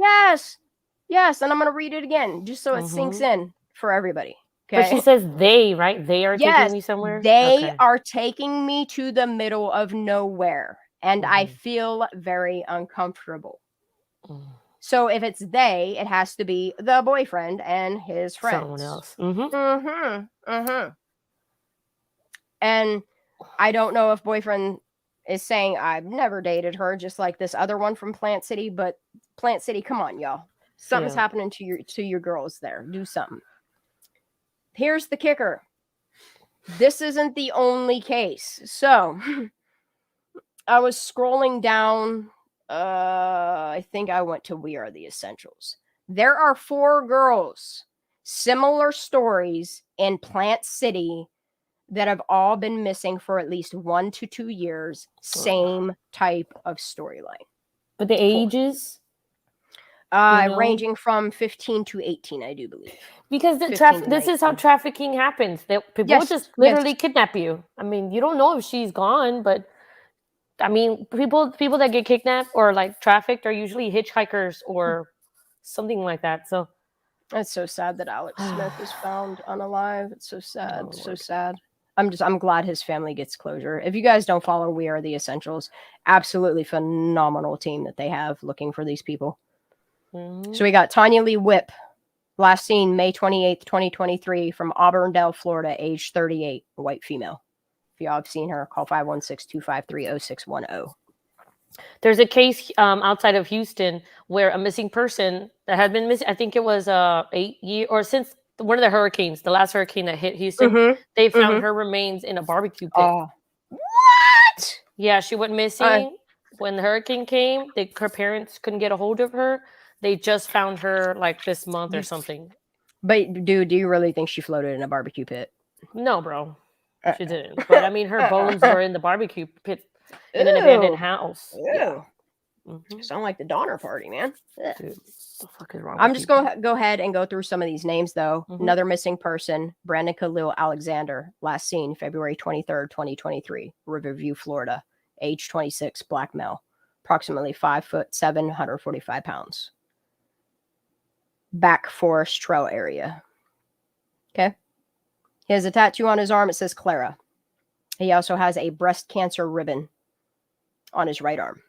Yes, and I'm going to read it again, just so it sinks in for everybody. Okay? But she says they, right? They are taking me somewhere? They are taking me to the middle of nowhere, and I feel very uncomfortable. So if it's they, it has to be the boyfriend and his friends. Someone else. And I don't know if boyfriend is saying, I've never dated her, just like this other one from Plant City, but Plant City, come on, y'all. Something's happening to your girls there. Do something. Here's the kicker. This isn't the only case. So I was scrolling down. I think I went to We Are the Essentials. There are 4 girls, similar stories in Plant City that have all been missing for at least 1 to 2 years. Same type of storyline. But the ages? You know? Ranging from 15 to 18, I do believe. Because this is how trafficking happens. People just literally kidnap you. I mean, you don't know if she's gone, but I mean, people that get kidnapped or like trafficked are usually hitchhikers or something like that. So it's so sad that Alex Smith was found unalive. It's so sad. So sad. I'm glad his family gets closure. If you guys don't follow We Are the Essentials, absolutely phenomenal team that they have looking for these people. Mm-hmm. So we got Tanya Lee Whipp, last seen May 28th, 2023, from Auburndale, Florida, age 38, white female. If y'all have seen her, call 516-253-0610. There's a case outside of Houston where a missing person that had been missing, I think it was 8 years, or since one of the hurricanes, the last hurricane that hit Houston, they found her remains in a barbecue pit. What? Yeah, she went missing when the hurricane came. Her parents couldn't get a hold of her. They just found her like this month or something. But dude, do you really think she floated in a barbecue pit? No, bro. She didn't. But I mean, her bones were in the barbecue pit in an abandoned house. Ew. Yeah. Sound like the Donner Party, man. Dude, what the fuck is wrong I'm with just people? going to go ahead and go through some of these names, though. Another missing person, Brandon Khalil Alexander, last seen February 23rd, 2023, Riverview, Florida, age 26, black male, approximately 5'7", 145 pounds. Back Forest Trail area. Okay. He has a tattoo on his arm. It says Clara. He also has a breast cancer ribbon on his right arm.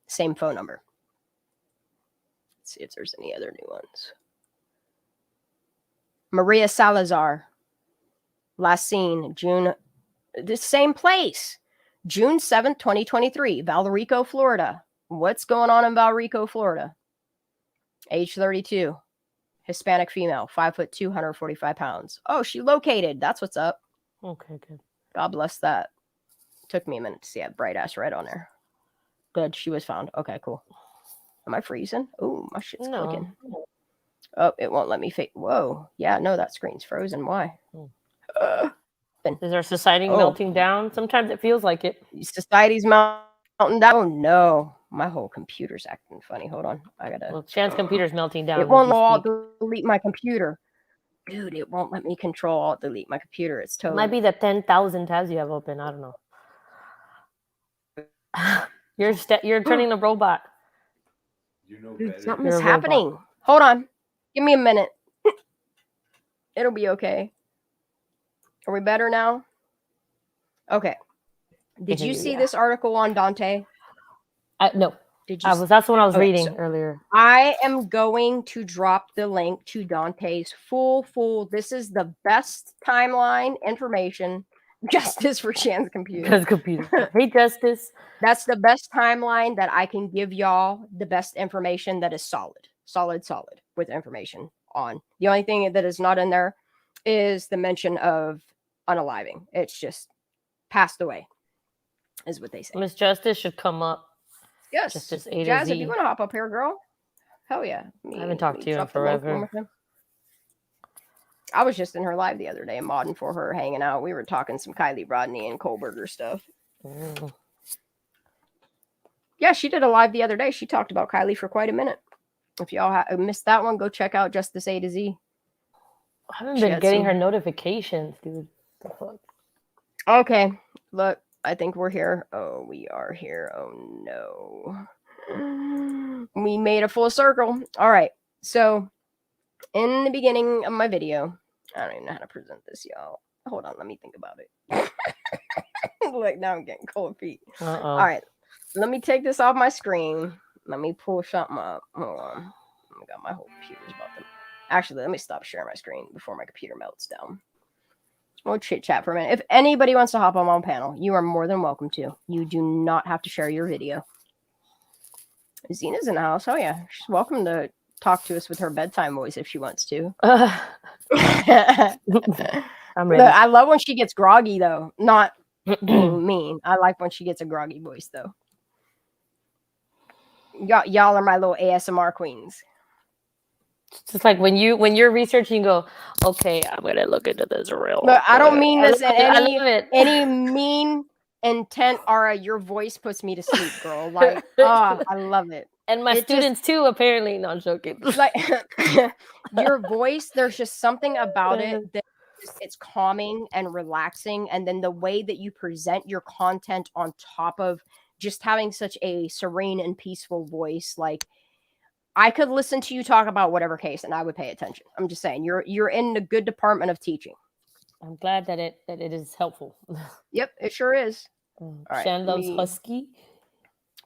Same phone number. Let's see if there's any other new ones. Maria Salazar. Last seen June. The same place. June 7th, 2023. Valrico, Florida. What's going on in Valrico, Florida? Age 32. Hispanic female, 5'2", 145 pounds. Oh, she located. That's what's up. Okay, good. God bless that. Took me a minute to see that bright ass red on there. Good, she was found. Okay, cool. Am I freezing? Oh, my shit's clicking. Oh, it won't let me fake. Whoa. Yeah, no, that screen's frozen. Why? Is our society melting down? Sometimes it feels like it. Society's melting down. Oh, no. My whole computer's acting funny. Hold on. I gotta. Well, Chan's computer's melting down. It won't all delete my computer. Dude, it won't let me control alt delete my computer. It's totally. It might be the 10,000 tabs you have open. I don't know. You're turning the robot. Dude, something's happening. Hold on. Give me a minute. It'll be okay. Are we better now? Okay. Did you see this article on Dante? No. Did you? That's the one I was reading earlier. I am going to drop the link to Dante's full. This is the best timeline information. Justice for Chan's computer. Hey, Justice. That's the best timeline that I can give y'all. The best information that is solid with information on. The only thing that is not in there is the mention of unaliving. It's just passed away, is what they say. Miss Justice should come up. Yes. Justice A to Jazz, Z. if you want to hop up here, girl. Hell yeah. I haven't talked to you in forever. I was just in her live the other day, modding for her, hanging out. We were talking some Kiely, Rodni, and Kohlberger stuff. Yeah, she did a live the other day. She talked about Kiely for quite a minute. If y'all missed that one, go check out Justice A to Z. I haven't been getting her notifications, dude. The fuck? Okay, look, I think we're here. Oh, we are here. Oh, no. We made a full circle. All right, so in the beginning of my video, I don't even know how to present this, y'all. Hold on, let me think about it. Look, now I'm getting cold feet. All right, let me take this off my screen. Let me pull something up. Hold on. I got my whole computer's about to. Actually, let me stop sharing my screen before my computer melts down. We'll chit chat for a minute. If anybody wants to hop on my panel, you are more than welcome to. You do not have to share your video. Zena's in the house. Oh yeah, she's welcome to talk to us with her bedtime voice if she wants to. I'm ready. Look, I love when she gets groggy though. Not being mean. I like when she gets a groggy voice though. Y'all are my little ASMR queens. It's just like when you're researching, you go, okay, I'm gonna look into this real. But I don't mean this in I love it. any mean intent. Ara, your voice puts me to sleep, girl. Like, I love it. And my It students too, apparently. No, I'm joking. Like your voice, there's just something about it that it's calming and relaxing. And then the way that you present your content on top of just having such a serene and peaceful voice, like I could listen to you talk about whatever case and I would pay attention. I'm just saying you're in the good department of teaching. I'm glad that it is helpful. Yep, it sure is. All right, Shan loves husky.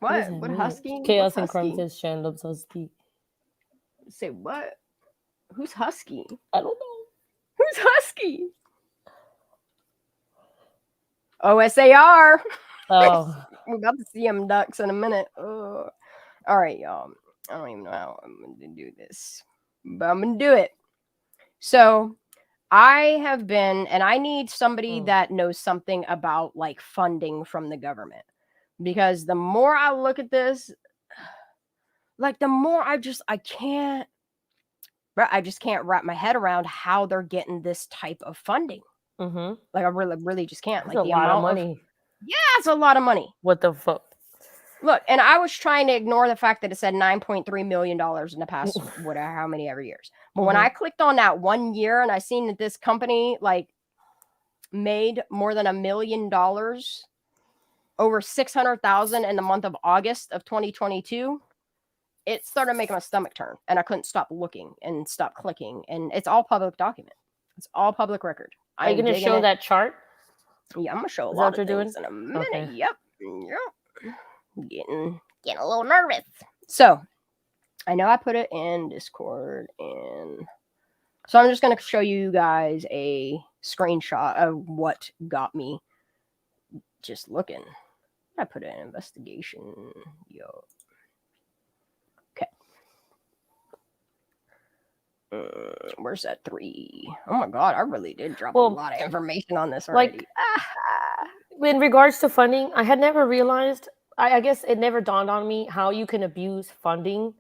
What husky? Chaos What's and Crumb husky? says Shan loves husky. Say what? Who's husky? I don't know. Who's husky? OSAR. Oh. We're about to see them ducks in a minute. All right, y'all. I don't even know how I'm going to do this, but I'm going to do it. So I have been, and I need somebody that knows something about like funding from the government, because the more I look at this, like the more I just can't wrap my head around how they're getting this type of funding. Mm-hmm. Like I really just can't. That's like a the lot of amount money. Yeah, it's a lot of money. What the fuck? Look, and I was trying to ignore the fact that it said $9.3 million in the past whatever how many ever years. But when I clicked on that 1 year and I seen that this company like made more than $1 million, over 600,000 in the month of August of 2022, it started making my stomach turn, and I couldn't stop looking and stop clicking. And it's all public document. It's all public record. Are you going to show that chart? Yeah, I'm going to show a Is lot that of what you're things doing? in a minute. Okay. Yep. Getting a little nervous. So I know I put it in Discord, and so I'm just going to show you guys a screenshot of what got me just looking. I put it in investigation. Yo. Okay. Where's that 3? Oh my god, I really did drop a lot of information on this already. Like, in regards to funding, I had never realized, I guess it never dawned on me how you can abuse funding.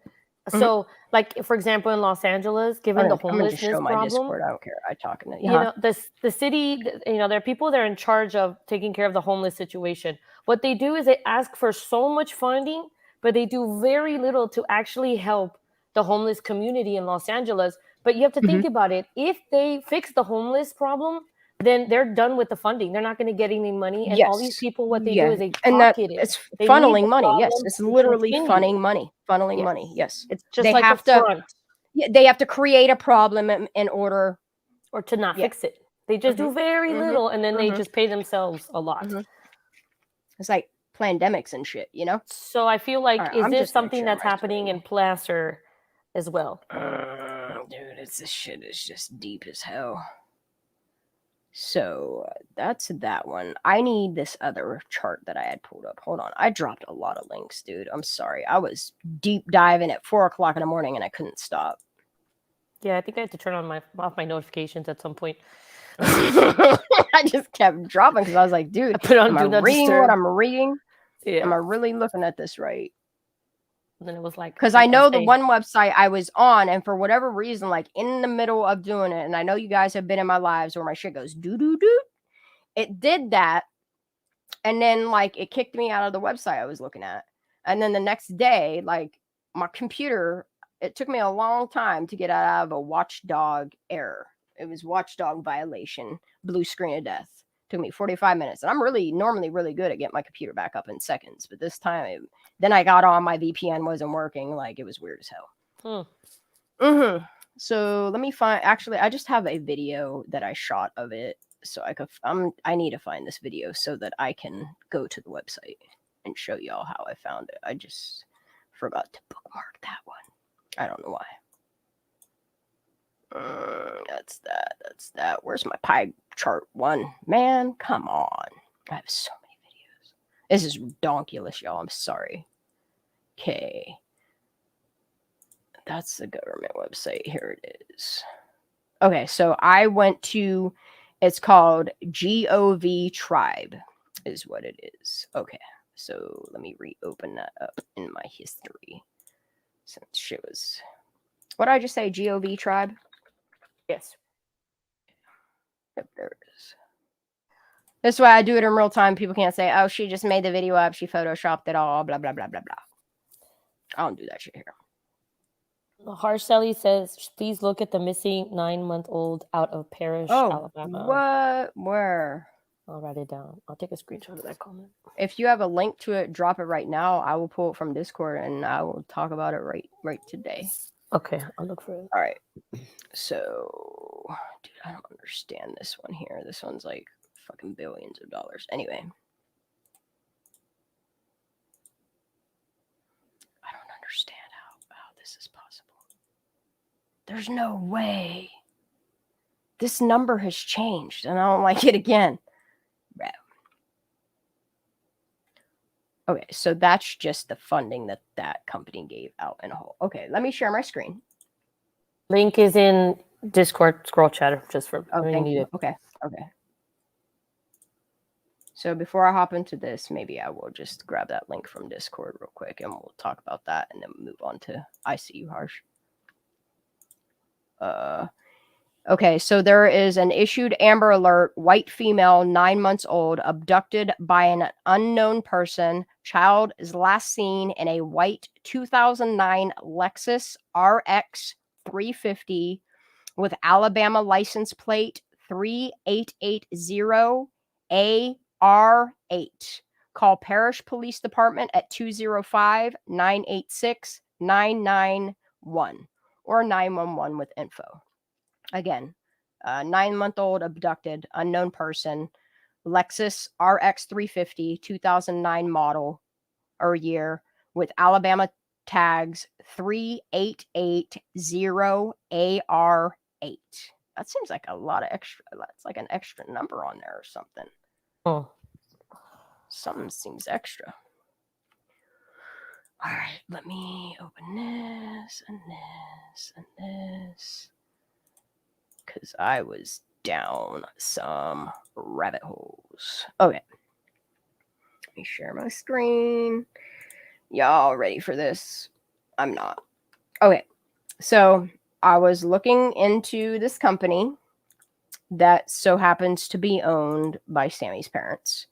So, like, for example, in Los Angeles, given the homelessness I'm gonna just show my problem, Discord. I don't care. I talk in it. you know, the city, you know, there are people that are in charge of taking care of the homeless situation. What they do is they ask for so much funding, but they do very little to actually help the homeless community in Los Angeles. But you have to think about it. If they fix the homeless problem, then they're done with the funding. They're not going to get any money. And all these people, what they do is they pocket it. It's They funneling need the money. Yes, problem it's to literally continue. funneling money. Funneling money. Yes, It's just they like have a to. front. Yeah, they have to create a problem in order, or to not fix it. They just do very little, and then they just pay themselves a lot. It's like pandemics and shit, you know. So I feel like, Alright, is I'm this just gonna something share that's my happening screen. in Placer as well? Dude, this shit is just deep as hell. So that's that one. I need this other chart that I had pulled up. Hold on. I dropped a lot of links, dude. I'm sorry. I was deep diving at 4 o'clock in the morning and I couldn't stop. Yeah, I think I had to turn on off my notifications at some point. I just kept dropping because I was like, dude, I put on am I Do Not reading Disturb. what I'm reading? Yeah. Am I really looking at this right? And then it was like, because I know the one website I was on, and for whatever reason, like in the middle of doing it, and I know you guys have been in my lives where my shit goes doo doo doo. It did that, and then like it kicked me out of the website I was looking at, and then the next day, like my computer, it took me a long time to get out of a watchdog error. It was watchdog violation, blue screen of death. Took me 45 minutes, and I'm normally really good at getting my computer back up in seconds, but this time then I got on, my VPN wasn't working, like it was weird as hell. So let me find, actually I just have a video that I shot of it, so I need to find this video so that I can go to the website and show y'all how I found it. I just forgot to bookmark that one. I don't know why. That's that. Where's my pie chart one? Man, come on. I have so many videos. This is redonkulous, y'all. I'm sorry. Okay. That's the government website. Here it is. Okay, so I went to, it's called GOV Tribe is what it is. Okay, so let me reopen that up in my history. Since shit was What did I just say? GOV tribe? Yes. Yep, there it is. This way I do it in real time. People can't say, oh, she just made the video up. She photoshopped it all. Blah, blah, blah, blah, blah. I don't do that shit here. Harsh Sally says, please look at the missing 9-month-old out of Parrish, Alabama. What? Where? I'll write it down. I'll take a screenshot of that comment. If you have a link to it, drop it right now. I will pull it from Discord and I will talk about it right today. Okay, I'll look for it. All right. So, dude, I don't understand this one here. This one's like fucking billions of dollars. Anyway. I don't understand how this is possible. There's no way. This number has changed and I don't like it again. Okay, so that's just the funding that company gave out in a whole. Okay, let me share my screen. Link is in Discord scroll chat just for thank you. Okay. So before I hop into this, maybe I will just grab that link from Discord real quick and we'll talk about that and then move on to I See You Harsh. Okay, so there is an issued Amber Alert, white female, 9 months old, abducted by an unknown person. Child is last seen in a white 2009 Lexus RX 350 with Alabama license plate 3880 AR8. Call Parish Police Department at 205-986-991 or 911 with info. Again, 9-month-old abducted, unknown person, Lexus RX 350, 2009 model or year with Alabama tags 3880 AR8. That seems like a lot of extra. That's like an extra number on there or something. Oh. Something seems extra. All right, let me open this and this and this. Because I was down some rabbit holes. Okay. Let me share my screen. Y'all ready for this? I'm not. Okay. So I was looking into this company that so happens to be owned by Sammy's parents.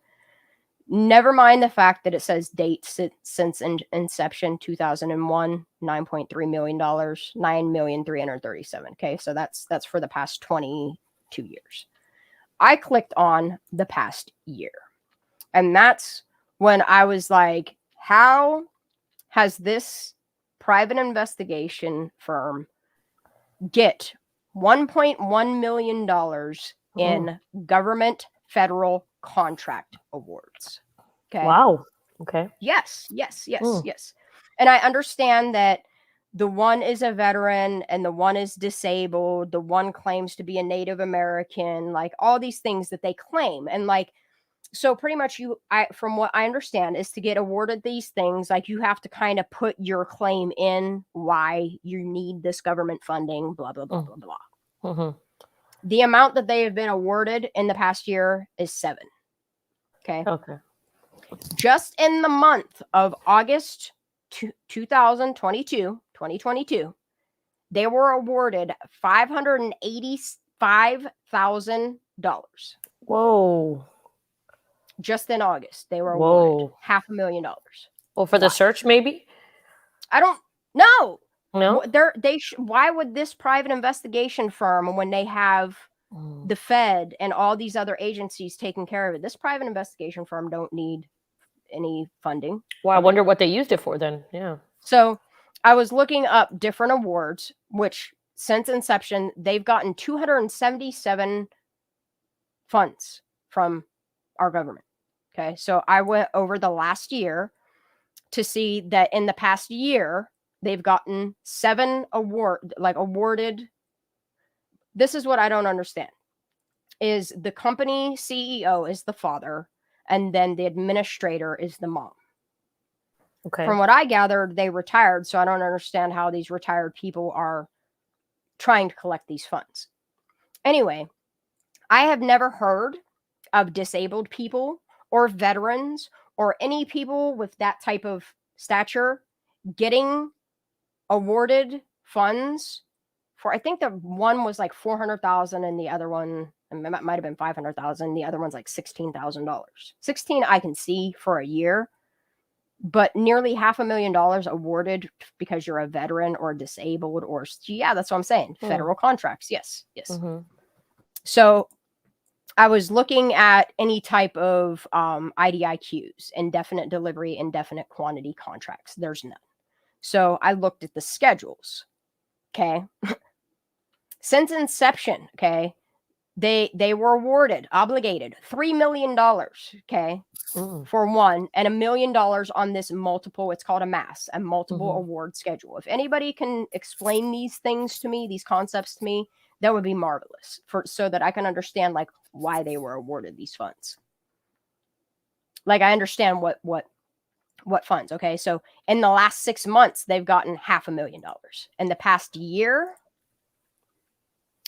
Never mind the fact that it says date since inception, 2001, $9.3 million, $9,337,000. Okay, so that's for the past 22 years. I clicked on the past year, and that's when I was like, how has this private investigation firm get $1.1 million in government federal contract awards? Okay. Wow. Okay. Yes. And I understand that the one is a veteran and the one is disabled. The one claims to be a Native American, like all these things that they claim. And like, so pretty much from what I understand is to get awarded these things, like you have to kind of put your claim in why you need this government funding, blah, blah, blah, blah, blah. Mm-hmm. The amount that they have been awarded in the past year is 7. Okay. Just in the month of August 2022, they were awarded $585,000. Whoa. Just in August, they were awarded $500,000. Well, for the search, maybe? I don't know. No. Why would this private investigation firm, when they have the Fed and all these other agencies taking care of it, this private investigation firm don't need any funding? Well, I wonder what they used it for then. Yeah. So I was looking up different awards, which since inception, they've gotten 277 funds from our government. Okay. So I went over the last year to see that in the past year, they've gotten 7 awarded. This is what I don't understand. Is the company CEO is the father, and then the administrator is the mom. Okay. From what I gathered, they retired, so I don't understand how these retired people are trying to collect these funds. Anyway, I have never heard of disabled people or veterans or any people with that type of stature getting awarded funds for, I think the one was like 400,000 and the other one might have been 500,000. The other one's like $16,000. 16 I can see for a year, but nearly $500,000 awarded because you're a veteran or disabled or, yeah, that's what I'm saying. Federal contracts. Yes. So I was looking at any type of IDIQs, indefinite delivery, indefinite quantity contracts. There's none. So I looked at the schedules. Okay. Since inception, okay, they were obligated $3 million, okay, for one, and $1 million on this multiple, it's called a multiple award schedule. If anybody can explain these things to me, these concepts to me, that would be marvelous, so that I can understand like why they were awarded these funds. Like I understand what funds, okay? So in the last 6 months, they've gotten $500,000. In the past year,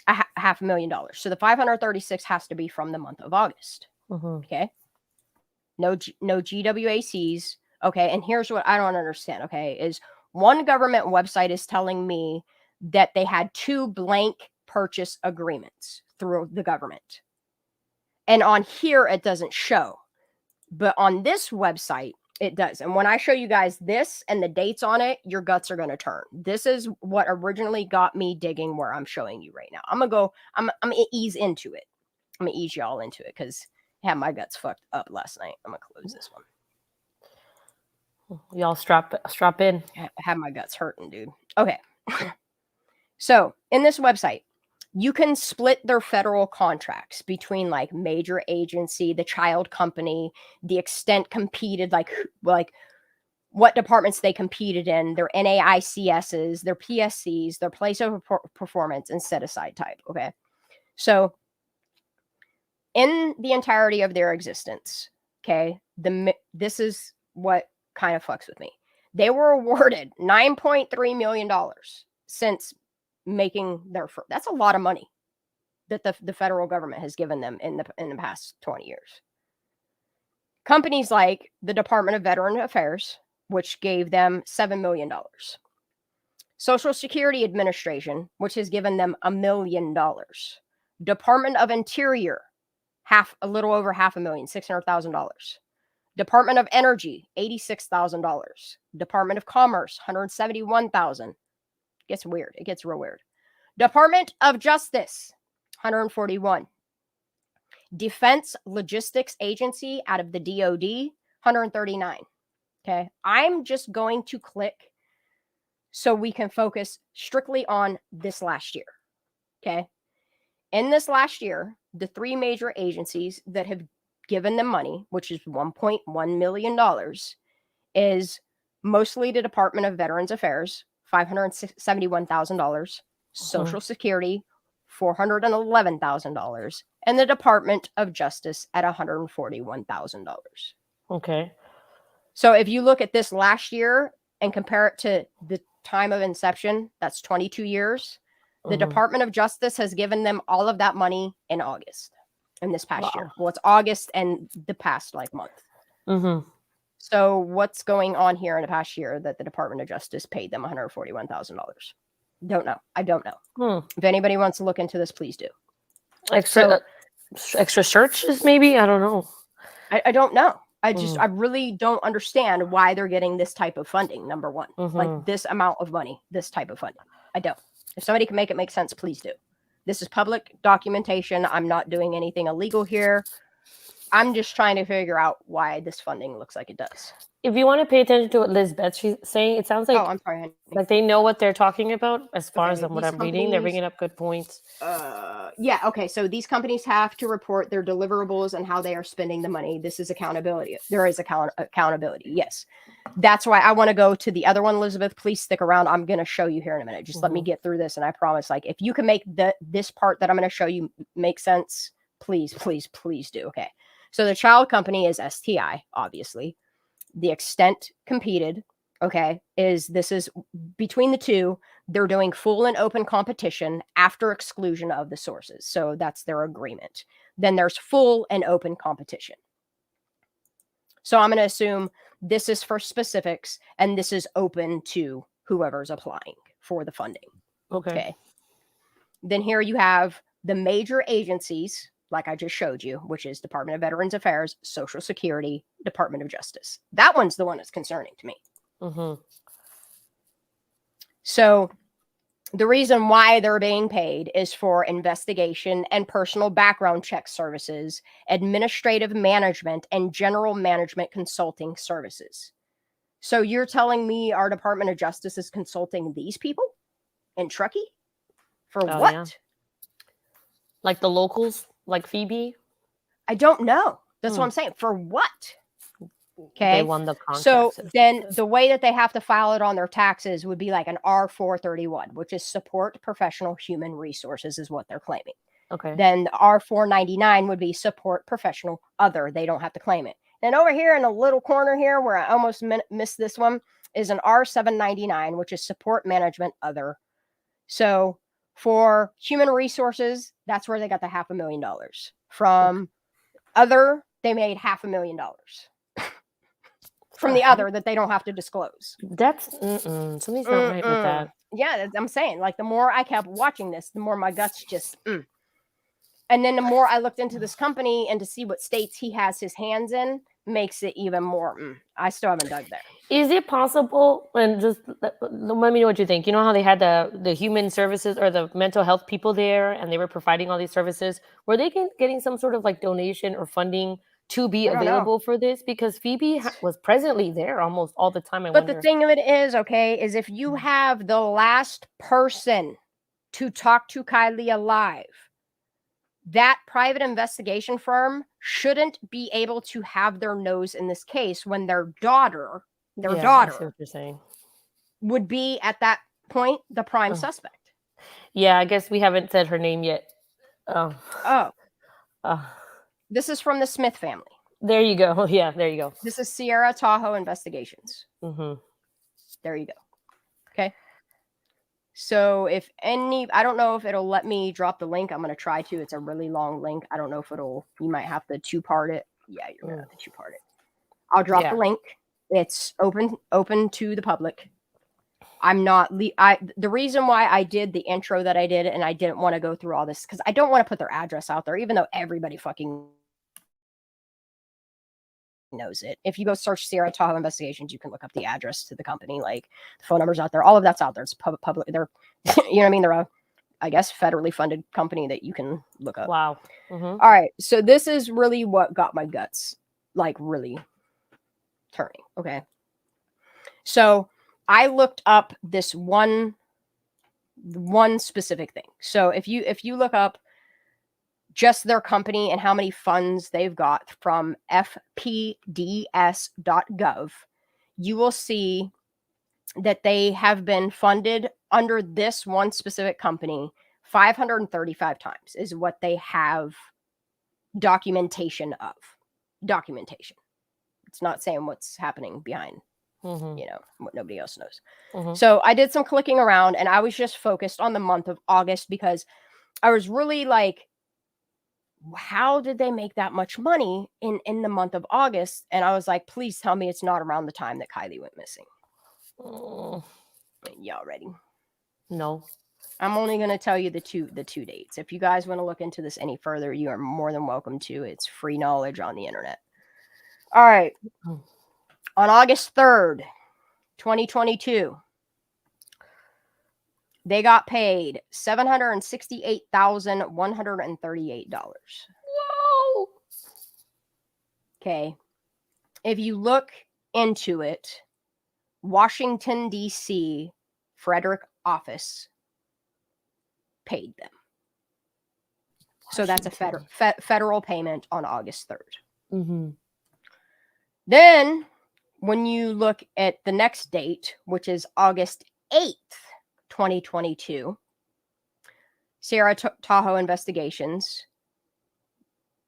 $500,000. So the 536 has to be from the month of August. Okay. No GWACs. Okay. And here's what I don't understand. Okay. Is one government website is telling me that they had 2 blank purchase agreements through the government. And on here, it doesn't show. But on this website, it does. And when I show you guys this and the dates on it, your guts are going to turn. This is what originally got me digging where I'm showing you right now. I'm going to ease into it. I'm going to ease y'all into it because I had my guts fucked up last night. I'm going to close this one. Y'all strap in. I had my guts hurting, dude. Okay. So in this website, you can split their federal contracts between like major agency, the child company, the extent competed, like what departments they competed in, their NAICSs, their PSCs, their place of performance, and set aside type. Okay. So in the entirety of their existence, okay, this is what kind of fucks with me. They were awarded $9.3 million since making their first. That's a lot of money that the federal government has given them in the past 20 years. Companies like the Department of Veteran Affairs, which gave them $7 million. Social Security Administration, which has given them $1 million. Department of Interior, a little over $500,000, $600,000. Department of Energy, $86,000. Department of Commerce, $171,000. Gets weird. It gets real weird. Department of Justice, $141,000. Defense Logistics Agency out of the DoD, $139,000. Okay. I'm just going to click so we can focus strictly on this last year. Okay. In this last year, the 3 major agencies that have given them money, which is $1.1 million, is mostly the Department of Veterans Affairs, $571,000, Social Security, $411,000, and the Department of Justice at $141,000. Okay. So if you look at this last year and compare it to the time of inception, that's 22 years. The Department of Justice has given them all of that money in August, in this past year. Well, it's August and the past month. So what's going on here in the past year that the Department of Justice paid them $141,000? Don't know. I don't know. If anybody wants to look into this, please do. Extra searches, maybe? I don't know. I don't know. I really don't understand why they're getting this type of funding, number one. Like this amount of money, this type of funding. I don't. If somebody can make it make sense, please do. This is public documentation. I'm not doing anything illegal here. I'm just trying to figure out why this funding looks like it does. If you want to pay attention to what Lizbeth's saying, it sounds like I'm sorry, honey. Like they know what they're talking about as far as what I'm reading. They're bringing up good points. Yeah. Okay. So these companies have to report their deliverables and how they are spending the money. This is accountability. There is accountability. Yes. That's why I want to go to the other one, Elizabeth. Please stick around. I'm going to show you here in a minute. Just let me get through this. And I promise, like, if you can make this part that I'm going to show you make sense, please, please, please do. Okay. So the child company is STI, obviously. The extent competed, okay, is between the two, they're doing full and open competition after exclusion of the sources. So that's their agreement. Then there's full and open competition. So I'm going to assume this is for specifics and this is open to whoever's applying for the funding. Okay. Then here you have the major agencies, like I just showed you, which is Department of Veterans Affairs, Social Security, Department of Justice. That one's the one that's concerning to me. So the reason why they're being paid is for investigation and personal background check services, administrative management, and general management consulting services. So you're telling me our Department of Justice is consulting these people in Truckee? For what? Yeah. Like the locals, like Phoebe? I don't know. That's what I'm saying. For what? Okay. They won the contract. So then the way that they have to file it on their taxes would be like an R431, which is support professional human resources is what they're claiming. Okay. Then the R499 would be support professional other. They don't have to claim it. And over here in a little corner here where I almost missed this one is an R799, which is support management other. So for human resources, that's where they got the $500,000. From other, they made $500,000. From the other that they don't have to disclose. That's something's not right with that. Yeah, I'm saying, like, the more I kept watching this, the more my guts just and then the more I looked into this company and to see what states he has his hands in makes it even more I still haven't dug there. Is it possible, and just let me know what you think, you know how they had the human services or the mental health people there and they were providing all these services, were they getting some sort of like donation or funding to be available for this? Because Phoebe was presently there almost all the time. But the thing of it is, is if you have the last person to talk to Kiely alive, that private investigation firm shouldn't be able to have their nose in this case when their daughter I see what you're saying, would be at that point the prime suspect. Yeah, I guess we haven't said her name yet. This is from the Smith family. There you go. Yeah, there you go. This is Sierra Tahoe Investigations. There you go. Okay. So if I don't know if it'll let me drop the link. I'm going to try to. It's a really long link. I don't know if you might have to two-part it. Yeah, you're going to have to two-part it. I'll drop the link. It's open to the public. I'm not, the reason why I did the intro that I did and I didn't want to go through all this, because I don't want to put their address out there, even though everybody fucking knows it. If you go search Sierra Tahoe Investigations, you can look up the address to the company, like the phone numbers out there. All of that's out there. It's public. They're, you know what I mean? They're a, I guess, federally funded company that you can look up. Wow. All right. So this is really what got my guts, like, really turning. Okay. So I looked up this one specific thing. So if you look up just their company and how many funds they've got from fpds.gov, you will see that they have been funded under this one specific company 535 times is what they have documentation of. Documentation. It's not saying what's happening behind, you know, what nobody else knows. So I did some clicking around and I was just focused on the month of August because I was really like, how did they make that much money in the month of August? And I was like, please tell me it's not around the time that Kiely went missing. Y'all ready? No. I'm only going to tell you the two dates. If you guys want to look into this any further, you are more than welcome to. It's free knowledge on the internet. All right. On August 3rd, 2022, they got paid $768,138. Whoa. Okay. If you look into it, Washington, D.C., Frederick office paid them. So that's a federal payment on August 3rd. Then when you look at the next date, which is August 8th, 2022, Sierra Tahoe Investigations.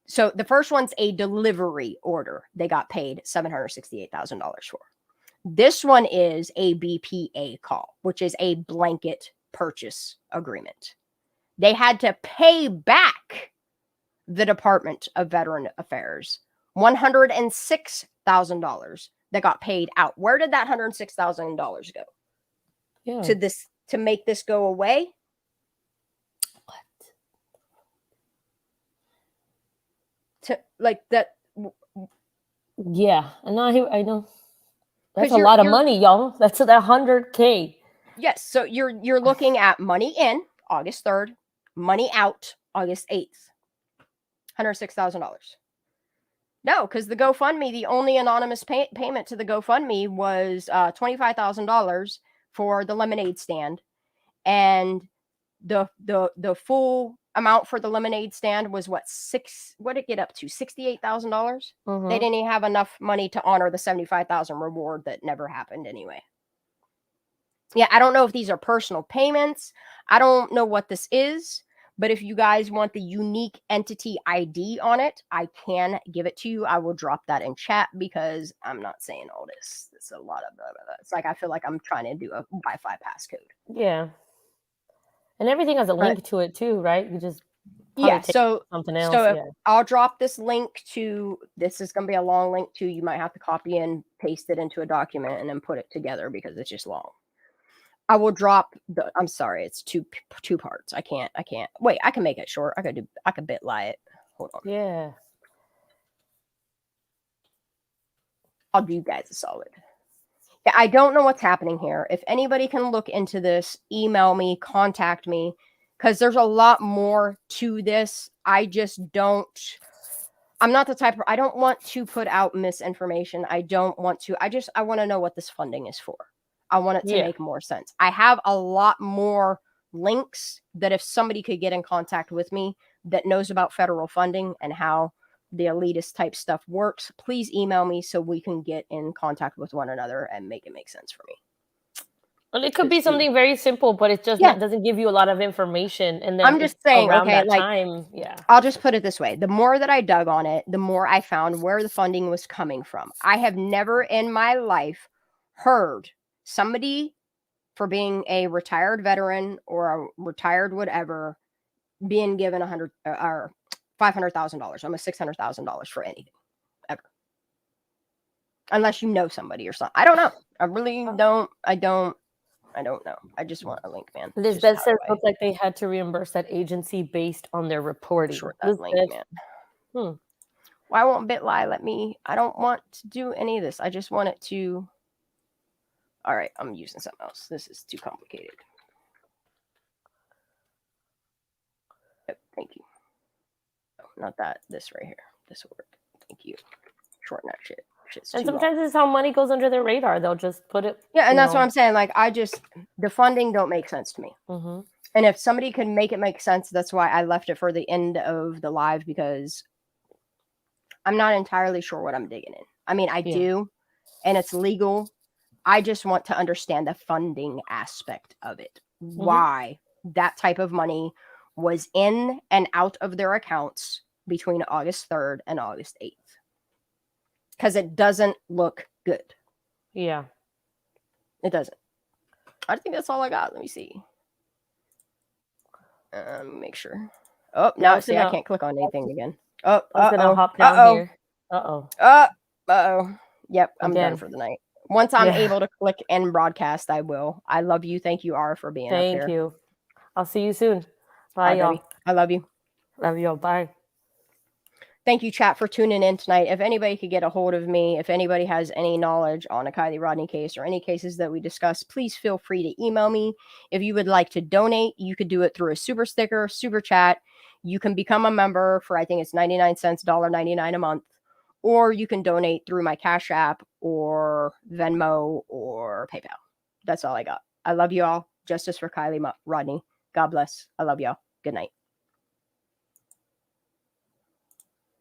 So the first one's a delivery order. They got paid $768,000 for. This one is a BPA call, which is a blanket purchase agreement. They had to pay back the Department of Veteran Affairs $106,000 that got paid out. Where did that $106,000 go? Yeah. To this to make this go away. What? To like that. Yeah, and I know. That's a You're- lot of you're- money, y'all. That's that $100K. Yes, so you're looking at money in August 3rd, money out August 8th. $106,000. No, because the GoFundMe, the only anonymous payment to the GoFundMe was $25,000 for the lemonade stand, and the full amount for the lemonade stand was what did it get up to? $68,000. They didn't even have enough money to honor the $75,000 reward that never happened anyway. Yeah, I don't know if these are personal payments. I don't know what this is, but if you guys want the unique entity ID on it, I can give it to you. I will drop that in chat because I'm not saying all this. It's a lot of blah, blah, blah. It's like I feel like I'm trying to do a Wi-Fi passcode. Yeah. And everything has a link to it too, right? You just take something else. So I'll drop this link to, this is going to be a long link too. You might have to copy and paste it into a document and then put it together because it's just long. I will drop I'm sorry, it's two parts. I can't. Wait, I can make it short. I could bitly it. Hold on. Yeah. I'll do you guys a solid. Yeah, I don't know what's happening here. If anybody can look into this, email me, contact me, because there's a lot more to this. I'm not the type I don't want to put out misinformation. I don't want to. I want to know what this funding is for. I want it to make more sense. I have a lot more links that if somebody could get in contact with me that knows about federal funding and how the elitist type stuff works, please email me so we can get in contact with one another and make it make sense for me. Well, it could be something very simple, but it just doesn't give you a lot of information. And then I'm just saying, around okay, that like, time, I'll just put it this way. The more that I dug on it, the more I found where the funding was coming from. I have never in my life heard somebody, for being a retired veteran or a retired whatever, being given $500,000, almost $600,000 for anything ever, unless you know somebody or something. I don't know. I really don't. I don't know. I just want a link, man. Lisbeth says look like they had to reimburse that agency based on their reporting. Short that link, man. Why won't Bitly let me? I don't want to do any of this. I just want it to. All right, I'm using something else. This is too complicated. Yep, thank you. Oh, not that. This right here. This will work. Thank you. Shorten that shit. And sometimes it's how money goes under their radar. They'll just put it. Yeah, and that's what I'm saying. Like, the funding don't make sense to me. And if somebody can make it make sense, that's why I left it for the end of the live, because I'm not entirely sure what I'm digging in. I mean, I do, and it's legal. I just want to understand the funding aspect of it. Why that type of money was in and out of their accounts between August 3rd and August 8th. Because it doesn't look good. Yeah. It doesn't. I think that's all I got. Let me see. Make sure. Oh, now see, I can't click on anything again. Oh, I was gonna hop down here. Yep, I'm done for the night. Once I'm able to click and broadcast, I will. I love you. Thank you, Ara, for being up here. Thank you. I'll see you soon. Bye, y'all. Baby. I love you. Love you all. Bye. Thank you, chat, for tuning in tonight. If anybody could get a hold of me, if anybody has any knowledge on a Kiely Rodni case or any cases that we discuss, please feel free to email me. If you would like to donate, you could do it through a super sticker, super chat. You can become a member for, I think it's 99 cents, $1.99 a month. Or you can donate through my Cash App or Venmo or PayPal. That's all I got. I love you all. Justice for Kiely Rodni. God bless. I love y'all. Good night.